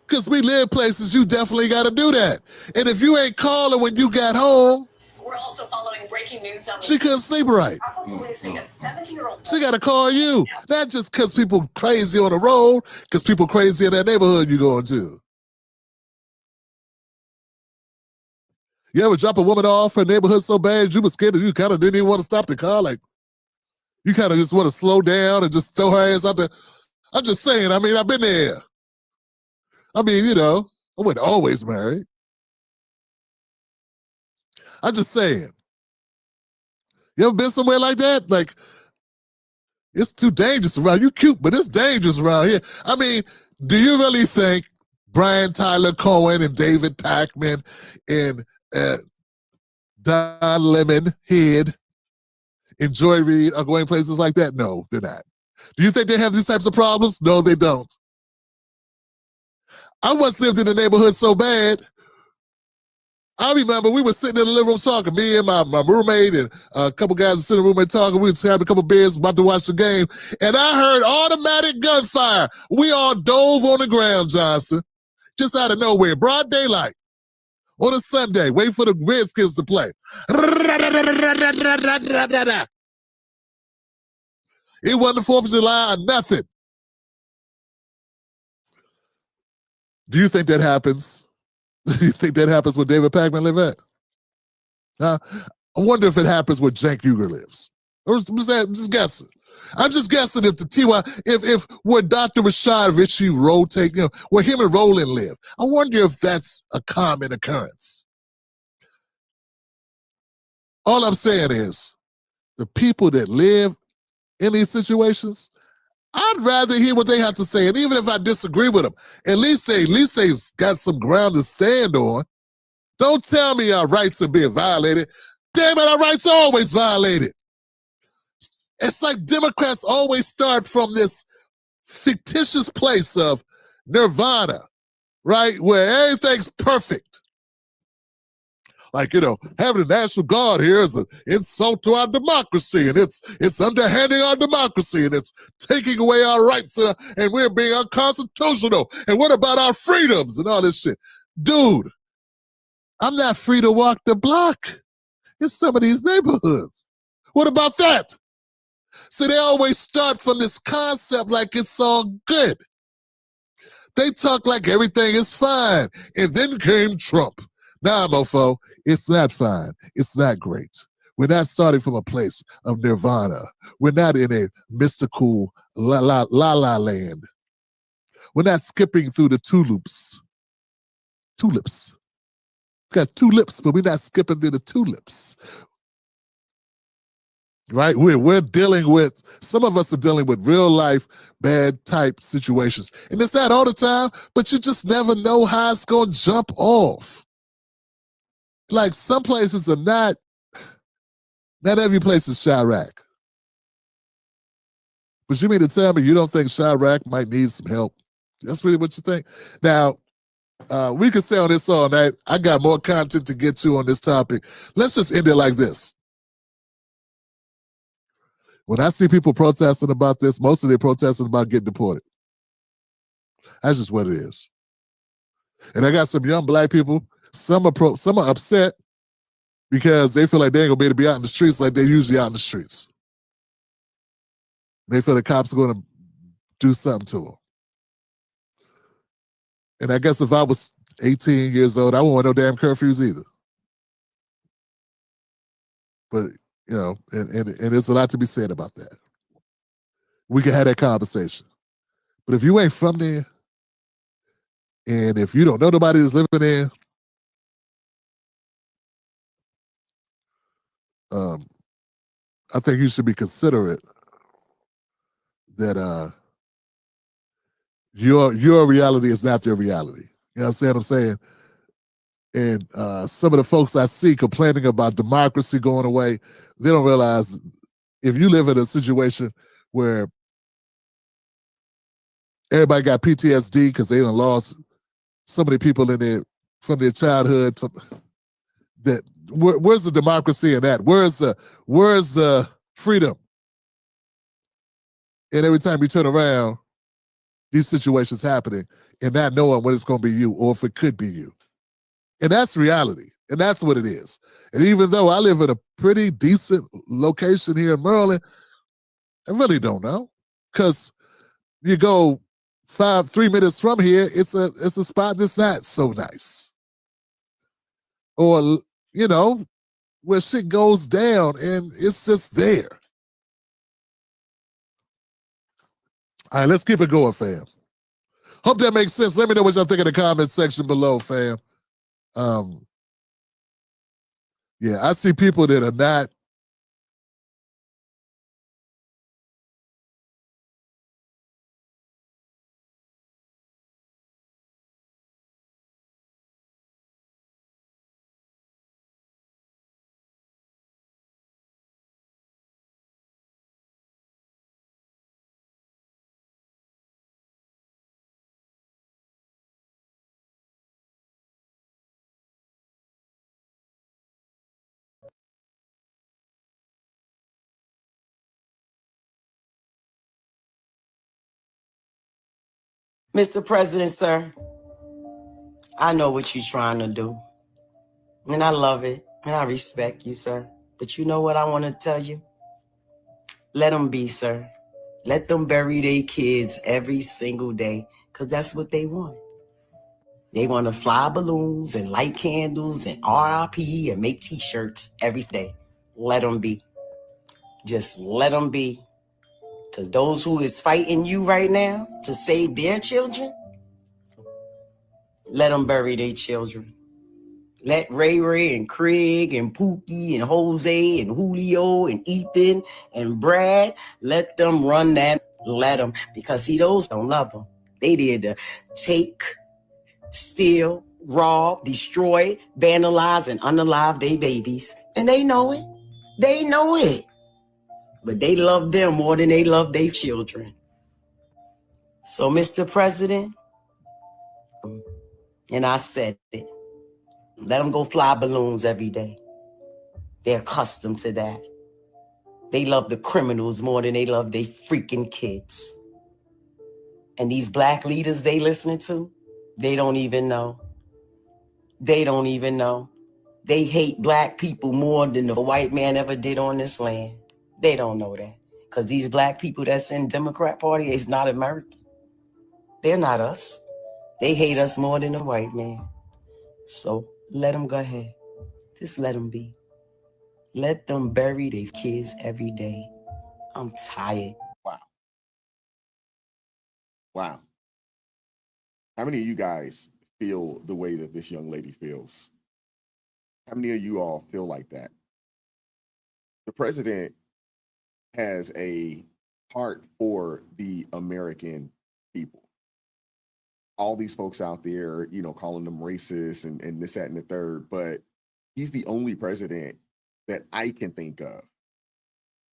Because we live places, you definitely got to do that. And if you ain't calling when you got home, we're also following breaking news on she couldn't sleep right. releasing a 70-year-old. She got to call you. Not just because people crazy on the road, because people crazy in that neighborhood you going to. You ever drop a woman off her neighborhood so bad you were scared that you kind of didn't even want to stop the car? Like, you kind of just want to slow down and just throw her ass out there. I'm just saying, I mean, I've been there. I mean, you know, I wasn't always married. I'm just saying. You ever been somewhere like that? Like, it's too dangerous around. You cute, but it's dangerous around here. I mean, do you really think Brian Tyler Cohen and David Packman and Don Lemon Head and Joy Reid are going places like that? No, they're not. Do you think they have these types of problems? No, they don't. I once lived in the neighborhood so bad. I remember we were sitting in the living room talking, me and my roommate and a couple guys were sitting in the roommate talking. We was having a couple beers, about to watch the game, and I heard automatic gunfire. We all dove on the ground, Johnson, just out of nowhere, broad daylight, on a Sunday, waiting for the Redskins to play. It wasn't the 4th of July or nothing. Do you think that happens? Do you think that happens where David Packman live at? I wonder if it happens where Cenk Uygur lives. I'm just guessing. I'm just guessing if the TY, if where Dr. Rashad Ritchie rotate, you know, where him and Roland live. I wonder if that's a common occurrence. All I'm saying is, the people that live in these situations, I'd rather hear what they have to say. And even if I disagree with them, at least they got some ground to stand on. Don't tell me our rights are being violated. Damn it, our rights are always violated. It's like Democrats always start from this fictitious place of nirvana, right? Where everything's perfect. Like, you know, having the National Guard here is an insult to our democracy, and it's underhanding our democracy, and it's taking away our rights, and we're being unconstitutional. And what about our freedoms and all this shit? Dude, I'm not free to walk the block in some of these neighborhoods. What about that? So they always start from this concept like it's all good. They talk like everything is fine. And then came Trump. Nah, mofo, it's not fine. It's not great. We're not starting from a place of nirvana. We're not in a mystical la land. We're not skipping through the tulips. Tulips. We got two lips, but we're not skipping through the tulips. Right? We're dealing with, some of us are dealing with real life bad type situations. And it's not all the time, but you just never know how it's going to jump off. Like some places are not every place is Chirac. But you mean to tell me you don't think Chirac might need some help? That's really what you think? Now, we could stay on this all night. I got more content to get to on this topic. Let's just end it like this. When I see people protesting about this, most of them protesting about getting deported. That's just what it is. And I got some young black people. Some are upset because they feel like they ain't gonna be able to be out in the streets like they usually out in the streets. They feel the cops are gonna do something to them. And I guess if I was 18 years old, I wouldn't want no damn curfews either. But, you know, and there's a lot to be said about that. We can have that conversation. But if you ain't from there, and if you don't know nobody that's living there, I think you should be considerate that your reality is not their reality. You know what I'm saying? And some of the folks I see complaining about democracy going away, they don't realize if you live in a situation where everybody got PTSD because they done lost so many people in their from their childhood, where's the democracy in that? Where's the freedom? And every time you turn around, these situations happening and not knowing when it's going to be you or if it could be you. And that's reality. And that's what it is. And even though I live in a pretty decent location here in Maryland, I really don't know. Because you go 3 minutes from here, it's a spot that's not so nice. Or, where shit goes down and it's just there. All right, let's keep it going, fam. Hope that makes sense. Let me know what y'all think in the comment section below, fam. Yeah, I see people that are not. Mr. President, sir, I know what you're trying to do. And I love it. And I respect you, sir. But you know what I want to tell you? Let them be, sir. Let them bury their kids every single day. Because that's what they want. They want to fly balloons and light candles and RIP and make t-shirts every day. Let them be. Just let them be. Because those who is fighting you right now to save their children, let them bury their children. Let Ray and Craig and Pookie and Jose and Julio and Ethan and Brad, let them run that. Let them. Because see, those don't love them. They did to take, steal, rob, destroy, vandalize, and unalive their babies. And they know it. They know it. But they love them more than they love their children. So, Mr. President, and I said it, let them go fly balloons every day. They're accustomed to that. They love the criminals more than they love their freaking kids. And these black leaders they listening to, they don't even know. They don't even know. They hate black people more than the white man ever did on this land. They don't know that. Because these black people that's in Democrat Party is not American. They're not us. They hate us more than the white man. So let them go ahead. Just let them be. Let them bury their kids every day. I'm tired. Wow. Wow. How many of you guys feel the way that this young lady feels? How many of you all feel like that? The president has a heart for the American people. All these folks out there, calling them racist and this, that, and the third, but he's the only president that I can think of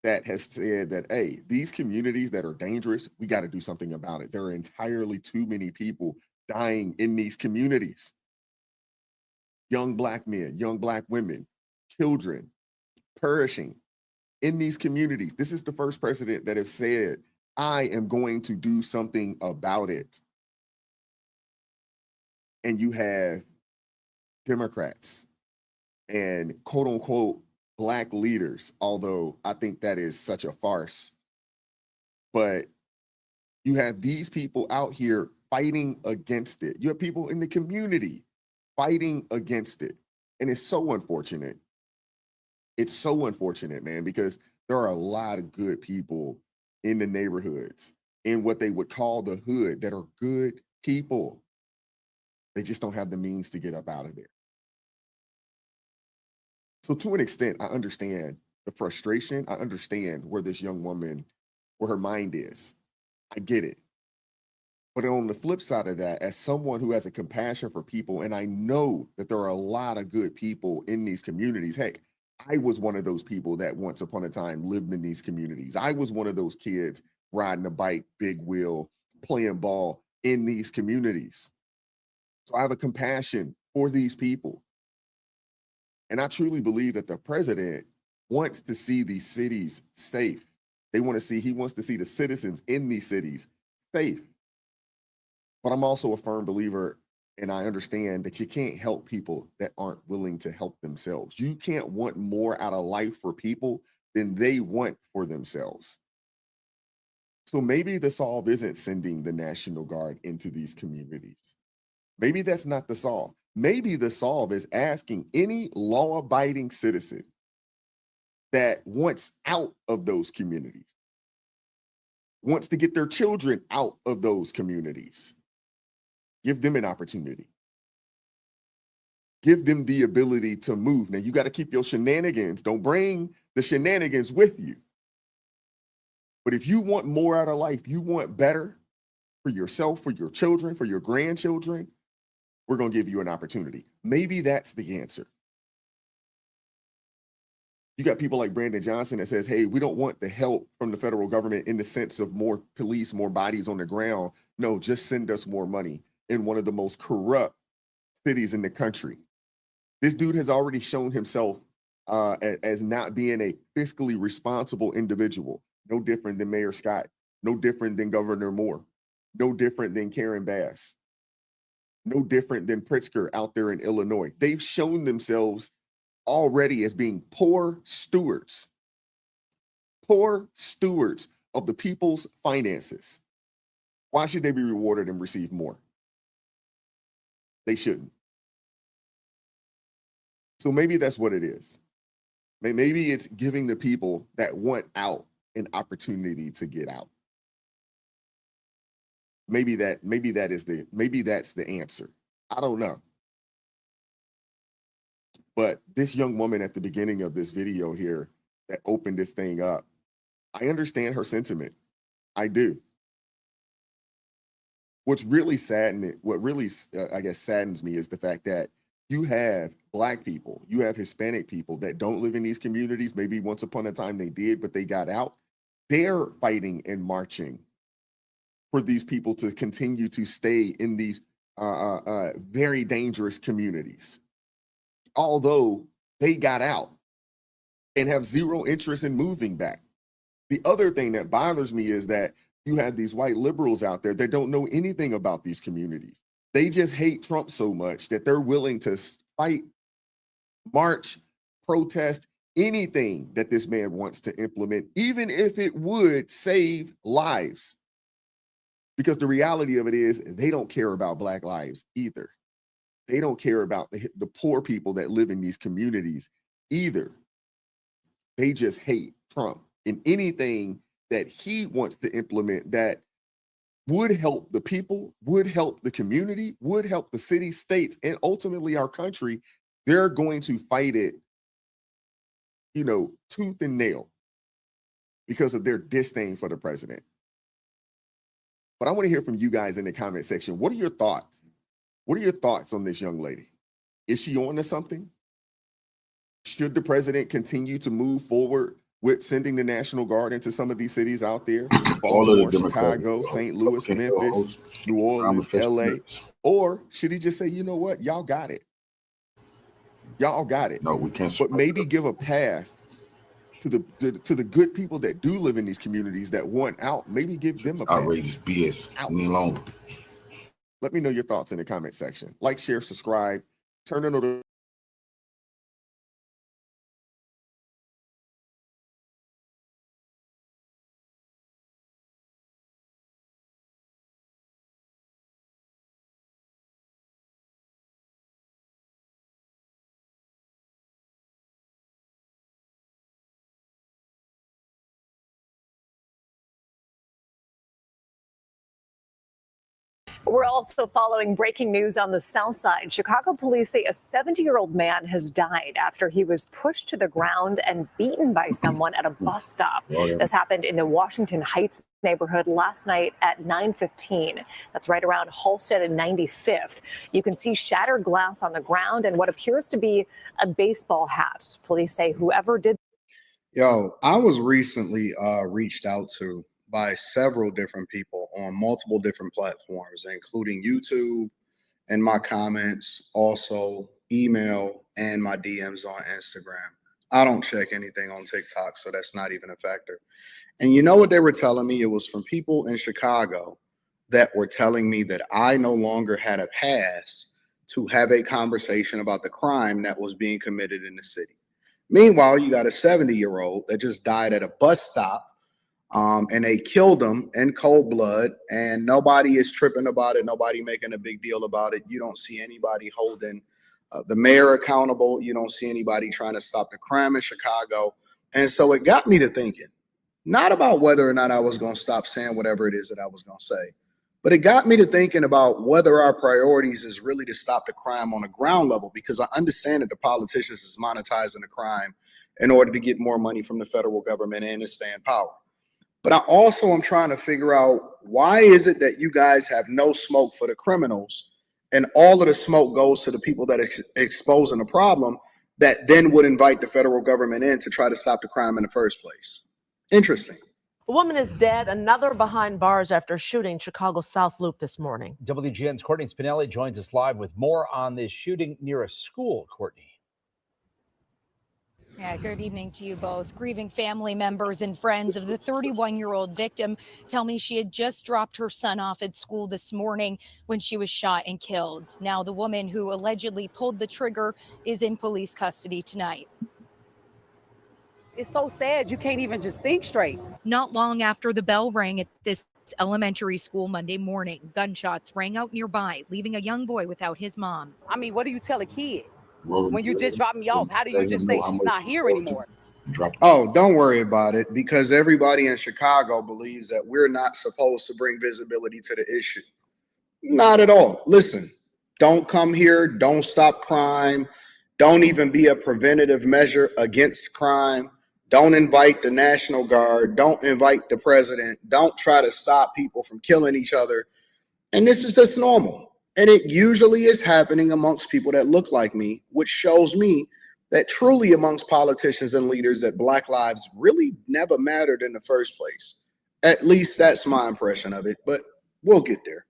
that has said that, hey, these communities that are dangerous, we got to do something about it. There are entirely too many people dying in these communities. Young black men, young black women, children perishing in these communities. This is the first president that has said, I am going to do something about it. And you have Democrats and quote unquote black leaders, although I think that is such a farce. But you have these people out here fighting against it. You have people in the community fighting against it. And it's so unfortunate. It's so unfortunate, man, because there are a lot of good people in the neighborhoods in what they would call the hood that are good people. They just don't have the means to get up out of there. So to an extent, I understand the frustration. I understand where this young woman, where her mind is. I get it. But on the flip side of that, as someone who has a compassion for people, and I know that there are a lot of good people in these communities. Heck, I was one of those people that once upon a time lived in these communities. I was one of those kids riding a bike, big wheel, playing ball in these communities. So I have a compassion for these people. And I truly believe that the president wants to see these cities safe. He wants to see the citizens in these cities safe. But I'm also a firm believer, and I understand that you can't help people that aren't willing to help themselves. You can't want more out of life for people than they want for themselves. So maybe the solve isn't sending the National Guard into these communities. Maybe that's not the solve. Maybe the solve is asking any law-abiding citizen that wants out of those communities, wants to get their children out of those communities. Give them an opportunity. Give them the ability to move. Now, you got to keep your shenanigans. Don't bring the shenanigans with you. But if you want more out of life, you want better for yourself, for your children, for your grandchildren, we're going to give you an opportunity. Maybe that's the answer. You got people like Brandon Johnson that says, hey, we don't want the help from the federal government in the sense of more police, more bodies on the ground. No, just send us more money in one of the most corrupt cities in the country. This dude has already shown himself as not being a fiscally responsible individual. No different than Mayor Scott. No different than Governor Moore. No different than Karen Bass. No different than Pritzker out there in Illinois. They've shown themselves already as being poor stewards of the people's finances. Why should they be rewarded and receive more? They shouldn't. So maybe that's what it is. Maybe it's giving the people that want out an opportunity to get out. Maybe that's the answer. I don't know. But this young woman at the beginning of this video here that opened this thing up, I understand her sentiment. I do. What really saddens me is the fact that you have Black people, you have Hispanic people that don't live in these communities. Maybe once upon a time they did, but they got out. They're fighting and marching for these people to continue to stay in these very dangerous communities. Although they got out and have zero interest in moving back. The other thing that bothers me is that you have these white liberals out there that don't know anything about these communities. They just hate Trump so much that they're willing to fight, march, protest, anything that this man wants to implement, even if it would save lives. Because the reality of it is they don't care about Black lives either. They don't care about the poor people that live in these communities either. They just hate Trump and anything that he wants to implement that would help the people, would help the community, would help the city, states, and ultimately our country. They're going to fight it, tooth and nail because of their disdain for the president. But I want to hear from you guys in the comment section. What are your thoughts? What are your thoughts on this young lady? Is she on to something? Should the president continue to move forward with sending the National Guard into some of these cities out there? Baltimore, Chicago, St. Louis, Memphis, New Orleans, LA. Or should he just say, you know what? Y'all got it. Y'all got it. No, we can't. But maybe give a path to the good people that do live in these communities that want out. Maybe give them a path. Outrageous BS. Any longer. Let me know your thoughts in the comment section. Like, share, subscribe, turn on the We're also following breaking news on the south side. Chicago police say a 70-year-old man has died after he was pushed to the ground and beaten by someone at a bus stop. This happened in the Washington Heights neighborhood last night at 9:15. That's right around Halsted and 95th. You can see shattered glass on the ground and what appears to be a baseball hat. Police say whoever did. Yo, I was recently reached out to by several different people on multiple different platforms, including YouTube and my comments, also email and my DMs on Instagram. I don't check anything on TikTok, so that's not even a factor. And you know what they were telling me? It was from people in Chicago that were telling me that I no longer had a pass to have a conversation about the crime that was being committed in the city. Meanwhile, you got a 70-year-old that just died at a bus stop, and they killed him in cold blood, and nobody is tripping about it. Nobody making a big deal about it. You don't see anybody holding the mayor accountable. You don't see anybody trying to stop the crime in Chicago. And so it got me to thinking, not about whether or not I was going to stop saying whatever it is that I was going to say, but it got me to thinking about whether our priorities is really to stop the crime on a ground level, because I understand that the politicians is monetizing the crime in order to get more money from the federal government and to stay in power. But I also am trying to figure out, why is it that you guys have no smoke for the criminals and all of the smoke goes to the people that are exposing the problem that then would invite the federal government in to try to stop the crime in the first place? Interesting. A woman is dead, another behind bars after shooting Chicago South Loop this morning. WGN's Courtney Spinelli joins us live with more on this shooting near a school. Courtney. Yeah, good evening to you both. Grieving family members and friends of the 31-year-old victim tell me she had just dropped her son off at school this morning when she was shot and killed. Now the woman who allegedly pulled the trigger is in police custody tonight. It's so sad you can't even just think straight. Not long after the bell rang at this elementary school Monday morning, gunshots rang out nearby, leaving a young boy without his mom. I mean, what do you tell a kid? When you just drop me off, how do you just say she's not here anymore? Oh, don't worry about it, because everybody in Chicago believes that we're not supposed to bring visibility to the issue. Not at all. Listen, don't come here. Don't stop crime. Don't even be a preventative measure against crime. Don't invite the National Guard. Don't invite the president. Don't try to stop people from killing each other. And this is just normal. And it usually is happening amongst people that look like me, which shows me that truly amongst politicians and leaders that Black lives really never mattered in the first place. At least that's my impression of it, but we'll get there.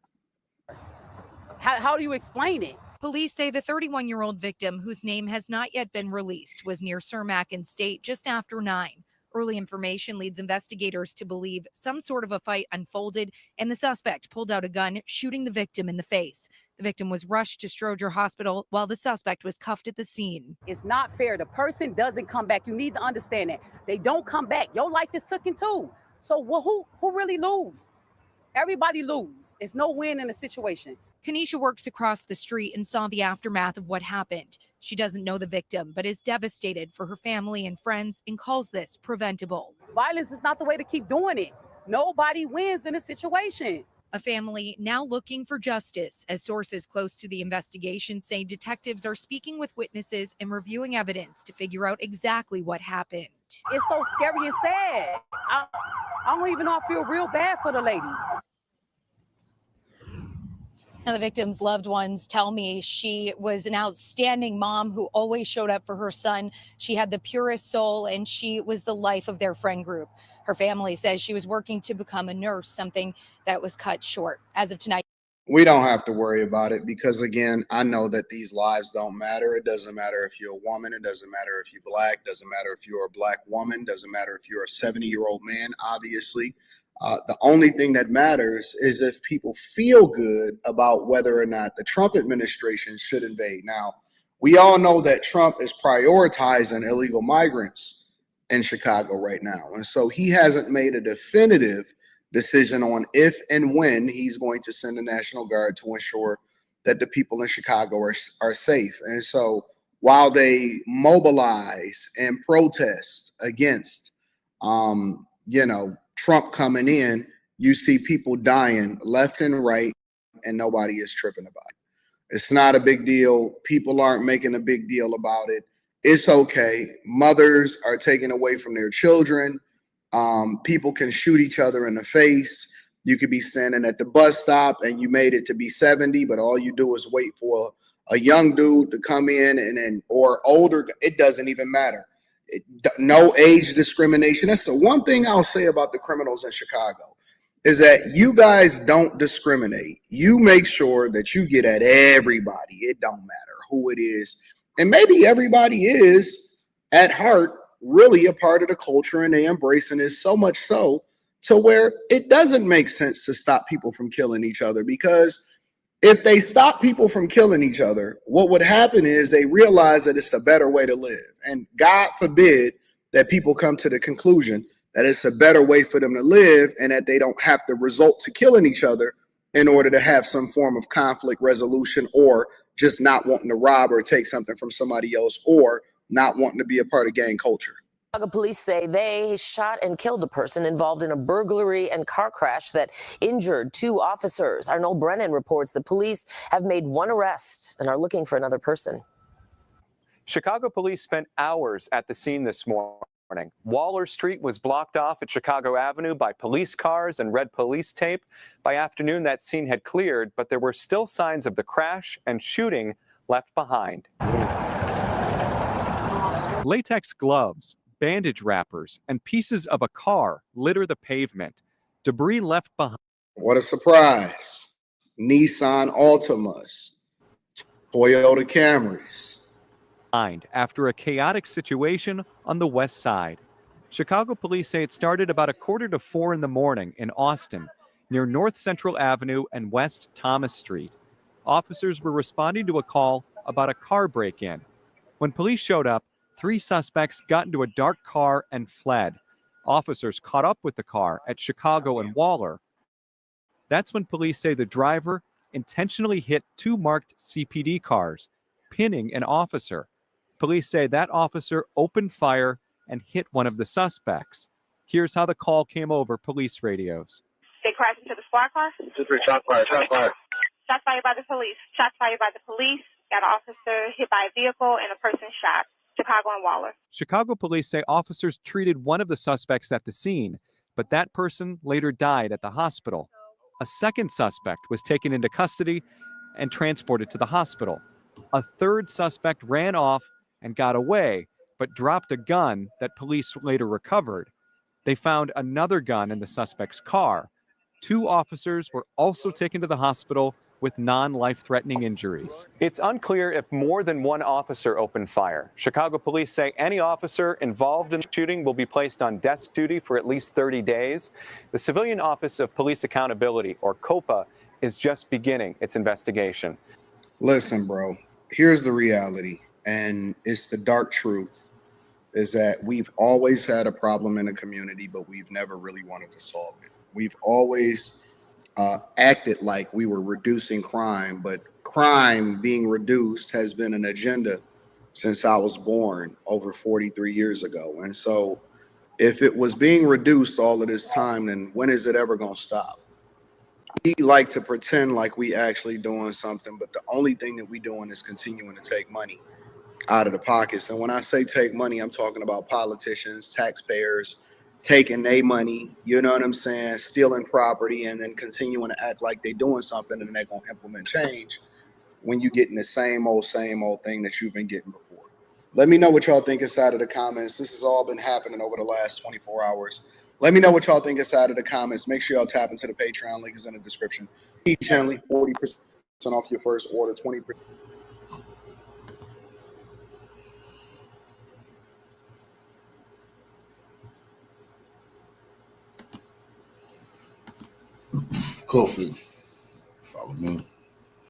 How do you explain it? Police say the 31-year-old victim, whose name has not yet been released, was near Cermak and State just after 9. Early information leads investigators to believe some sort of a fight unfolded and the suspect pulled out a gun, shooting the victim in the face. The victim was rushed to Stroger Hospital while the suspect was cuffed at the scene. It's not fair. The person doesn't come back. You need to understand that. They don't come back. Your life is taken too. So who really lose? Everybody lose. It's no win in a situation. Kanisha works across the street and saw the aftermath of what happened. She doesn't know the victim, but is devastated for her family and friends and calls this preventable. Violence is not the way to keep doing it. Nobody wins in a situation. A family now looking for justice, as sources close to the investigation say detectives are speaking with witnesses and reviewing evidence to figure out exactly what happened. It's so scary and sad. I don't even know. I feel real bad for the lady. Now, the victim's loved ones tell me she was an outstanding mom who always showed up for her son. She had the purest soul, and she was the life of their friend group. Her family says she was working to become a nurse, something that was cut short. As of tonight, We don't have to worry about it because, again, I know that these lives don't matter. It doesn't matter if you're a woman. It doesn't matter if you're Black. It doesn't matter if you're a Black woman. It doesn't matter if you're a 70-year-old man, obviously. The only thing that matters is if people feel good about whether or not the Trump administration should invade. Now, we all know that Trump is prioritizing illegal migrants in Chicago right now. And so he hasn't made a definitive decision on if and when he's going to send the National Guard to ensure that the people in Chicago are safe. And so while they mobilize and protest against, Trump coming in, you see people dying left and right. and nobody is tripping about it. It's not a big deal. People aren't making a big deal about it. It's okay. Mothers are taken away from their children. People can shoot each other in the face. You could be standing at the bus stop and you made it to be 70, but all you do is wait for a young dude to come in or older. It doesn't even matter. No age discrimination. That's the one thing I'll say about the criminals in Chicago is that you guys don't discriminate. You make sure that you get at everybody. It don't matter who it is. And maybe everybody is at heart really a part of the culture and they embracing it so much so to where it doesn't make sense to stop people from killing each other, because if they stop people from killing each other, what would happen is they realize that it's a better way to live. And God forbid that people come to the conclusion that it's a better way for them to live and that they don't have to resort to killing each other in order to have some form of conflict resolution, or just not wanting to rob or take something from somebody else, or not wanting to be a part of gang culture. Chicago police say they shot and killed a person involved in a burglary and car crash that injured 2 officers. Arnold Brennan reports the police have made 1 arrest and are looking for another person. Chicago police spent hours at the scene this morning. Waller Street was blocked off at Chicago Avenue by police cars and red police tape. By afternoon, that scene had cleared, but there were still signs of the crash and shooting left behind. Latex gloves, bandage wrappers, and pieces of a car litter the pavement. Debris left behind. What a surprise. Nissan Altimas, Toyota Camrys. After a chaotic situation on the west side. Chicago police say it started about 3:45 in the morning in Austin, near North Central Avenue and West Thomas Street. Officers were responding to a call about a car break-in. When police showed up, 3 suspects got into a dark car and fled. Officers caught up with the car at Chicago and Waller. That's when police say the driver intentionally hit 2 marked CPD cars, pinning an officer. Police say that officer opened fire and hit one of the suspects. Here's how the call came over police radios. They crashed into the squad car. Shot fired. Shots fired by the police. Shots fired by the police. Got an officer hit by a vehicle and a person shot. Chicago and Waller. Chicago police say officers treated one of the suspects at the scene, but that person later died at the hospital. A second suspect was taken into custody and transported to the hospital. A third suspect ran off and got away, but dropped a gun that police later recovered. They found another gun in the suspect's car. 2 officers were also taken to the hospital with non-life-threatening injuries. It's unclear if more than 1 officer opened fire. Chicago police say any officer involved in the shooting will be placed on desk duty for at least 30 days. The Civilian Office of Police Accountability, or COPA, is just beginning its investigation. Listen, bro, here's the reality, and it's the dark truth, is that we've always had a problem in the community, but we've never really wanted to solve it. We've always acted like we were reducing crime, but crime being reduced has been an agenda since I was born over 43 years ago. And so if it was being reduced all of this time, then when is it ever going to stop? We like to pretend like we actually doing something, but the only thing that we doing is continuing to take money out of the pockets. And when I say take money, I'm talking about politicians, taxpayers, taking their money, you know what I'm saying, stealing property, and then continuing to act like they're doing something and they're going to implement change when you're getting the same old thing that you've been getting before. Let me know what y'all think inside of the comments. This has all been happening over the last 24 hours. Let me know what y'all think inside of the comments. Make sure y'all tap into the Patreon. Link is in the description. Each channel, 40% off your first order, 20%. Coffee. Follow me.